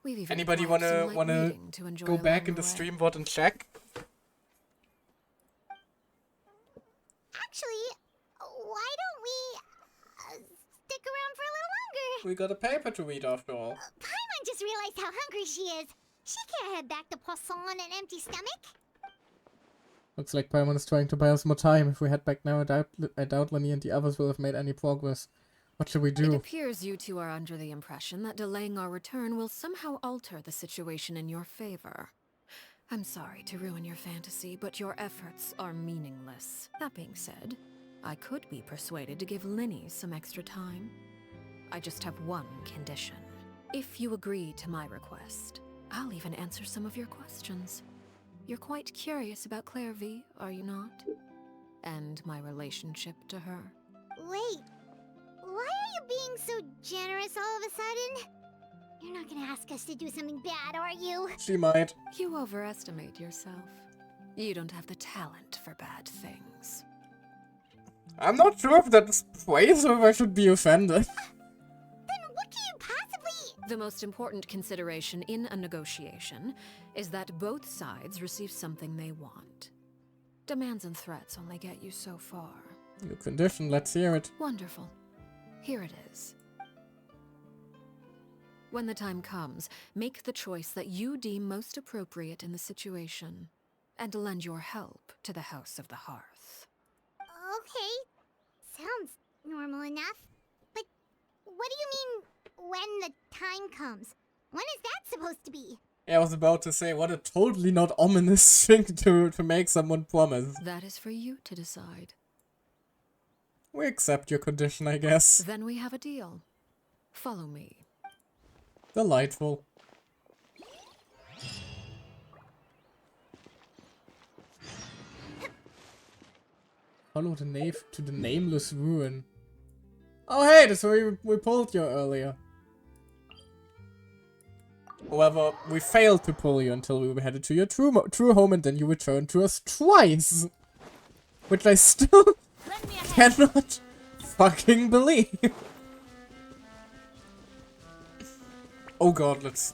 We've even Anybody acquired some light wanna reading to enjoy go back along in the way. stream bot and check? Actually, why don't we stick around for a little longer? We got a paper to read after all. Paimon just realized how hungry she is. She can't head back to Poisson on an empty stomach. Looks like Paimon is trying to buy us more time. If we head back now, I doubt Lenny and the others will have made any progress. What should we It do? appears you two are under the impression that delaying our return will somehow alter the situation in your favor. I'm sorry to ruin your fantasy, but your efforts are meaningless. That being said, I could be persuaded to give Linny some extra time. I just have one condition. If you agree to my request, I'll even answer some of your questions. You're quite curious about Clervy, are you not? And my relationship to her. Wait, why are you being so generous all of a sudden? You're not gonna ask us to do something bad, are you? She might. You overestimate yourself. You don't have the talent for bad things. I'm not sure if that's praise or if I should be offended. Then what can you possibly... The most important consideration in a negotiation is that both sides receive something they want. Demands and threats only get you so far. New condition, let's hear it. Wonderful. Here it is. When the time comes, make the choice that you deem most appropriate in the situation, and lend your help to the House of the Hearth. Okay, sounds normal enough. But what do you mean, when the time comes? When is that supposed to be? Yeah, I was about to say, what a totally not ominous thing to make someone promise. That is for you to decide. We accept your condition, I guess. Then we have a deal. Follow me. Delightful. Follow the nave to the nameless ruin. Oh hey, that's where we pulled you earlier. However, we failed to pull you until we were headed to your true home, and then you returned to us twice. Which I still cannot fucking believe. Oh god, let's...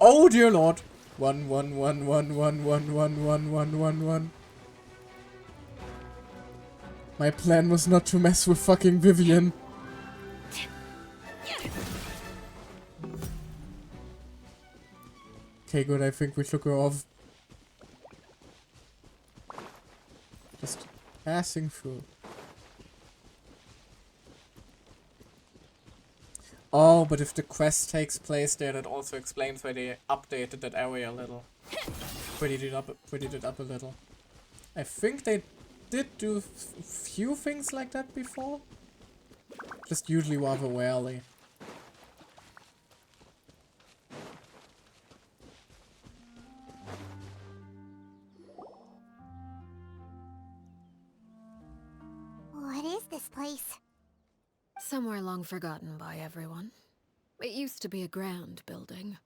Oh dear lord. 1, 1, 1, 1, 1, 1, 1, 1, 1, 1, 1. My plan was not to mess with fucking Vivian. Okay, good, I think we took her off. Just passing through. Oh, but if the quest takes place there, that also explains why they updated that area a little. Prettied it up a little. I think they did do a few things like that before. Just usually rather rarely. What is this place? Somewhere long forgotten by everyone. It used to be a grand building.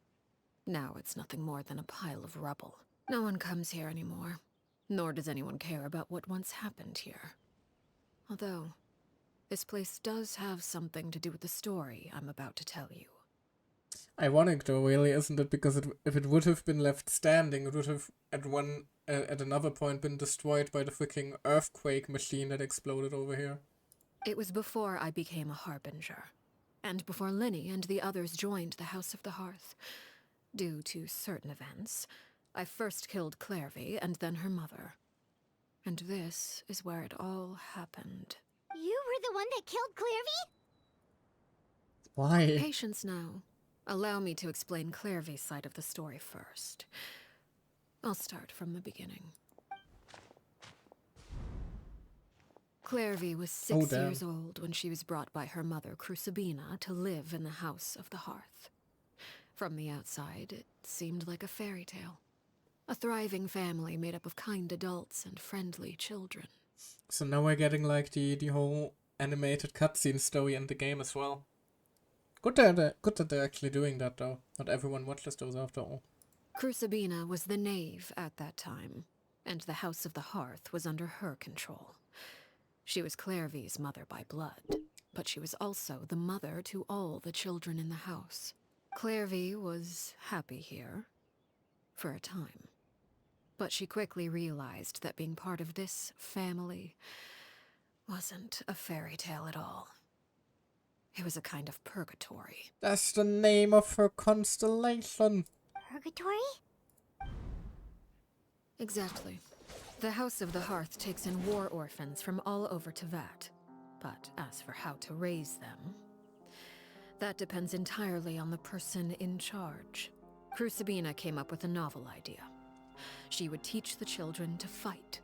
Now it's nothing more than a pile of rubble. No one comes here anymore. Nor does anyone care about what once happened here. Although, this place does have something to do with the story I'm about to tell you. Ironic though, really, isn't it? Because if it would have been left standing, it would have at another point been destroyed by the freaking earthquake machine that exploded over here. It was before I became a harbinger, and before Linny and the others joined the House of the Hearth. Due to certain events, I first killed Clairvy and then her mother. And this is where it all happened. You were the one that killed Clairvy? Why? Patience now. Allow me to explain Clairvy's side of the story first. I'll start from the beginning. Clairvy was 6 years old when she was brought by her mother, Crucibina, to live in the House of the Hearth. From the outside, it seemed like a fairy tale. A thriving family made up of kind adults and friendly children. So now we're getting like the whole animated cutscene story in the game as well. Good that they're actually doing that though. Not everyone watches those after all. Crucibina was the knave at that time, and the House of the Hearth was under her control. She was Clairvy's mother by blood, but she was also the mother to all the children in the house. Clairvy was happy here, for a time. But she quickly realized that being part of this family wasn't a fairy tale at all. It was a kind of purgatory. That's the name of her constellation. Purgatory? Exactly. The House of the Hearth takes in war orphans from all over Teyvat. But as for how to raise them, that depends entirely on the person in charge. Crucibina came up with a novel idea. She would teach the children to fight,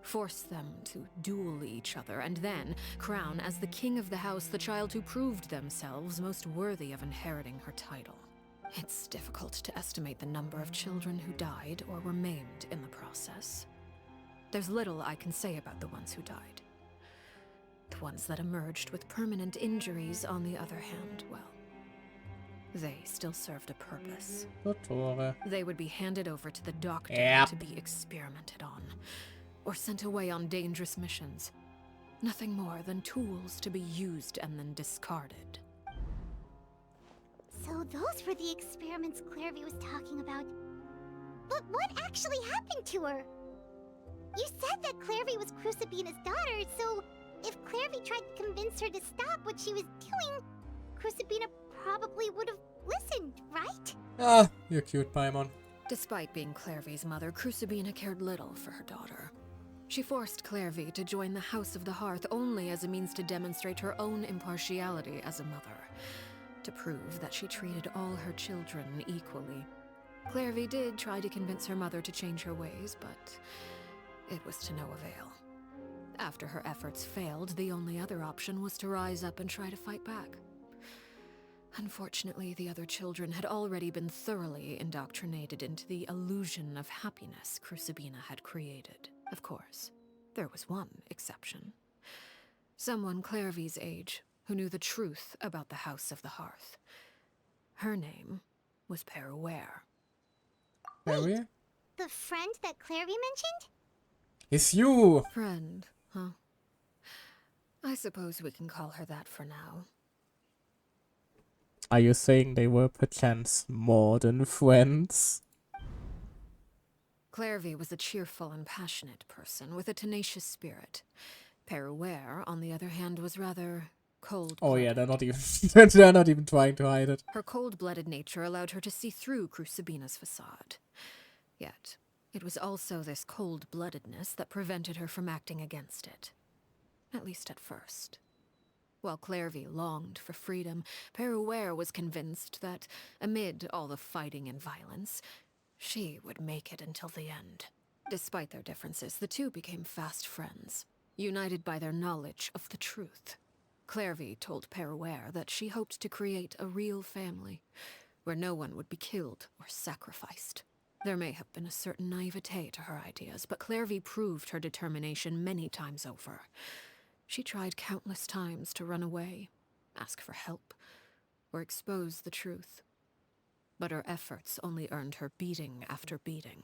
force them to duel each other, and then crown as the king of the house the child who proved themselves most worthy of inheriting her title. It's difficult to estimate the number of children who died or were maimed in the process. There's little I can say about the ones who died. The ones that emerged with permanent injuries, on the other hand, well, they still served a purpose. They would be handed over to the doctor to be experimented on, or sent away on dangerous missions. Nothing more than tools to be used and then discarded. So those were the experiments Clairvy was talking about. But what actually happened to her? You said that Clairvy was Crucibina's daughter, so if Clairvy tried to convince her to stop what she was doing, Crucibina probably would have listened, right? Ah, you're cute, Paimon. Despite being Clairvy's mother, Crucibina cared little for her daughter. She forced Clairvy to join the House of the Hearth only as a means to demonstrate her own impartiality as a mother, to prove that she treated all her children equally. Clairvy did try to convince her mother to change her ways, but it was to no avail. After her efforts failed, the only other option was to rise up and try to fight back. Unfortunately, the other children had already been thoroughly indoctrinated into the illusion of happiness Crucibina had created. Of course, there was one exception. Someone Clairvy's age who knew the truth about the House of the Hearth. Her name was Peruere. Perry? The friend that Clairvy mentioned? It's you! Friend, huh? I suppose we can call her that for now. Are you saying they were perchance more than friends? Clairvy was a cheerful and passionate person with a tenacious spirit. Peruere, on the other hand, was rather cold-blooded. Oh yeah, they're not even they're not even trying to hide it. Her cold-blooded nature allowed her to see through Crucibina's facade. Yet, it was also this cold-bloodedness that prevented her from acting against it. At least at first. While Clairvy longed for freedom, Peruere was convinced that, amid all the fighting and violence, she would make it until the end. Despite their differences, the two became fast friends, united by their knowledge of the truth. Clairvy told Peruere that she hoped to create a real family, where no one would be killed or sacrificed. There may have been a certain naivete to her ideas, but Clairvy proved her determination many times over. She tried countless times to run away, ask for help, or expose the truth. But her efforts only earned her beating after beating.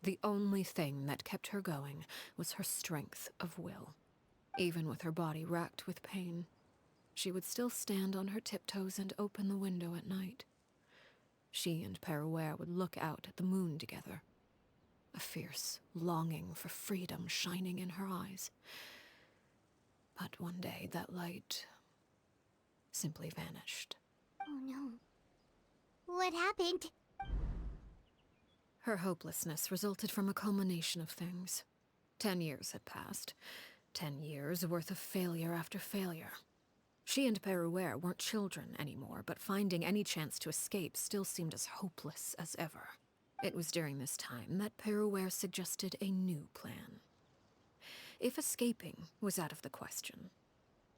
The only thing that kept her going was her strength of will. Even with her body racked with pain, she would still stand on her tiptoes and open the window at night. She and Peruere would look out at the moon together, a fierce longing for freedom shining in her eyes. But one day that light simply vanished. Oh no. What happened? Her hopelessness resulted from a culmination of things. 10 years had passed. 10 years worth of failure after failure. She and Peruere weren't children anymore, but finding any chance to escape still seemed as hopeless as ever. It was during this time that Peruere suggested a new plan. If escaping was out of the question,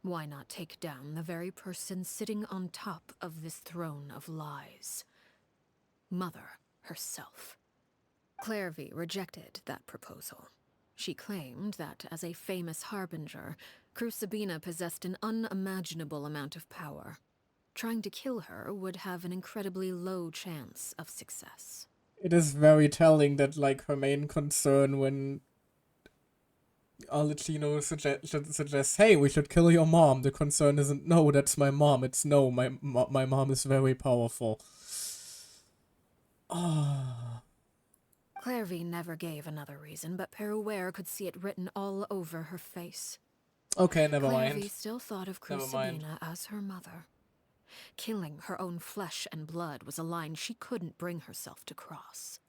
why not take down the very person sitting on top of this throne of lies? Mother herself. Clairvy rejected that proposal. She claimed that, as a famous harbinger, Crucibina possessed an unimaginable amount of power. Trying to kill her would have an incredibly low chance of success. It is very telling that, like, her main concern when Alicino suggests, hey, we should kill your mom, the concern isn't, no, that's my mom, it's no, my mom is very powerful. Ah. Clairvy never gave another reason, but Peruere could see it written all over her face. Okay, never Clairvy mind. still thought of Never mind. Crucibina as her mother. Killing her own flesh and blood was a line she couldn't bring herself to cross.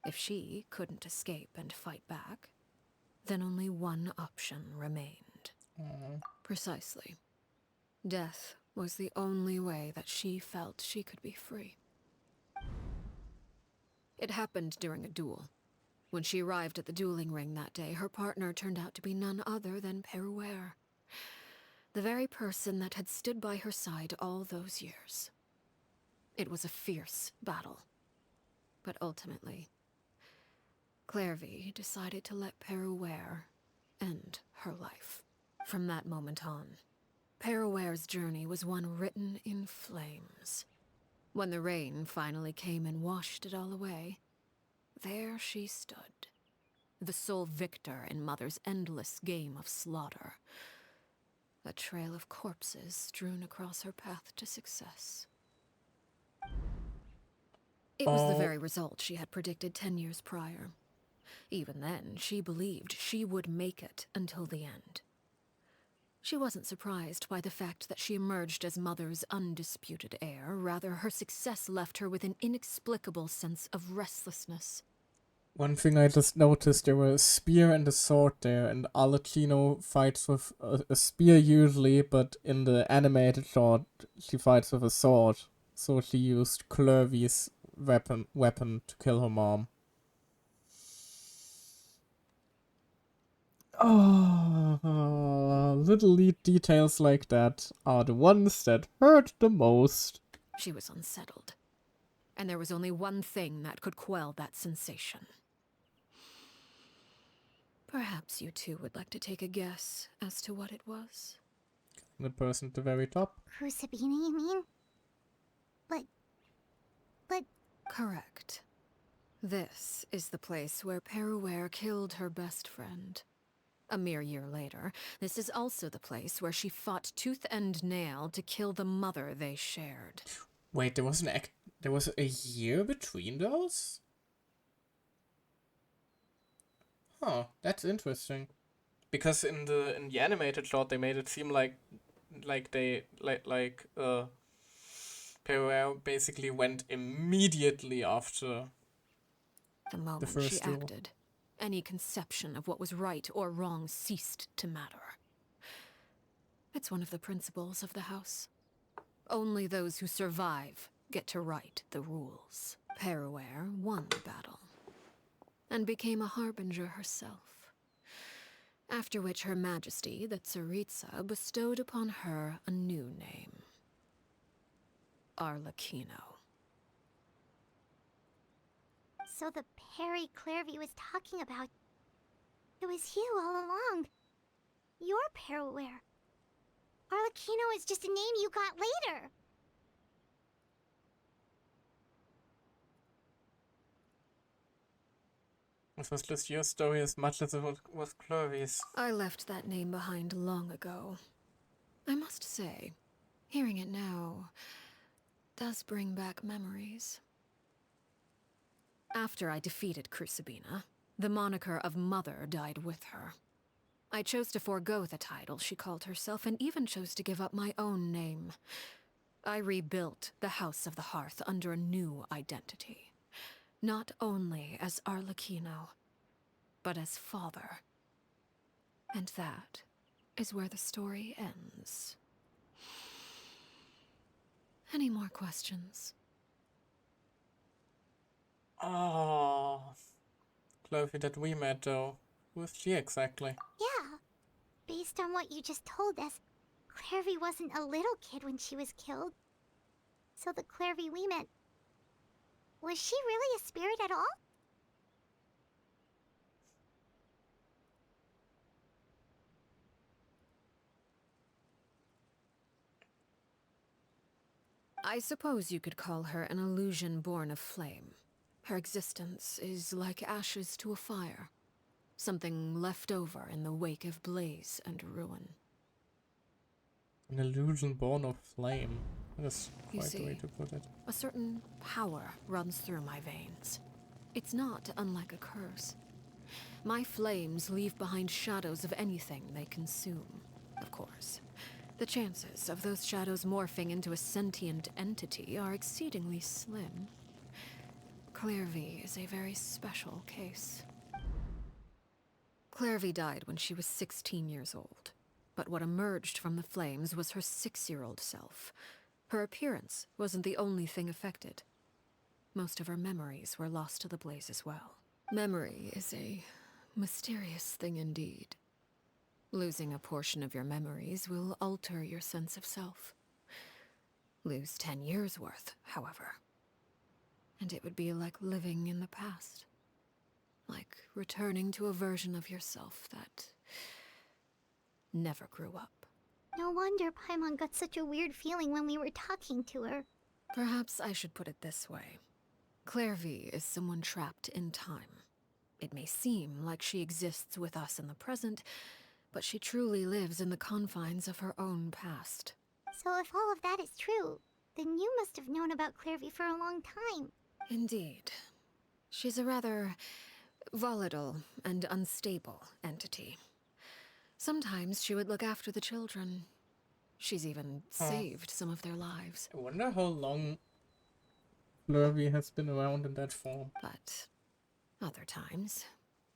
If she couldn't escape and fight back, then only one option remained. Precisely. Death was the only way that she felt she could be free. It happened during a duel. When she arrived at the dueling ring that day, her partner turned out to be none other than Peruere. The very person that had stood by her side all those years. It was a fierce battle. But ultimately, Clairvy decided to let Peruere end her life. From that moment on, Peruere's journey was one written in flames. When the rain finally came and washed it all away, there she stood, the sole victor in Mother's endless game of slaughter. A trail of corpses strewn across her path to success. It was the very result she had predicted 10 years prior. Even then, she believed she would make it until the end. She wasn't surprised by the fact that she emerged as Mother's undisputed heir. Rather, her success left her with an inexplicable sense of restlessness. One thing I just noticed, there were a spear and a sword there, and Alicino fights with a spear usually, but in the animated short, she fights with a sword. So she used Clairvy's weapon to kill her mom. Oh, little details like that are the ones that hurt the most. She was unsettled, and there was only one thing that could quell that sensation. Perhaps you two would like to take a guess as to what it was? The person at the very top. Crucibina, you mean? But... Correct. This is the place where Peruware killed her best friend. A mere year later, this is also the place where she fought tooth and nail to kill the mother they shared. Wait, there was there was a year between those? Huh, that's interesting. Because in the animated short they made it seem like Peruware basically went immediately after The moment the first she duel. acted, any conception of what was right or wrong ceased to matter. It's one of the principles of the house. Only those who survive get to write the rules. Peruware won the battle, and became a harbinger herself. After which Her Majesty, the Tsaritsa, bestowed upon her a new name. Arlecchino. So the Perry Clairvy was talking about... It was you all along. You're Peruware. Arlecchino is just a name you got later. It was just your story as much as it was Chloe's. I left that name behind long ago. I must say, hearing it now does bring back memories. After I defeated Crucibina, the moniker of Mother died with her. I chose to forego the title she called herself, and even chose to give up my own name. I rebuilt the House of the Hearth under a new identity. Not only as Arlecchino, but as father. And that is where the story ends. Any more questions? Oh, Chloe that we met though. Who is she exactly? Yeah. Based on what you just told us, Clairvy wasn't a little kid when she was killed. So the Clairvy we met... Was she really a spirit at all? I suppose you could call her an illusion born of flame. Her existence is like ashes to a fire. Something left over in the wake of blaze and ruin. An illusion born of flame. That's You quite the way see, to put it. a certain power runs through my veins. It's not unlike a curse. My flames leave behind shadows of anything they consume. Of course, the chances of those shadows morphing into a sentient entity are exceedingly slim. Clairvy is a very special case. Clairvy died when she was 16 years old. But what emerged from the flames was her 6-year-old self. Her appearance wasn't the only thing affected. Most of her memories were lost to the blaze as well. Memory is a mysterious thing indeed. Losing a portion of your memories will alter your sense of self. Lose 10 years' worth, however, and it would be like living in the past. Like returning to a version of yourself that never grew up. No wonder Paimon got such a weird feeling when we were talking to her. Perhaps I should put it this way. Clairvy is someone trapped in time. It may seem like she exists with us in the present, but she truly lives in the confines of her own past. So if all of that is true, then you must have known about Clairvy for a long time. Indeed. She's a rather volatile and unstable entity. Sometimes she would look after the children. She's even saved some of their lives. I wonder how long Flurvy has been around in that form. But other times,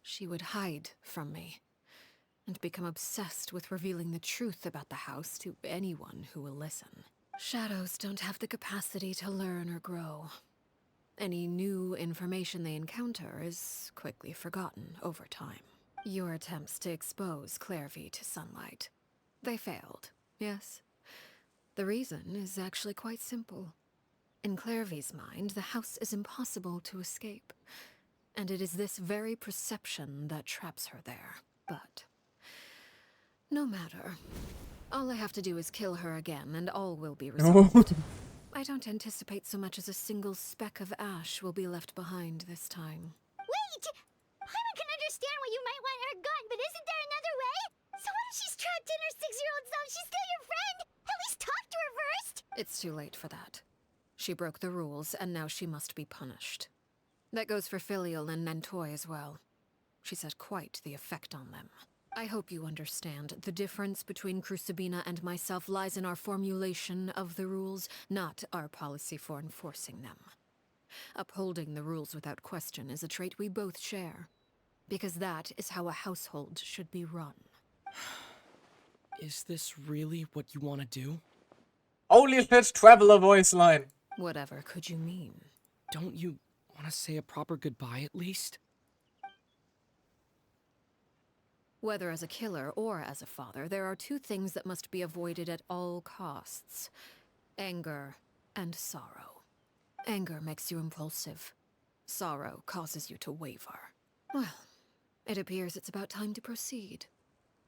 she would hide from me and become obsessed with revealing the truth about the house to anyone who will listen. Shadows don't have the capacity to learn or grow. Any new information they encounter is quickly forgotten over time. Your attempts to expose Clairvy to sunlight. They failed, yes? The reason is actually quite simple. In Clairvy's mind, the house is impossible to escape. And it is this very perception that traps her there. But no matter. All I have to do is kill her again, and all will be resolved. I don't anticipate so much as a single speck of ash will be left behind this time. Wait! Paimon can understand why you might want her gun, but isn't there another way? So what if she's trapped in her 6-year-old self? She's still your friend! At least talk to her first! It's too late for that. She broke the rules, and now she must be punished. That goes for Filial and Nantoy as well. She's had quite the effect on them. I hope you understand. The difference between Crucibina and myself lies in our formulation of the rules, not our policy for enforcing them. Upholding the rules without question is a trait we both share, because that is how a household should be run. Is this really what you want to do? Holy shit, Traveler voice line. Whatever could you mean? Don't you want to say a proper goodbye at least? Whether as a killer or as a father, there are two things that must be avoided at all costs: anger and sorrow. Anger makes you impulsive. Sorrow causes you to waver. Well, it appears it's about time to proceed.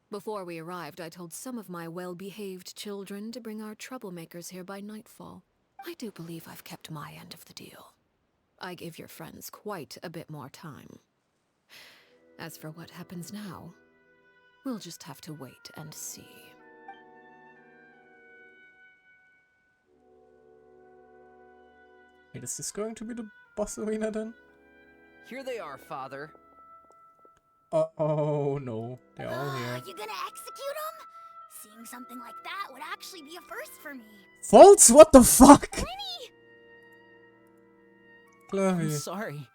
Before we arrived, I told some of my well-behaved children to bring our troublemakers here by nightfall. I do believe I've kept my end of the deal. I give your friends quite a bit more time. As for what happens now, we'll just have to wait and see. Wait, is this going to be the boss arena then? Here they are, Father. Oh no, they're all here. You gonna execute him? Seeing something like that would actually be a first for me. False? What the fuck? Winnie! I'm Chloe. sorry.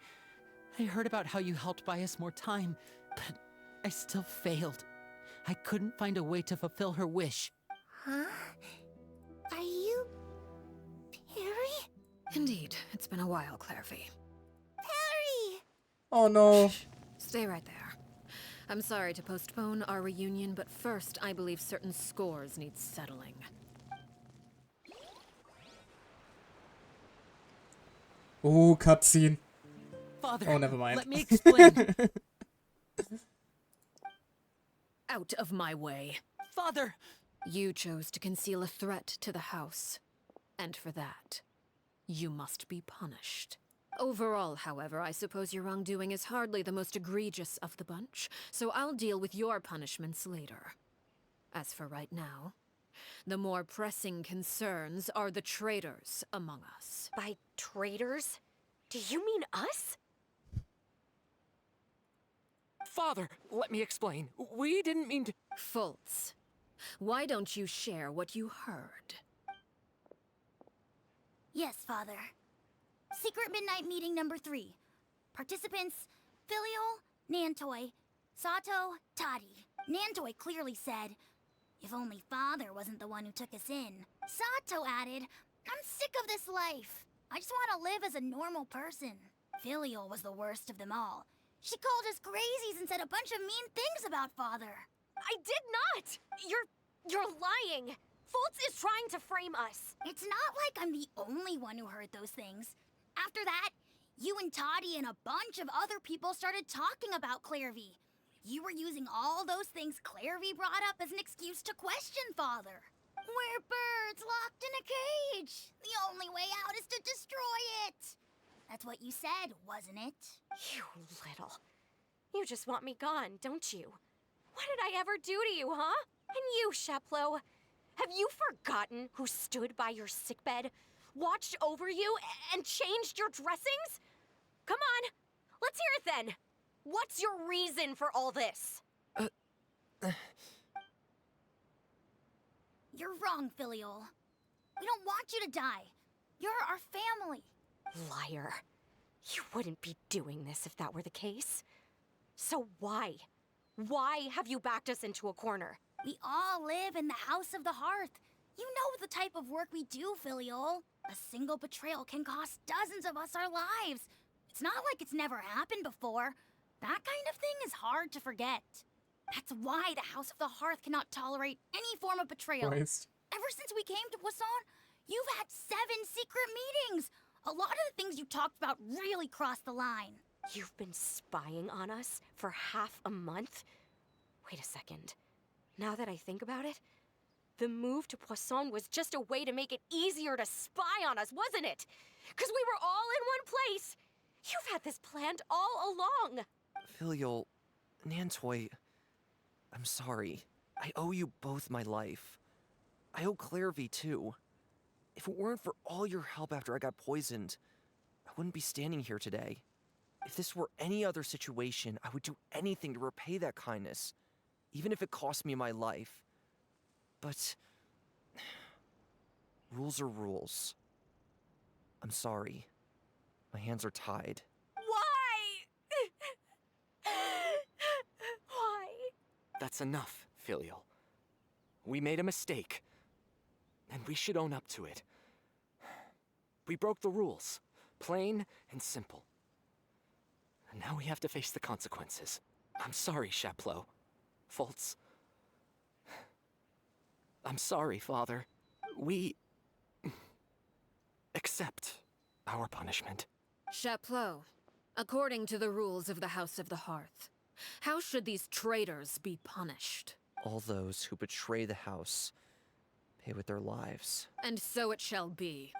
I heard about how you helped buy us more time, but I still failed. I couldn't find a way to fulfill her wish. Huh? Are you... Perry? Indeed, it's been a while, Clairvy. Perry! Oh no. Stay right there. I'm sorry to postpone our reunion, but first I believe certain scores need settling. Ooh, cutscene. Father, Oh, never mind. let me explain. Out of my way. Father! You chose to conceal a threat to the house. And for that, you must be punished. Overall, however, I suppose your wrongdoing is hardly the most egregious of the bunch, so I'll deal with your punishments later. As for right now, the more pressing concerns are the traitors among us. By traitors? Do you mean us? Father, let me explain. We didn't mean to... Fultz, why don't you share what you heard? Yes, Father. Secret Midnight Meeting number 3. Participants, Filial, Nantoy, Sato, Toddy. Nantoy clearly said, if only Father wasn't the one who took us in. Sato added, I'm sick of this life. I just want to live as a normal person. Filial was the worst of them all. She called us crazies and said a bunch of mean things about Father. I did not! You're lying! Fultz is trying to frame us. It's not like I'm the only one who heard those things. After that, you and Toddy and a bunch of other people started talking about Clairvy. You were using all those things Clairvy brought up as an excuse to question Father. We're birds locked in a cage. The only way out is to destroy it. That's what you said, wasn't it? You little. You just want me gone, don't you? What did I ever do to you, huh? And you, Sheplo, have you forgotten who stood by your sickbed, watched over you, and changed your dressings? Come on, let's hear it then. What's your reason for all this? You're wrong, Filial. We don't want you to die. You're our family. Liar. You wouldn't be doing this if that were the case. So why? Why have you backed us into a corner? We all live in the House of the Hearth. You know the type of work we do, Filial. A single betrayal can cost dozens of us our lives. It's not like it's never happened before. That kind of thing is hard to forget. That's why the House of the Hearth cannot tolerate any form of betrayal. Christ. Ever since we came to Poisson, you've had 7 secret meetings. A lot of the things you talked about really crossed the line. You've been spying on us for half a month? Wait a second. Now that I think about it, the move to Poisson was just a way to make it easier to spy on us, wasn't it? Because we were all in one place. You've had this planned all along. Filial, Nantoy, I'm sorry. I owe you both my life. I owe Clairvy too. If it weren't for all your help after I got poisoned, I wouldn't be standing here today. If this were any other situation, I would do anything to repay that kindness, even if it cost me my life. But rules are rules. I'm sorry. My hands are tied. Why? Why? That's enough, Filial. We made a mistake, and we should own up to it. We broke the rules, plain and simple. And now we have to face the consequences. I'm sorry, Chaplot. Fultz. I'm sorry, Father. We accept our punishment. Chaplot, according to the rules of the House of the Hearth, how should these traitors be punished? All those who betray the house pay with their lives. And so it shall be.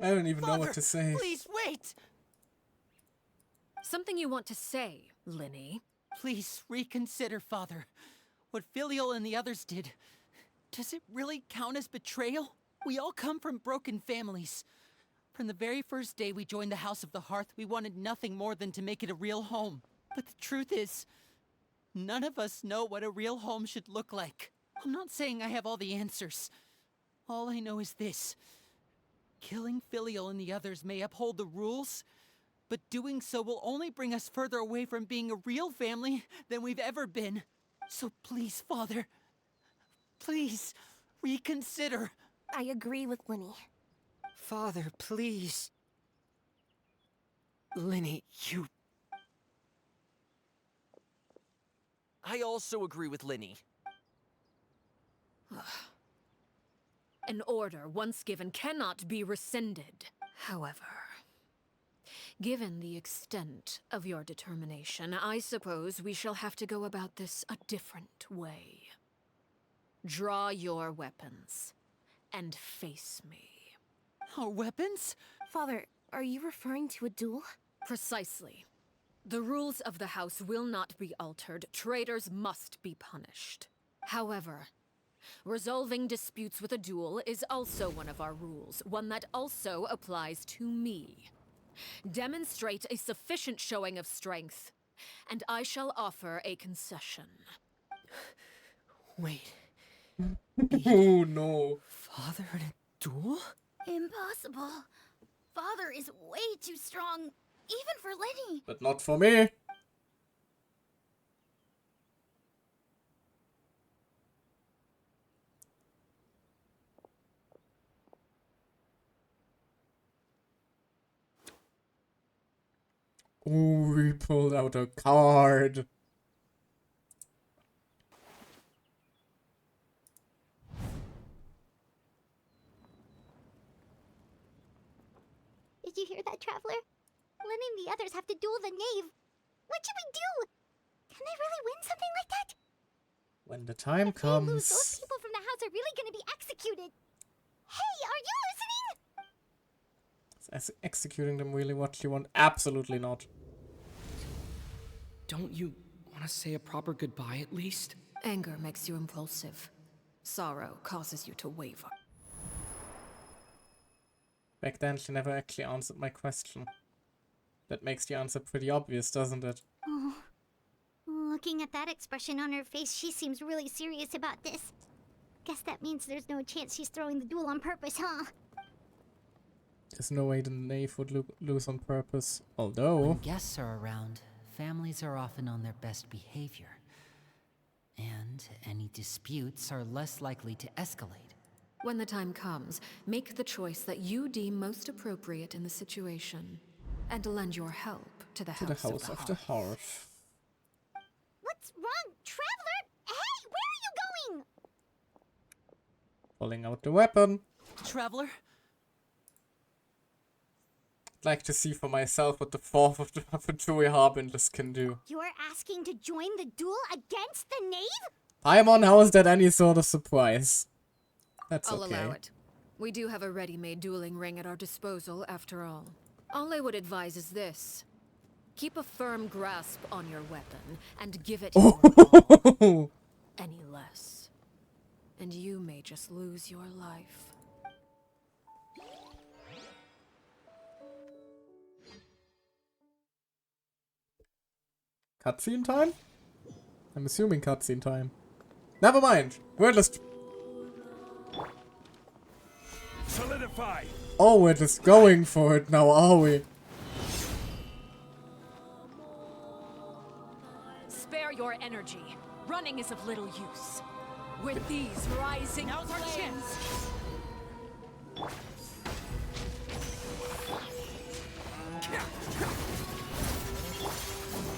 I don't even know what to say. Please wait! Something you want to say, Linny? Please reconsider, Father. What Filial and the others did, does it really count as betrayal? We all come from broken families. From the very first day we joined the House of the Hearth, we wanted nothing more than to make it a real home. But the truth is, none of us know what a real home should look like. I'm not saying I have all the answers. All I know is this. Killing Filial and the others may uphold the rules, but doing so will only bring us further away from being a real family than we've ever been. So please, Father, please, reconsider. I agree with Linny. Father, please. Linny, you... I also agree with Linny. An order once given cannot be rescinded. However, given the extent of your determination, I suppose we shall have to go about this a different way. Draw your weapons and face me. Our weapons? Father, are you referring to a duel? Precisely. The rules of the house will not be altered. Traitors must be punished. However, resolving disputes with a duel is also one of our rules, one that also applies to me. Demonstrate a sufficient showing of strength, and I shall offer a concession. Wait. Oh no. Father in a duel? Impossible. Father is way too strong, even for Linny. But not for me. Ooh, we pulled out a card. Did you hear that, Traveler? Linny and the others have to duel the knave. What should we do? Can they really win something like that? When the time If they lose, those comes. people from the house are really gonna be executed. Hey, are you listening? Is executing them really what you want? Absolutely not. Don't you want to say a proper goodbye at least? Anger makes you impulsive. Sorrow causes you to waver. Back then, she never actually answered my question. That makes the answer pretty obvious, doesn't it? Oh. Looking at that expression on her face, she seems really serious about this. Guess that means there's no chance she's throwing the duel on purpose, huh? There's no way the knave would lose on purpose. Although... When guests are around, families are often on their best behavior. And any disputes are less likely to escalate. When the time comes, make the choice that you deem most appropriate in the situation, and lend your help to the House of the Hearth. What's wrong, Traveler? Hey, where are you going? Pulling out the weapon. Traveler? like to see for myself what the fourth of the Futuri Harbingers can do. You're asking to join the duel against the knave? Paimon, how is that any sort of surprise? That's I'll okay. allow it. We do have a ready-made dueling ring at our disposal, after all. All I would advise is this. Keep a firm grasp on your weapon, and give it your all. Any less. And you may just lose your life. Cutscene time? I'm assuming cutscene time. Never mind. We're just... Solidify! Oh, we're just going for it now, are we? Spare your energy. Running is of little use. With these rising flames...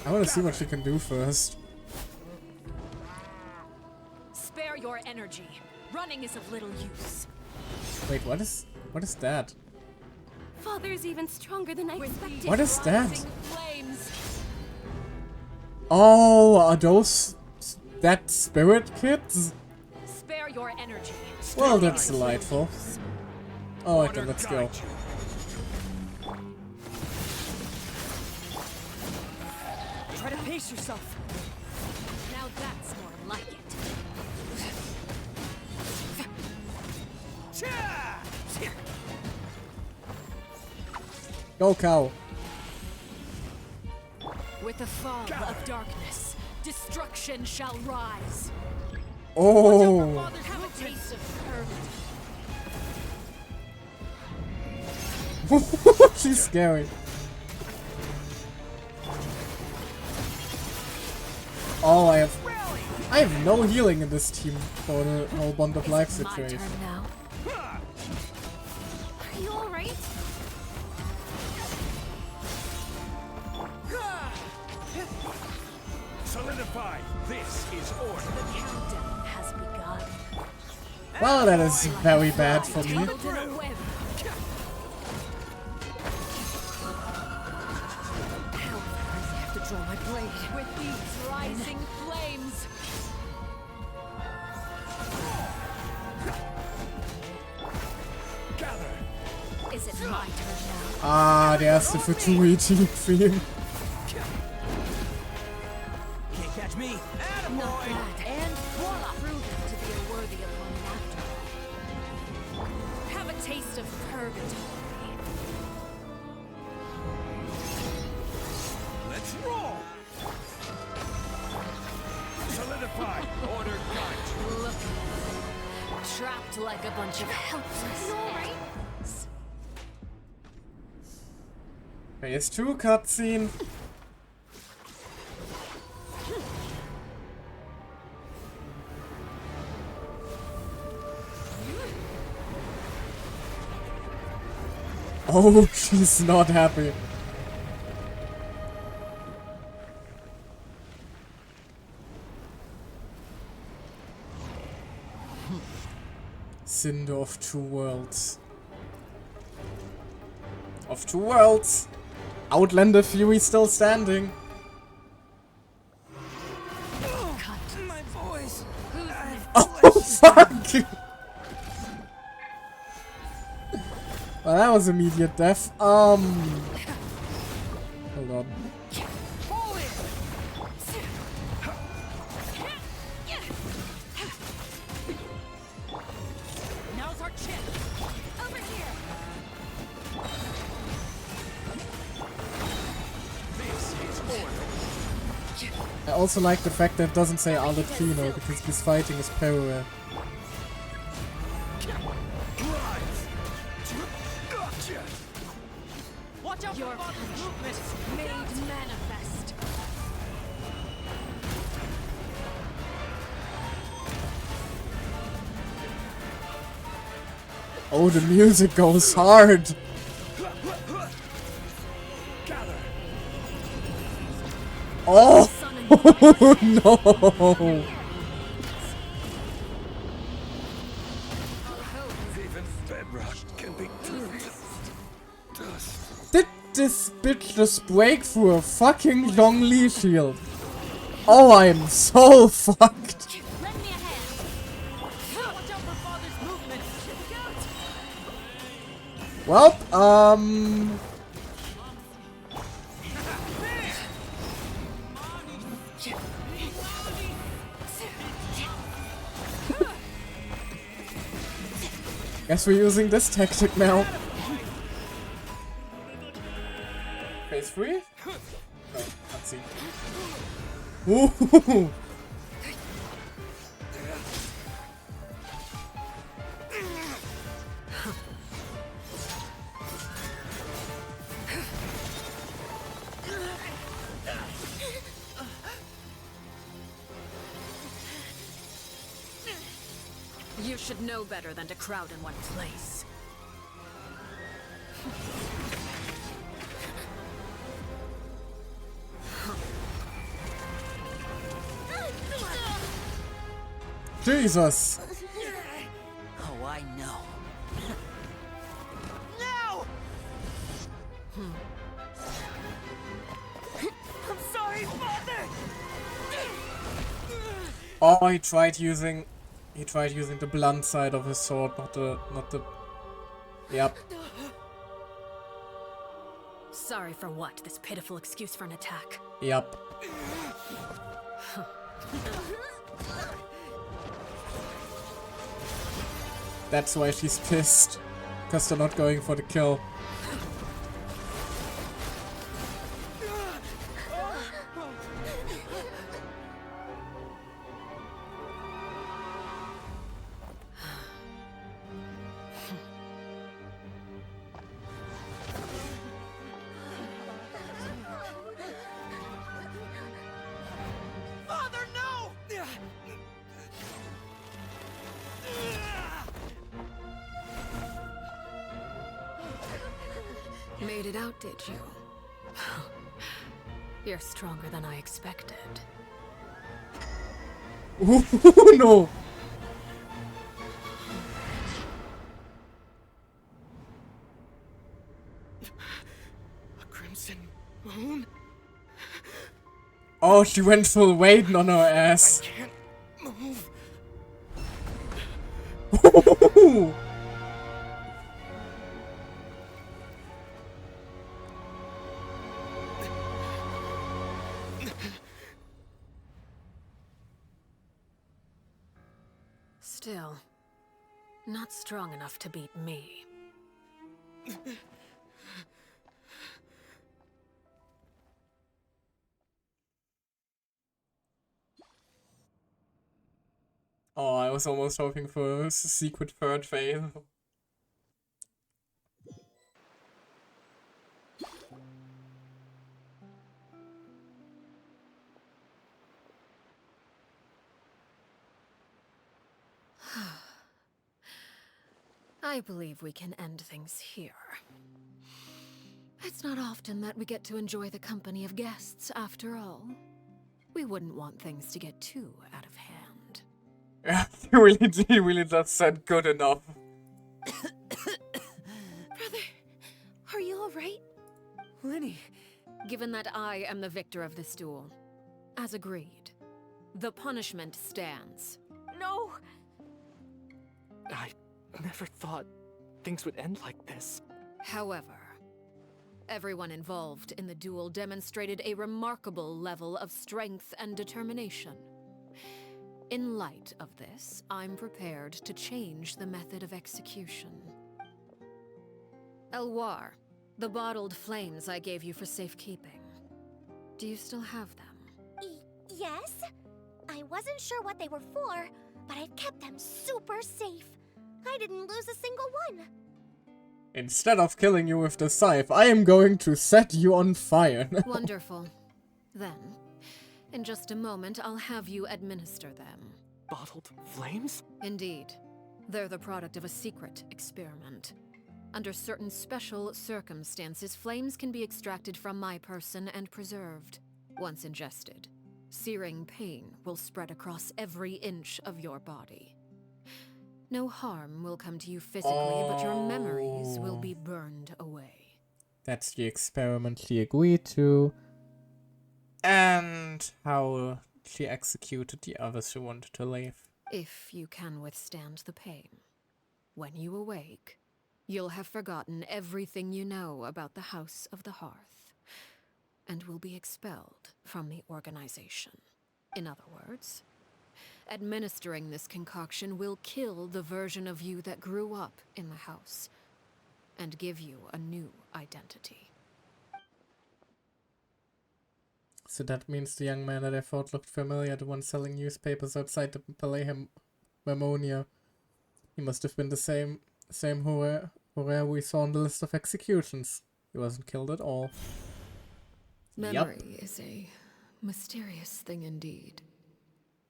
I want to see what she can do first. Spare your energy. Running is of little use. Wait, what is that? Father's even stronger than I expected. What is that? Flames. Oh, are those that spirit kids? Spare your energy. Well, that's delightful. Alright then, let's go. Try to pace yourself. Now that's more like it. Go, cow. With the fog of darkness, destruction shall rise. Oh. Have a taste of She's scary. Oh, I have no healing in this team for the whole Bond of Life situation. now. Are you alright? Solidify! This is order! The countdown has begun. Well, that is very bad for me. Tangled in a web. How far I have to draw my blade with these rising flames. Gather! Is it my turn now? Ah, there's the Futuri team theme. Can't catch me! Not bad. And voila! Proven to be a worthy opponent after all. Have a taste of purgatory. Let's roll! Solidify! Order guide! Look. Trapped like a bunch of helpless ants. Phase 2 cutscene. Oh, she's not happy. Cinder of Two Worlds. Of Two Worlds! Outlander Fury still standing. My voice. Oh, fuck! Well, that was immediate death. Hold on. Now's our chance. Over here. This is order! I also like the fact that it doesn't say Arlecchino because this fighting is parallel. Watch out your punishment made manifest. Oh, the music goes hard! Oh! No! Even bedrock can be turned to dust. this bitch just break through a fucking Zhongli shield? Oh, I am so fucked. Lend me a hand. Watch out for father's movements. Well, guess we're using this tactic now. Phase 3? No, cutscene. Ooh. You should know better than to crowd in one place. Jesus. Oh, I know. No! I'm sorry, Father! Oh, he tried using the blunt side of his sword, not the Yep. Sorry for what? This pitiful excuse for an attack. Yep. That's why she's pissed. Because they're not going for the kill. Father, no! Made it out, did you? You're stronger than I expected. No! A crimson moon? Oh, she went full weight on her ass. Can't move. Still, not strong enough to beat me. Oh, I was almost hoping for a secret third phase. I believe we can end things here. It's not often that we get to enjoy the company of guests, after all. We wouldn't want things to get too out of hand. Yeah, he really just said good enough. Brother, are you alright? Lenny. Given that I am the victor of this duel, as agreed, the punishment stands. No! I never thought things would end like this. However, everyone involved in the duel demonstrated a remarkable level of strength and determination. In light of this, I'm prepared to change the method of execution. Elwar, the bottled flames I gave you for safekeeping. Do you still have them? Yes? I wasn't sure what they were for, but I've kept them super safe. I didn't lose a single one. Instead of killing you with the scythe, I am going to set you on fire. Wonderful. Then, in just a moment, I'll have you administer them. Bottled flames? Indeed. They're the product of a secret experiment. Under certain special circumstances, flames can be extracted from my person and preserved. Once ingested, searing pain will spread across every inch of your body. No harm will come to you physically, but your memories will be burned away. that the experiment she agreed to, and how she executed the others who wanted to leave. If you can withstand the pain, when you awake, you'll have forgotten everything you know about the House of the Hearth, and will be expelled from the organization. In other words, administering this concoction will kill the version of you that grew up in the house, and give you a new identity. So that means the young man that I thought looked familiar, the one selling newspapers outside the Palais Mammonia, he must have been the same Horaire we saw on the list of executions. He wasn't killed at all. Memory is a mysterious thing indeed.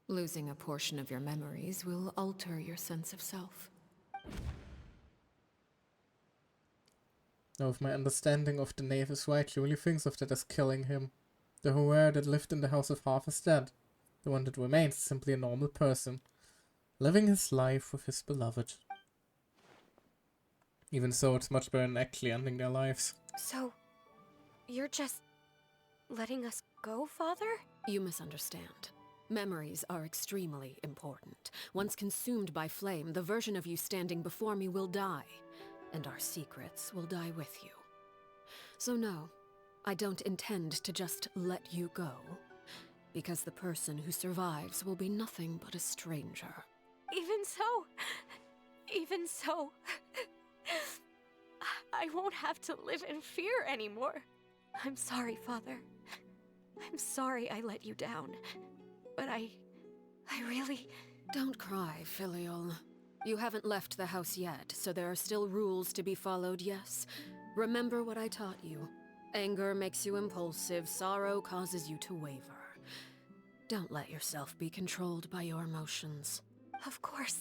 Losing a portion of your memories will alter your sense of self. Now, if my understanding of the knave is right, she really thinks of that as killing him. The Horaire that lived in the House of Hearth is dead. The one that remains is simply a normal person, living his life with his beloved. Even so, it's much better than actually ending their lives. So, you're just letting us go, Father? You misunderstand. Memories are extremely important. Once consumed by flame, the version of you standing before me will die, and our secrets will die with you. So no, I don't intend to just let you go, because the person who survives will be nothing but a stranger. Even so, I won't have to live in fear anymore. I'm sorry, Father. I'm sorry I let you down. But I really... Don't cry, Filial. You haven't left the house yet, so there are still rules to be followed, yes? Remember what I taught you. Anger makes you impulsive, sorrow causes you to waver. Don't let yourself be controlled by your emotions. Of course.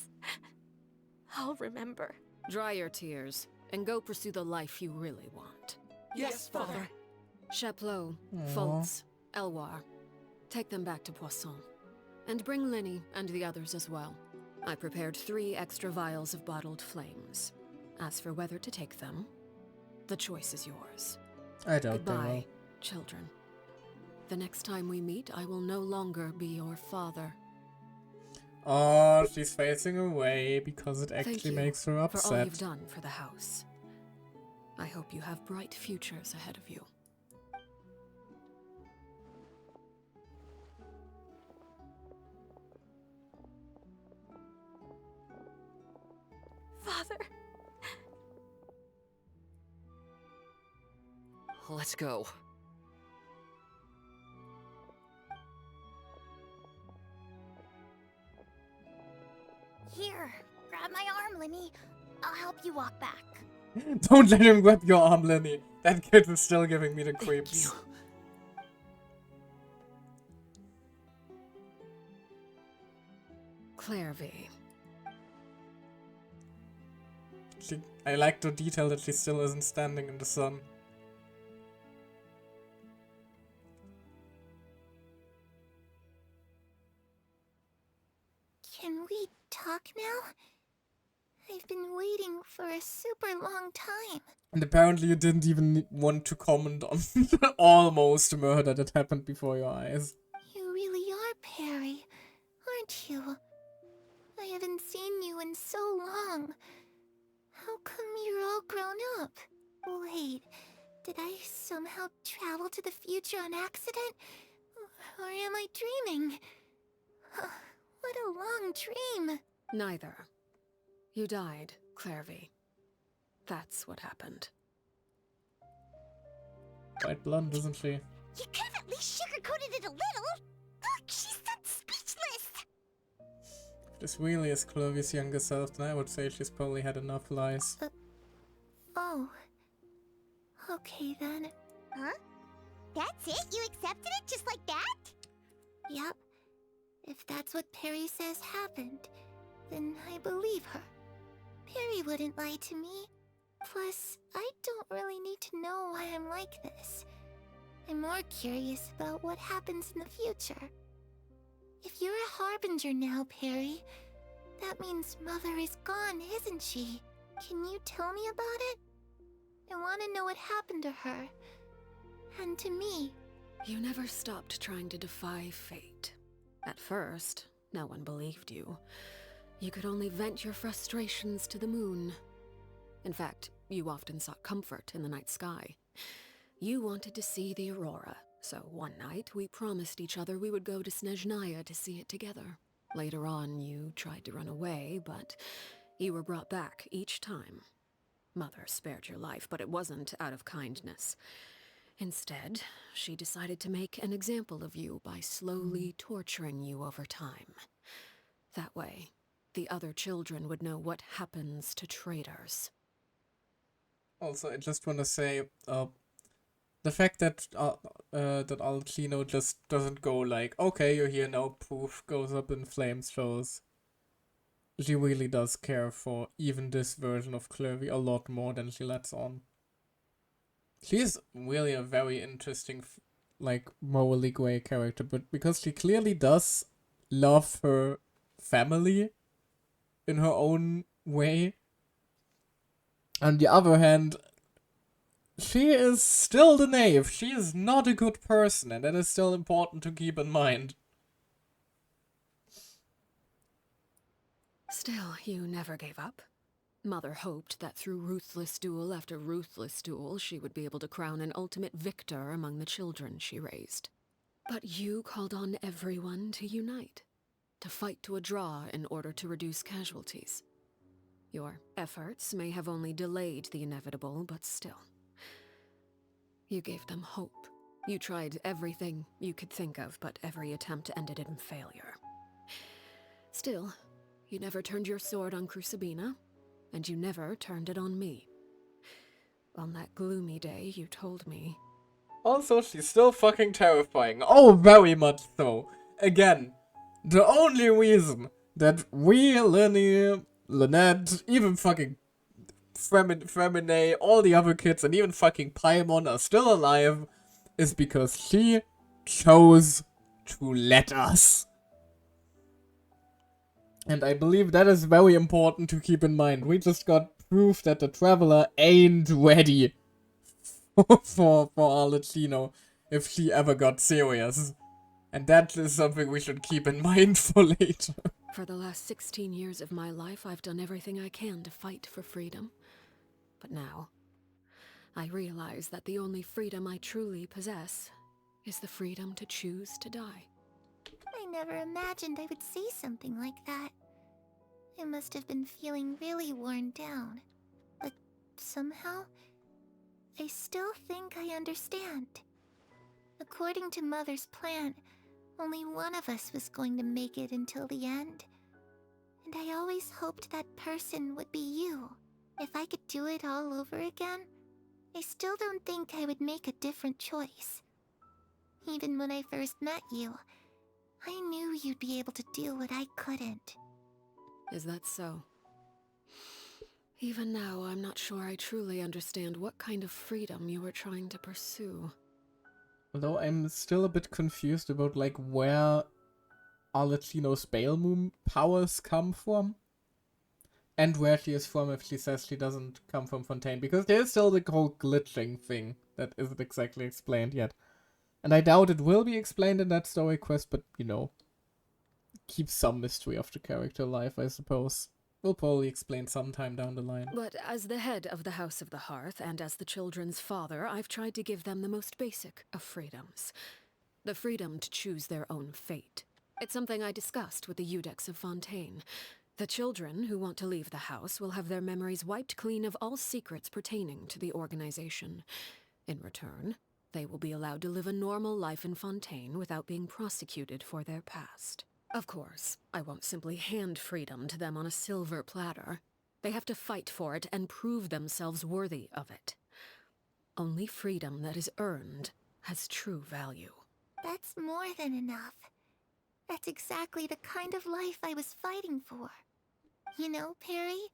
I'll remember. Dry your tears, and go pursue the life you really want. Yes, Father. Chaplot, Fultz, Elwar. Take them back to Poisson. And bring Linny and the others as well. I prepared 3 extra vials of bottled flames. As for whether to take them, the choice is yours. I doubt they will. Goodbye, children. The next time we meet, I will no longer be your father. Oh, she's facing away because it Thank actually you makes her upset. for all you've done for the house. I hope you have bright futures ahead of you. Father. Let's go. Here, grab my arm, Linny. I'll help you walk back. Don't let him grab your arm, Lenny. That kid is still giving me the creeps. Clairvy. I like the detail that she still isn't standing in the sun. Can we talk now? I've been waiting for a super long time. And apparently you didn't even want to comment on the almost murder that happened before your eyes. You really are Perry, aren't you? I haven't seen you in so long. How come you're all grown up? Wait, did I somehow travel to the future on accident? Or am I dreaming? What a long dream. Neither. You died, Clairvy. That's what happened. Quite blunt, isn't she? You could have at least sugarcoated it a little. Look, she's done speechless. If this really is Chloe's younger self, then I would say she's probably had enough lies. Oh. Okay then. Huh? That's it? You accepted it just like that? Yep. If that's what Perry says happened, then I believe her. Perry wouldn't lie to me. Plus, I don't really need to know why I'm like this. I'm more curious about what happens in the future. If you're a harbinger now, Perry, that means Mother is gone, isn't she? Can you tell me about it? I want to know what happened to her. And to me. You never stopped trying to defy fate. At first, no one believed you. You could only vent your frustrations to the moon. In fact, you often sought comfort in the night sky. You wanted to see the aurora, so one night we promised each other we would go to Snezhnaya to see it together. Later on, you tried to run away, but you were brought back each time. Mother spared your life, but it wasn't out of kindness. Instead, she decided to make an example of you by slowly torturing you over time. That way, the other children would know what happens to traitors. Also, I just want to say, the fact that that Alcino just doesn't go like, okay, you're here now, poof, goes up in flames, shows she really does care for even this version of Clervy a lot more than she lets on. She's really a very interesting, like, morally grey character, but because she clearly does love her family in her own way. On the other hand, she is still the knave. She is not a good person, and that is still important to keep in mind. Still, you never gave up. Mother hoped that through ruthless duel after ruthless duel, she would be able to crown an ultimate victor among the children she raised. But you called on everyone to unite, to fight to a draw in order to reduce casualties. Your efforts may have only delayed the inevitable, but still. You gave them hope. You tried everything you could think of, but every attempt ended in failure. Still, you never turned your sword on Crucibina, and you never turned it on me. On that gloomy day, you told me... Also, she's still fucking terrifying. Oh, very much so. Again, the only reason that we, Lenny, Lynette, even fucking Fremine, all the other kids, and even fucking Paimon are still alive is because she chose to let us. And I believe that is very important to keep in mind. We just got proof that the Traveler ain't ready for Arlecchino if she ever got serious. And that is something we should keep in mind for later. For the last 16 years of my life, I've done everything I can to fight for freedom. But now, I realize that the only freedom I truly possess is the freedom to choose to die. I never imagined I would say something like that. I must have been feeling really worn down. But somehow, I still think I understand. According to Mother's plan, only one of us was going to make it until the end. And I always hoped that person would be you. If I could do it all over again, I still don't think I would make a different choice. Even when I first met you, I knew you'd be able to do what I couldn't. Is that so? Even now, I'm not sure I truly understand what kind of freedom you were trying to pursue. Although I'm still a bit confused about, like, where Arlecchino's Bale Moon powers come from. And where she is from if she says she doesn't come from Fontaine. Because there's still the whole glitching thing that isn't exactly explained yet. And I doubt it will be explained in that story quest, but, you know, keep some mystery of the character alive, I suppose. We'll probably explain sometime down the line. But as the head of the House of the Hearth, and as the children's father, I've tried to give them the most basic of freedoms. The freedom to choose their own fate. It's something I discussed with the Eudex of Fontaine. The children who want to leave the house will have their memories wiped clean of all secrets pertaining to the organization. In return, they will be allowed to live a normal life in Fontaine without being prosecuted for their past. Of course, I won't simply hand freedom to them on a silver platter. They have to fight for it and prove themselves worthy of it. Only freedom that is earned has true value. That's more than enough. That's exactly the kind of life I was fighting for. You know, Perry,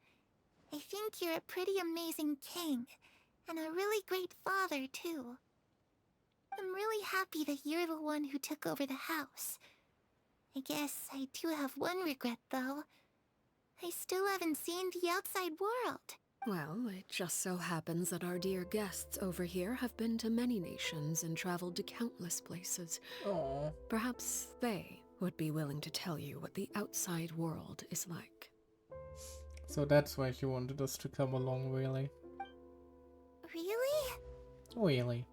I think you're a pretty amazing king, and a really great father, too. I'm really happy that you're the one who took over the house. I guess I do have one regret, though. I still haven't seen the outside world. Well, it just so happens that our dear guests over here have been to many nations and traveled to countless places. Oh. Perhaps they would be willing to tell you what the outside world is like. So that's why she wanted us to come along, really. Really? Really.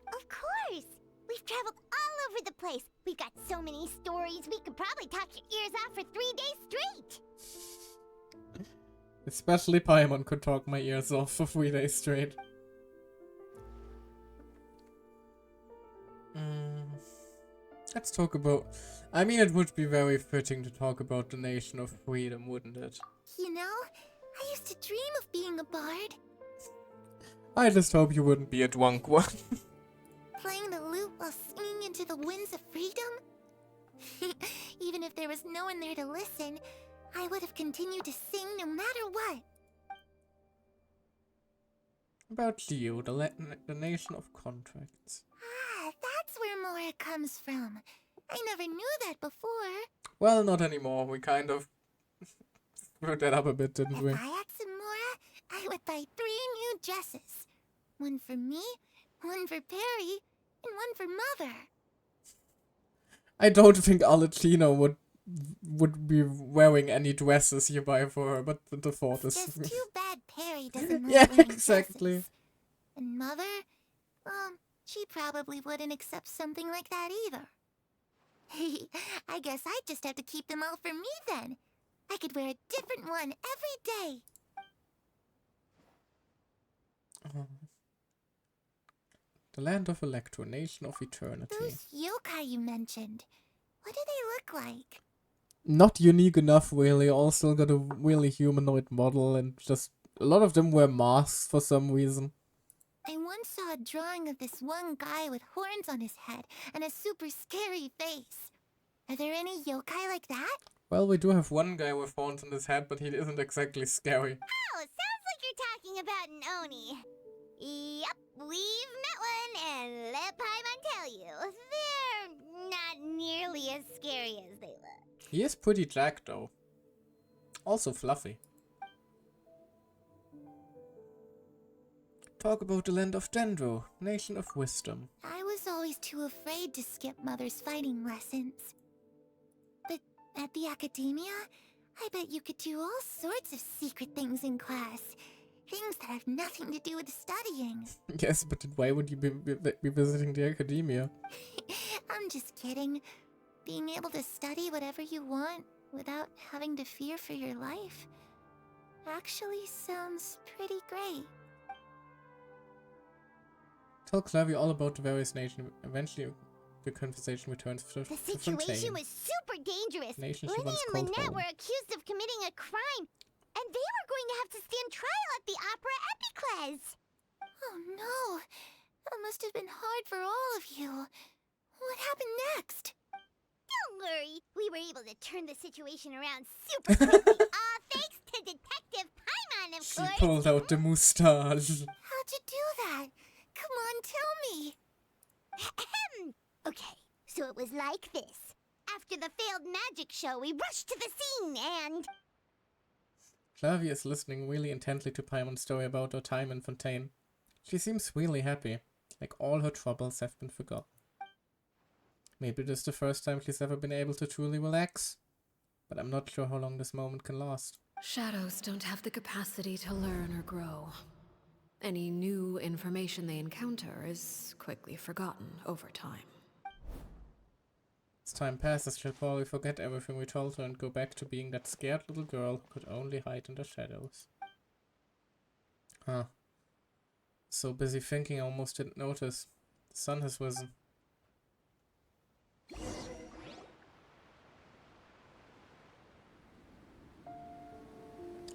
Of course! We've traveled all over the place. We've got so many stories, we could probably talk your ears off for 3 days straight! Especially Paimon could talk my ears off for 3 days straight. Let's talk about... I mean, it would be very fitting to talk about the Nation of Freedom, wouldn't it? You know, I used to dream of being a bard. I just hope you wouldn't be a drunk one. Playing the lute while singing into the winds of freedom? Even if there was no one there to listen, I would have continued to sing no matter what. About you, the Nation of Contracts. Ah, that's where Mora comes from. I never knew that before. Well, not anymore. We kind of screwed that up a bit, didn't we? If I had some Mora, I would buy 3 new dresses. One for me, one for Perry, and one for Mother. I don't think Alecino would be wearing any dresses you buy for her, but the thought is... Just too bad Perry doesn't like yeah, wearing exactly. dresses. And Mother? She probably wouldn't accept something like that either. I guess I'd just have to keep them all for me then. I could wear a different one every day. The Land of Electro, Nation of Eternity. Those yokai you mentioned, what do they look like? Not unique enough, really. All still got a really humanoid model, and just a lot of them wear masks for some reason. I once saw a drawing of this one guy with horns on his head and a super scary face. Are there any yokai like that? Well, we do have one guy with horns on his head, but he isn't exactly scary. Oh, it sounds like you're talking about an Oni. Yep, we've met one, and let Paimon tell you, they're not nearly as scary as they look. He is pretty jacked, though. Also fluffy. Talk about the Land of Dendro, Nation of Wisdom. I was always too afraid to skip Mother's fighting lessons. But at the academia, I bet you could do all sorts of secret things in class. Things that have nothing to do with studying. Yes, but why would you be visiting the academia? I'm just kidding. Being able to study whatever you want without having to fear for your life actually sounds pretty great. Tell Clavy all about the various nations. Eventually, the conversation returns to The situation was super dangerous. Nation Lenny once and called Lynette home. were accused of committing a crime, and they were going to have to stand trial at the Opera Epicles. Oh no, that must have been hard for all of you. What happened next? Don't worry, we were able to turn the situation around super quickly, all thanks to Detective Paimon, of She course. pulled out the moustache. How'd you do that? Come on, tell me. Okay, so it was like this. After the failed magic show, we rushed to the scene and... Clavy is listening really intently to Paimon's story about her time in Fontaine. She seems really happy, like all her troubles have been forgotten. Maybe this is the first time she's ever been able to truly relax, but I'm not sure how long this moment can last. Shadows don't have the capacity to learn or grow. Any new information they encounter is quickly forgotten over time. As time passes, she'll probably forget everything we told her and go back to being that scared little girl who could only hide in the shadows. Huh. So busy thinking I almost didn't notice. The sun has risen.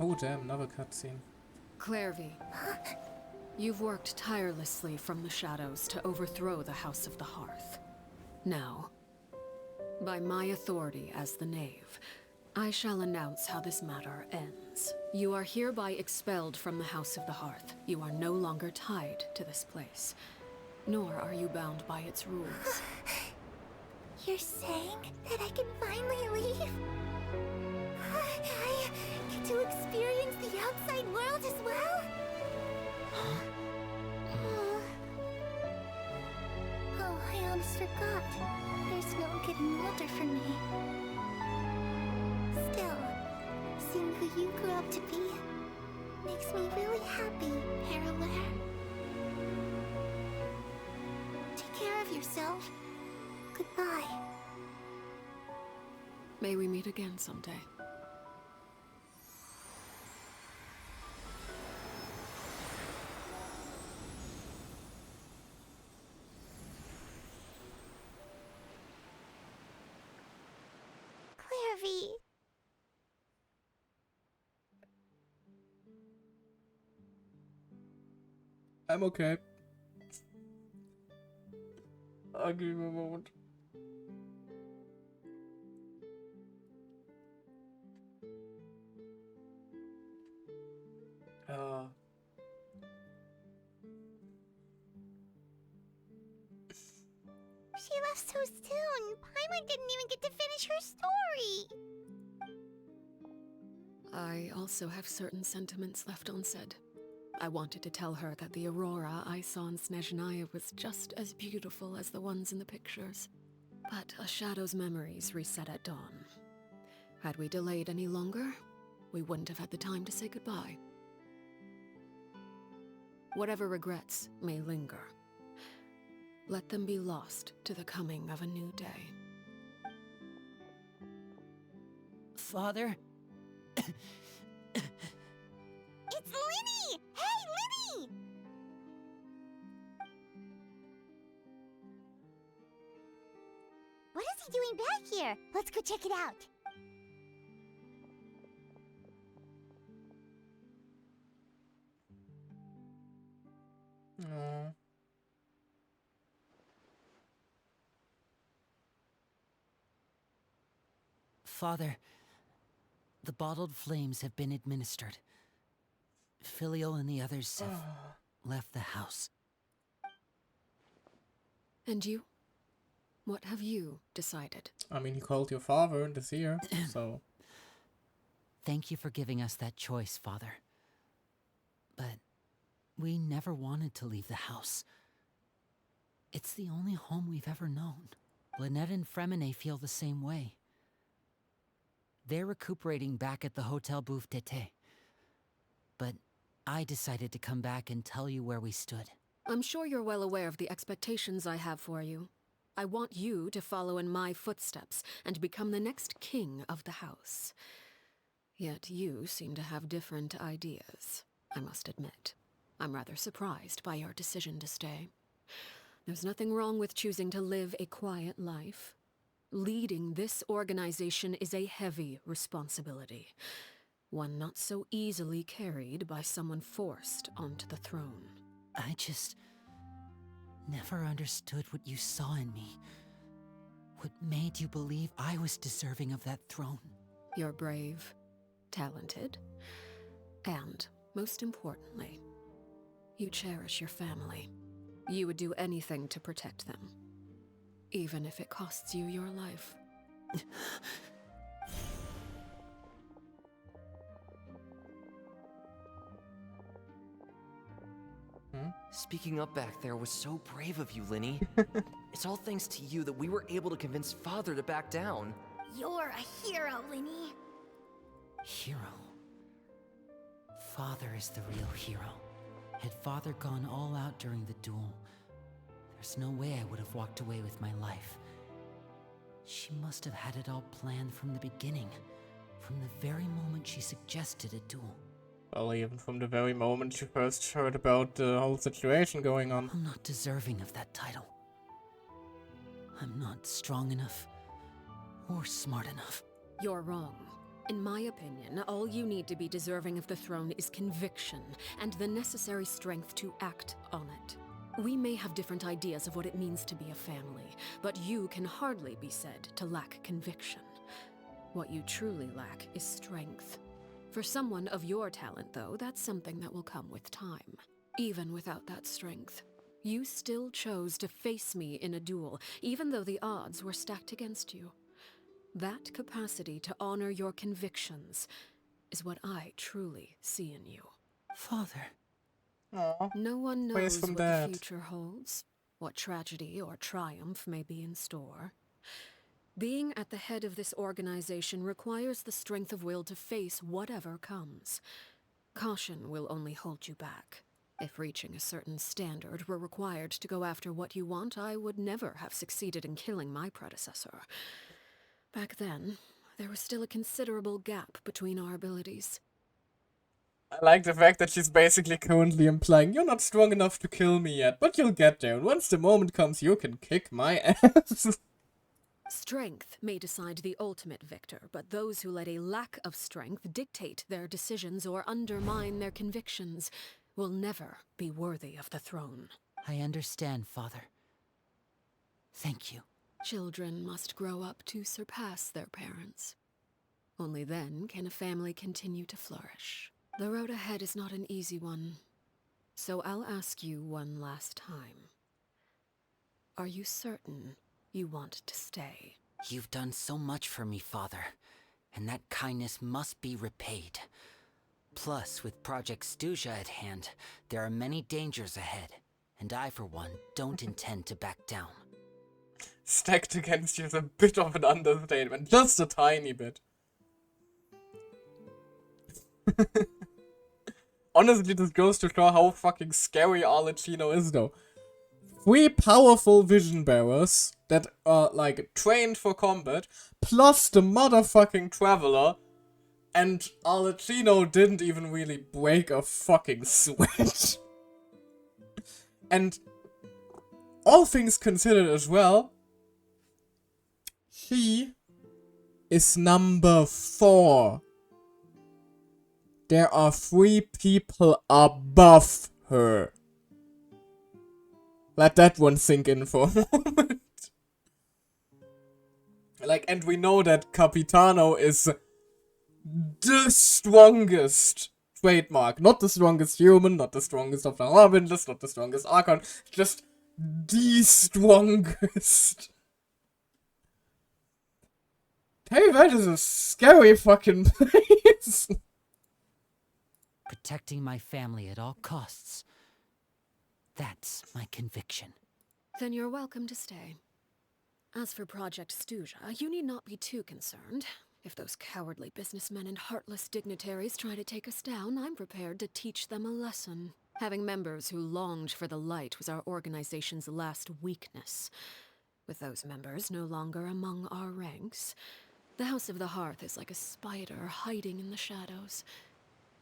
Oh damn, another cutscene. Clairvy, you've worked tirelessly from the shadows to overthrow the House of the Hearth. Now, by my authority as the Knave, I shall announce how this matter ends. You are hereby expelled from the House of the Hearth. You are no longer tied to this place, nor are you bound by its rules. You're saying that I can finally leave? I get to experience the outside world as well? Oh, I almost forgot. There's no getting older for me. Still, seeing who you grew up to be makes me really happy, Parallel. Take care of yourself. Goodbye. May we meet again someday. Clairvy. I'm okay. I'll give you a moment. She left so soon. Paimon didn't even get to finish her story. I also have certain sentiments left unsaid. I wanted to tell her that the aurora I saw in Snezhnaya was just as beautiful as the ones in the pictures. But a shadow's memories reset at dawn. Had we delayed any longer, we wouldn't have had the time to say goodbye. Whatever regrets may linger, let them be lost to the coming of a new day. Father? It's Linny! Hey, Linny! What is he doing back here? Let's go check it out. Aww. Father, the bottled flames have been administered. Filial and the others have left the house. And you? What have you decided? I mean, he called your father this year, so... Thank you for giving us that choice, Father. But we never wanted to leave the house. It's the only home we've ever known. Lynette and Fremine feel the same way. They're recuperating back at the Hotel Bouffe d'été. But I decided to come back and tell you where we stood. I'm sure you're well aware of the expectations I have for you. I want you to follow in my footsteps and become the next king of the house. Yet you seem to have different ideas, I must admit. I'm rather surprised by your decision to stay. There's nothing wrong with choosing to live a quiet life. Leading this organization is a heavy responsibility, one not so easily carried by someone forced onto the throne. I just never understood what you saw in me. What made you believe I was deserving of that throne? You're brave, talented, and, most importantly, you cherish your family. You would do anything to protect them, even if it costs you your life. Speaking up back there was so brave of you, Linny. It's all thanks to you that we were able to convince Father to back down. You're a hero, Linny. Hero? Father is the real hero. Had Father gone all out during the duel, there's no way I would have walked away with my life. She must have had it all planned from the beginning, from the very moment she suggested a duel. Well, even from the very moment you first heard about the whole situation going on. I'm not deserving of that title. I'm not strong enough, or smart enough. You're wrong. In my opinion, all you need to be deserving of the throne is conviction and the necessary strength to act on it. We may have different ideas of what it means to be a family, but you can hardly be said to lack conviction. What you truly lack is strength. For someone of your talent, though, that's something that will come with time. Even without that strength, you still chose to face me in a duel, even though the odds were stacked against you. That capacity to honor your convictions is what I truly see in you. Father. Aw, No one praise knows from what Dad. the future holds, what tragedy or triumph may be in store. Being at the head of this organization requires the strength of will to face whatever comes. Caution will only hold you back. If reaching a certain standard were required to go after what you want, I would never have succeeded in killing my predecessor. Back then, there was still a considerable gap between our abilities. I like the fact that she's basically currently implying you're not strong enough to kill me yet, but you'll get there, and once the moment comes, you can kick my ass. Strength may decide the ultimate victor, but those who let a lack of strength dictate their decisions or undermine their convictions will never be worthy of the throne. I understand, Father. Thank you. Children must grow up to surpass their parents. Only then can a family continue to flourish. The road ahead is not an easy one, so I'll ask you one last time. Are you certain you want to stay? You've done so much for me, Father, and that kindness must be repaid. Plus, with Project Studia at hand, there are many dangers ahead, and I, for one, don't intend to back down. Stacked against you is a bit of an understatement, just a tiny bit. Honestly, this goes to show how fucking scary Arlecchino is, though. 3 powerful vision bearers that are, like, trained for combat, plus the motherfucking Traveler, and Arlecchino didn't even really break a fucking sweat. And all things considered as well, he is number 4. There are 3 people above her. Let that one sink in for a moment. Like, and we know that Capitano is the strongest trademark. Not the strongest human, not the strongest of the Harbingers, not the strongest Archon. Just the strongest. Hey, that is a scary fucking place. Protecting my family at all costs. That's my conviction. Then you're welcome to stay. As for Project Studia, you need not be too concerned. If those cowardly businessmen and heartless dignitaries try to take us down, I'm prepared to teach them a lesson. Having members who longed for the light was our organization's last weakness. With those members no longer among our ranks, the House of the Hearth is like a spider hiding in the shadows.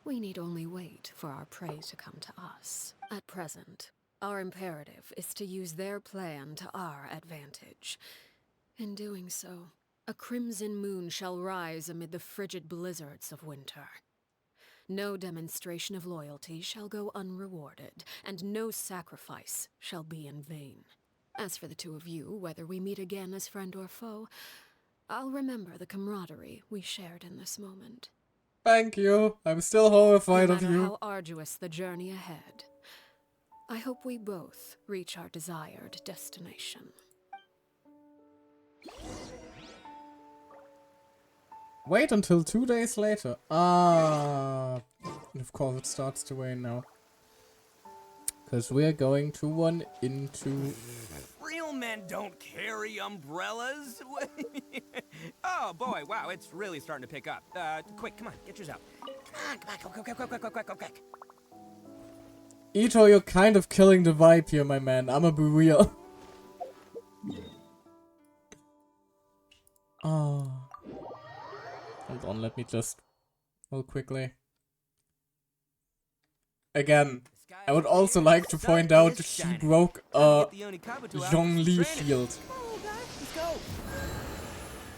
We need only wait for our prey to come to us. At present, our imperative is to use their plan to our advantage. In doing so, a crimson moon shall rise amid the frigid blizzards of winter. No demonstration of loyalty shall go unrewarded, and no sacrifice shall be in vain. As for the two of you, whether we meet again as friend or foe, I'll remember the camaraderie we shared in this moment. Thank you. I'm still horrified of No matter you. how arduous the journey ahead, I hope we both reach our desired destination. Wait until 2 days later. Ah, and of course it starts to rain now. Because we're going to run into... Real men don't carry umbrellas. Oh boy, wow, it's really starting to pick up. Quick, come on, get yours out. Come on, quick. Ito, you're kind of killing the vibe here, my man. I'ma be real. Oh. Hold on, let me just... real quickly. Again, I would also like to point out that she broke a Zhongli shield.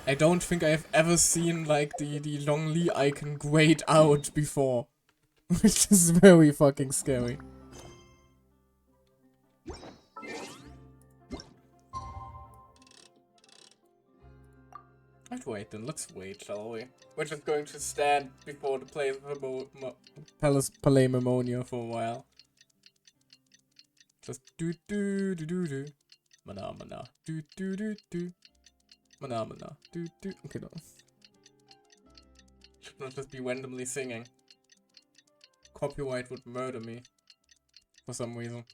I don't think I've ever seen, like, the Zhongli icon grayed out before. Which is very fucking scary. I'd wait then, let's wait, shall we? We're just going to stand before the Palais Mammonia for a while. Just do do do do do. Mana mana. Do do do do. Mana mana. Do do. Okay, no. Should not just be randomly singing. Copyright would murder me. For some reason.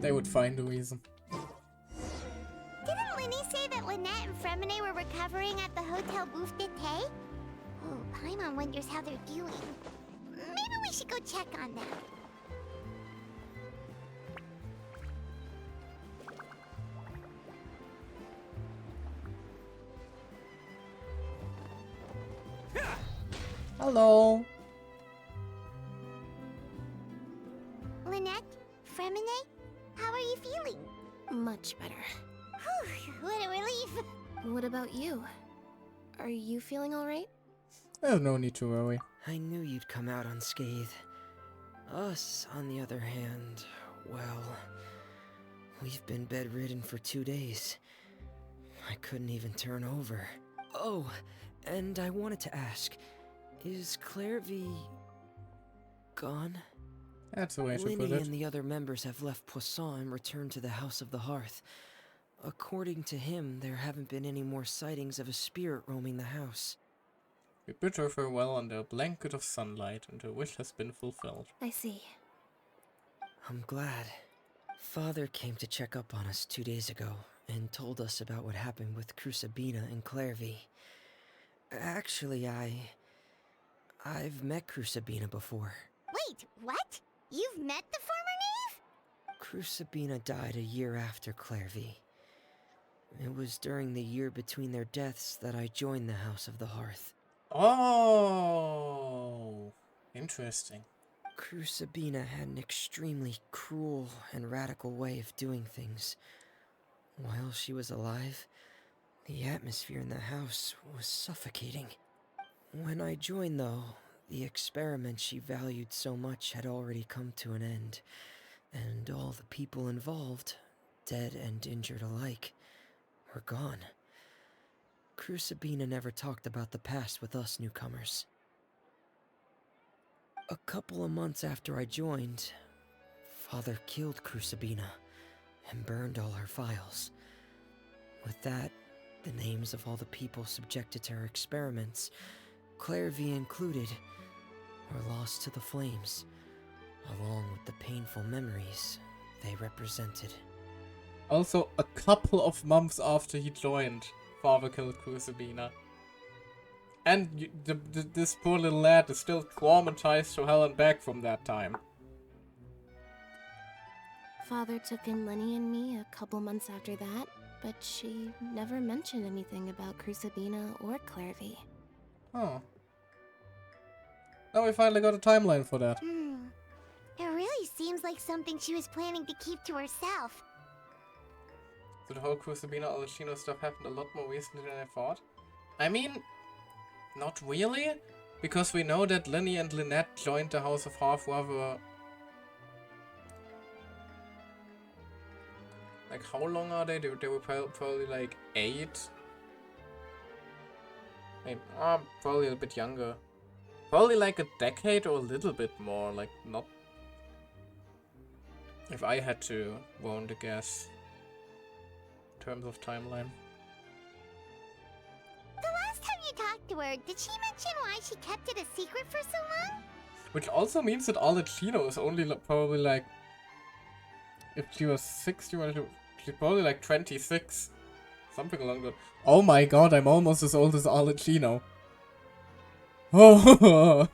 They would find a reason. Didn't Linny say that Lynette and Fremine were recovering at the Hotel Bouffe d'été? Oh, Paimon wonders how they're doing. Maybe we should go check on them. Hello. Lynette? Fremine? How are you feeling? Much better. Whew, what a relief. What about you? Are you feeling alright? There's no need to worry. I knew you'd come out unscathed. Us, on the other hand, well, we've been bedridden for 2 days. I couldn't even turn over. Oh, and I wanted to ask, is Clairvy gone? That's the way to put Linny it. and the other members have left Poisson and returned to the House of the Hearth. According to him, there haven't been any more sightings of a spirit roaming the house. We bid her farewell under a blanket of sunlight, and her wish has been fulfilled. I see. I'm glad. Father came to check up on us 2 days ago and told us about what happened with Crusabina and Clairvy. Actually, I've met Crusabina before. Wait, what? You've met the former knave? Crusabina died a year after Clairvy. It was during the year between their deaths that I joined the House of the Hearth. Oh, interesting. Crusabina had an extremely cruel and radical way of doing things. While she was alive, the atmosphere in the house was suffocating. When I joined, though, the experiment she valued so much had already come to an end, and all the people involved, dead and injured alike, were gone. Crusabina never talked about the past with us newcomers. A couple of months after I joined, Father killed Crusabina and burned all her files. With that, the names of all the people subjected to her experiments, Clairvy included, were lost to the flames, along with the painful memories they represented. Also, a couple of months after he joined, Father killed Crusabina. And this poor little lad is still traumatized to hell and back from that time. Father took in Lenny and me a couple months after that, but she never mentioned anything about Crusabina or Clairvy. Oh. Now we finally got a timeline for that. It really seems like something she was planning to keep to herself. So the whole Crusabina Alcino stuff happened a lot more recently than I thought. I mean, not really, because we know that Linny and Lynette joined the House of Hearth rather... Like, how long are they? They were probably like 8? Maybe, probably a bit younger. Probably like a decade or a little bit more, like not... If I had to want to guess. In terms of timeline. The last time you talked to her, did she mention why she kept it a secret for so long? Which also means that Alcino is only probably like... If she was 60, she's probably like 26. Something along that. Oh my god, I'm almost as old as Alcino. Oh.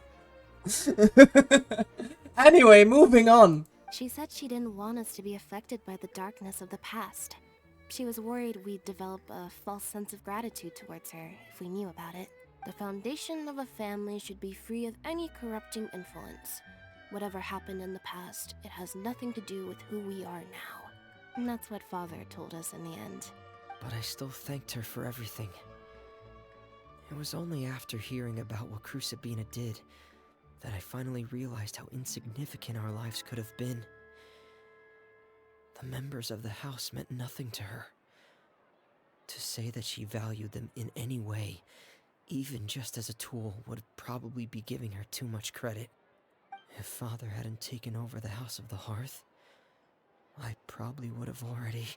Anyway, moving on. She said she didn't want us to be affected by the darkness of the past. She was worried we'd develop a false sense of gratitude towards her if we knew about it. The foundation of a family should be free of any corrupting influence. Whatever happened in the past, it has nothing to do with who we are now. And that's what Father told us in the end. But I still thanked her for everything. It was only after hearing about what Crusabina did that I finally realized how insignificant our lives could have been. The members of the house meant nothing to her. To say that she valued them in any way, even just as a tool, would probably be giving her too much credit. If Father hadn't taken over the House of the Hearth, I probably would have already...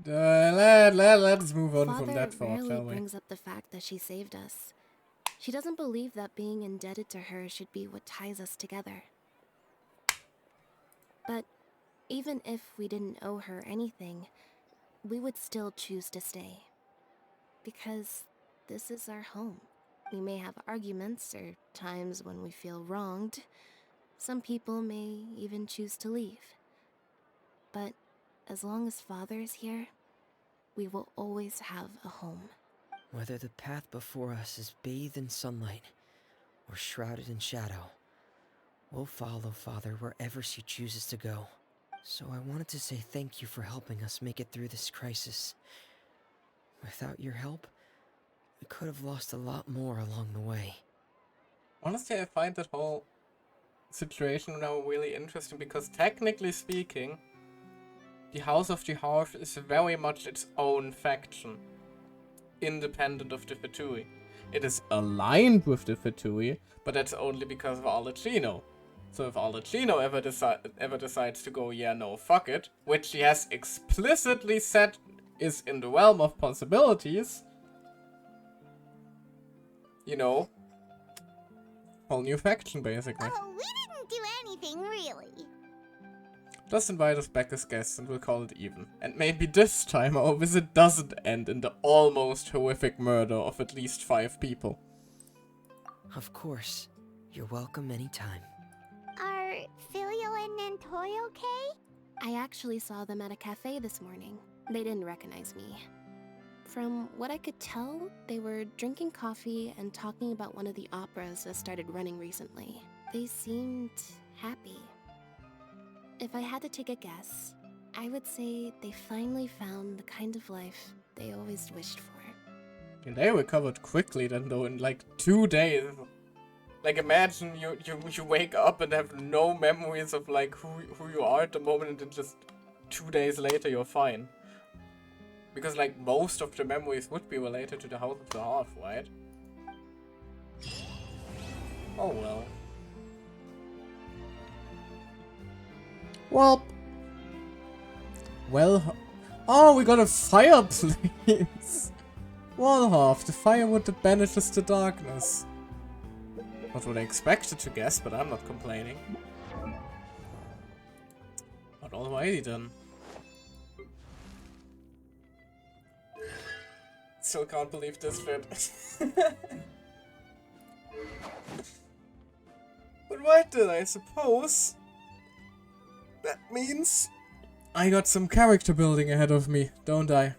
Let's move on Father from that thought, rarely shall we? brings up the fact that she saved us. She doesn't believe that being indebted to her should be what ties us together. But even if we didn't owe her anything, we would still choose to stay. Because this is our home. We may have arguments or times when we feel wronged. Some people may even choose to leave. But as long as Father is here, we will always have a home. Whether the path before us is bathed in sunlight or shrouded in shadow, we'll follow Father wherever she chooses to go. So I wanted to say thank you for helping us make it through this crisis. Without your help, we could have lost a lot more along the way. Honestly, I find that whole situation now really interesting because technically speaking, the House of the Hearth is very much its own faction, independent of the Fatui. It is aligned with the Fatui, but that's only because of Arlecchino. So if Arlecchino ever decides to go, yeah, no, fuck it, which he has explicitly said is in the realm of possibilities, you know, whole new faction, basically. Oh, we didn't do anything, really. Just invite us back as guests and we'll call it even. And maybe this time our visit doesn't end in the almost horrific murder of at least 5 people. Of course. You're welcome anytime. Are Filio and Nantoy okay? I actually saw them at a cafe this morning. They didn't recognize me. From what I could tell, they were drinking coffee and talking about one of the operas that started running recently. They seemed happy. If I had to take a guess, I would say they finally found the kind of life they always wished for. And they recovered quickly then though, in like 2 days. Like imagine you wake up and have no memories of like who you are at the moment, and then just 2 days later you're fine. Because like most of the memories would be related to the House of the Hearth, right? Oh well. Well, oh, we got a fireplace. Wallhalf, the firewood that banishes the darkness. Not what I expected to guess, but I'm not complaining. But alrighty then. Still can't believe this fit. But right then, I suppose that means I got some character building ahead of me, don't I?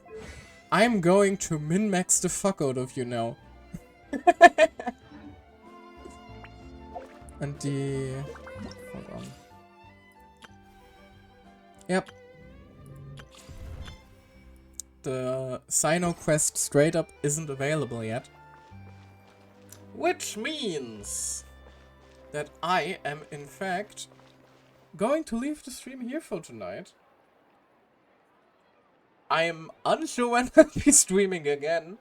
I'm going to min-max the fuck out of you now. And the... hold on. Yep. The Sino quest straight up isn't available yet. Which means that I am in fact going to leave the stream here for tonight. I am unsure when I'll be streaming again.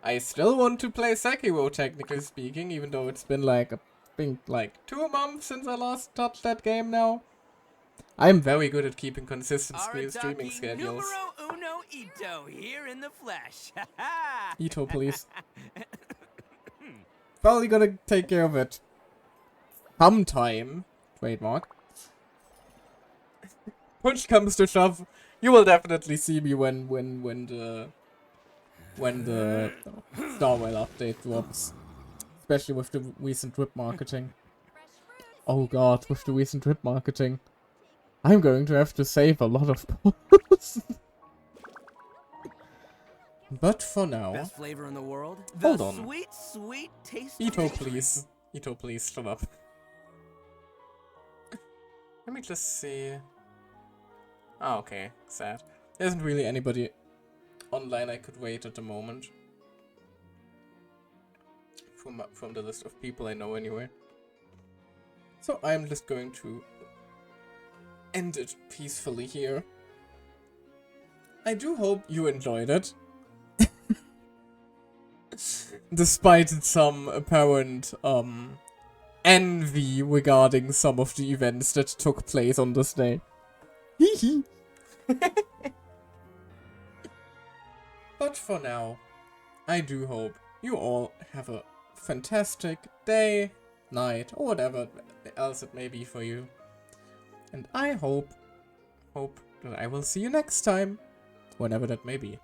I still want to play Sekiro, technically speaking, even though it's been like, I think, like 2 months since I last touched that game now. I'm very good at keeping consistent streaming schedules. Numero uno Ito here in the flesh. Ito, please. Probably gonna take care of it. Sometime. Trademark. Push comes to shove, you will definitely see me when the Starwell update drops. Especially with the recent drip marketing. Oh god, with the recent drip marketing. I'm going to have to save a lot of posts. But for now... Best flavor in the world? Hold on. Sweet, sweet taste. Ito, please. Ito, please, shut up. Let me just see... Ah, okay. Sad. There isn't really anybody online I could wait at the moment. From the list of people I know anyway. So I'm just going to end it peacefully here. I do hope you enjoyed it. Despite some apparent envy regarding some of the events that took place on this day. Hee But for now, I do hope you all have a fantastic day, night, or whatever else it may be for you. And I hope that I will see you next time, whenever that may be.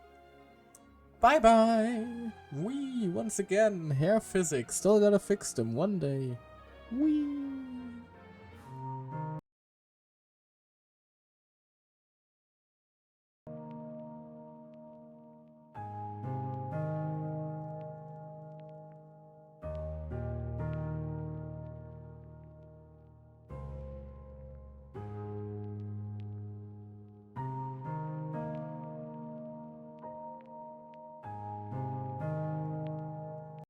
Bye bye! Wee! Once again, hair physics. Still gotta fix them one day. Wee!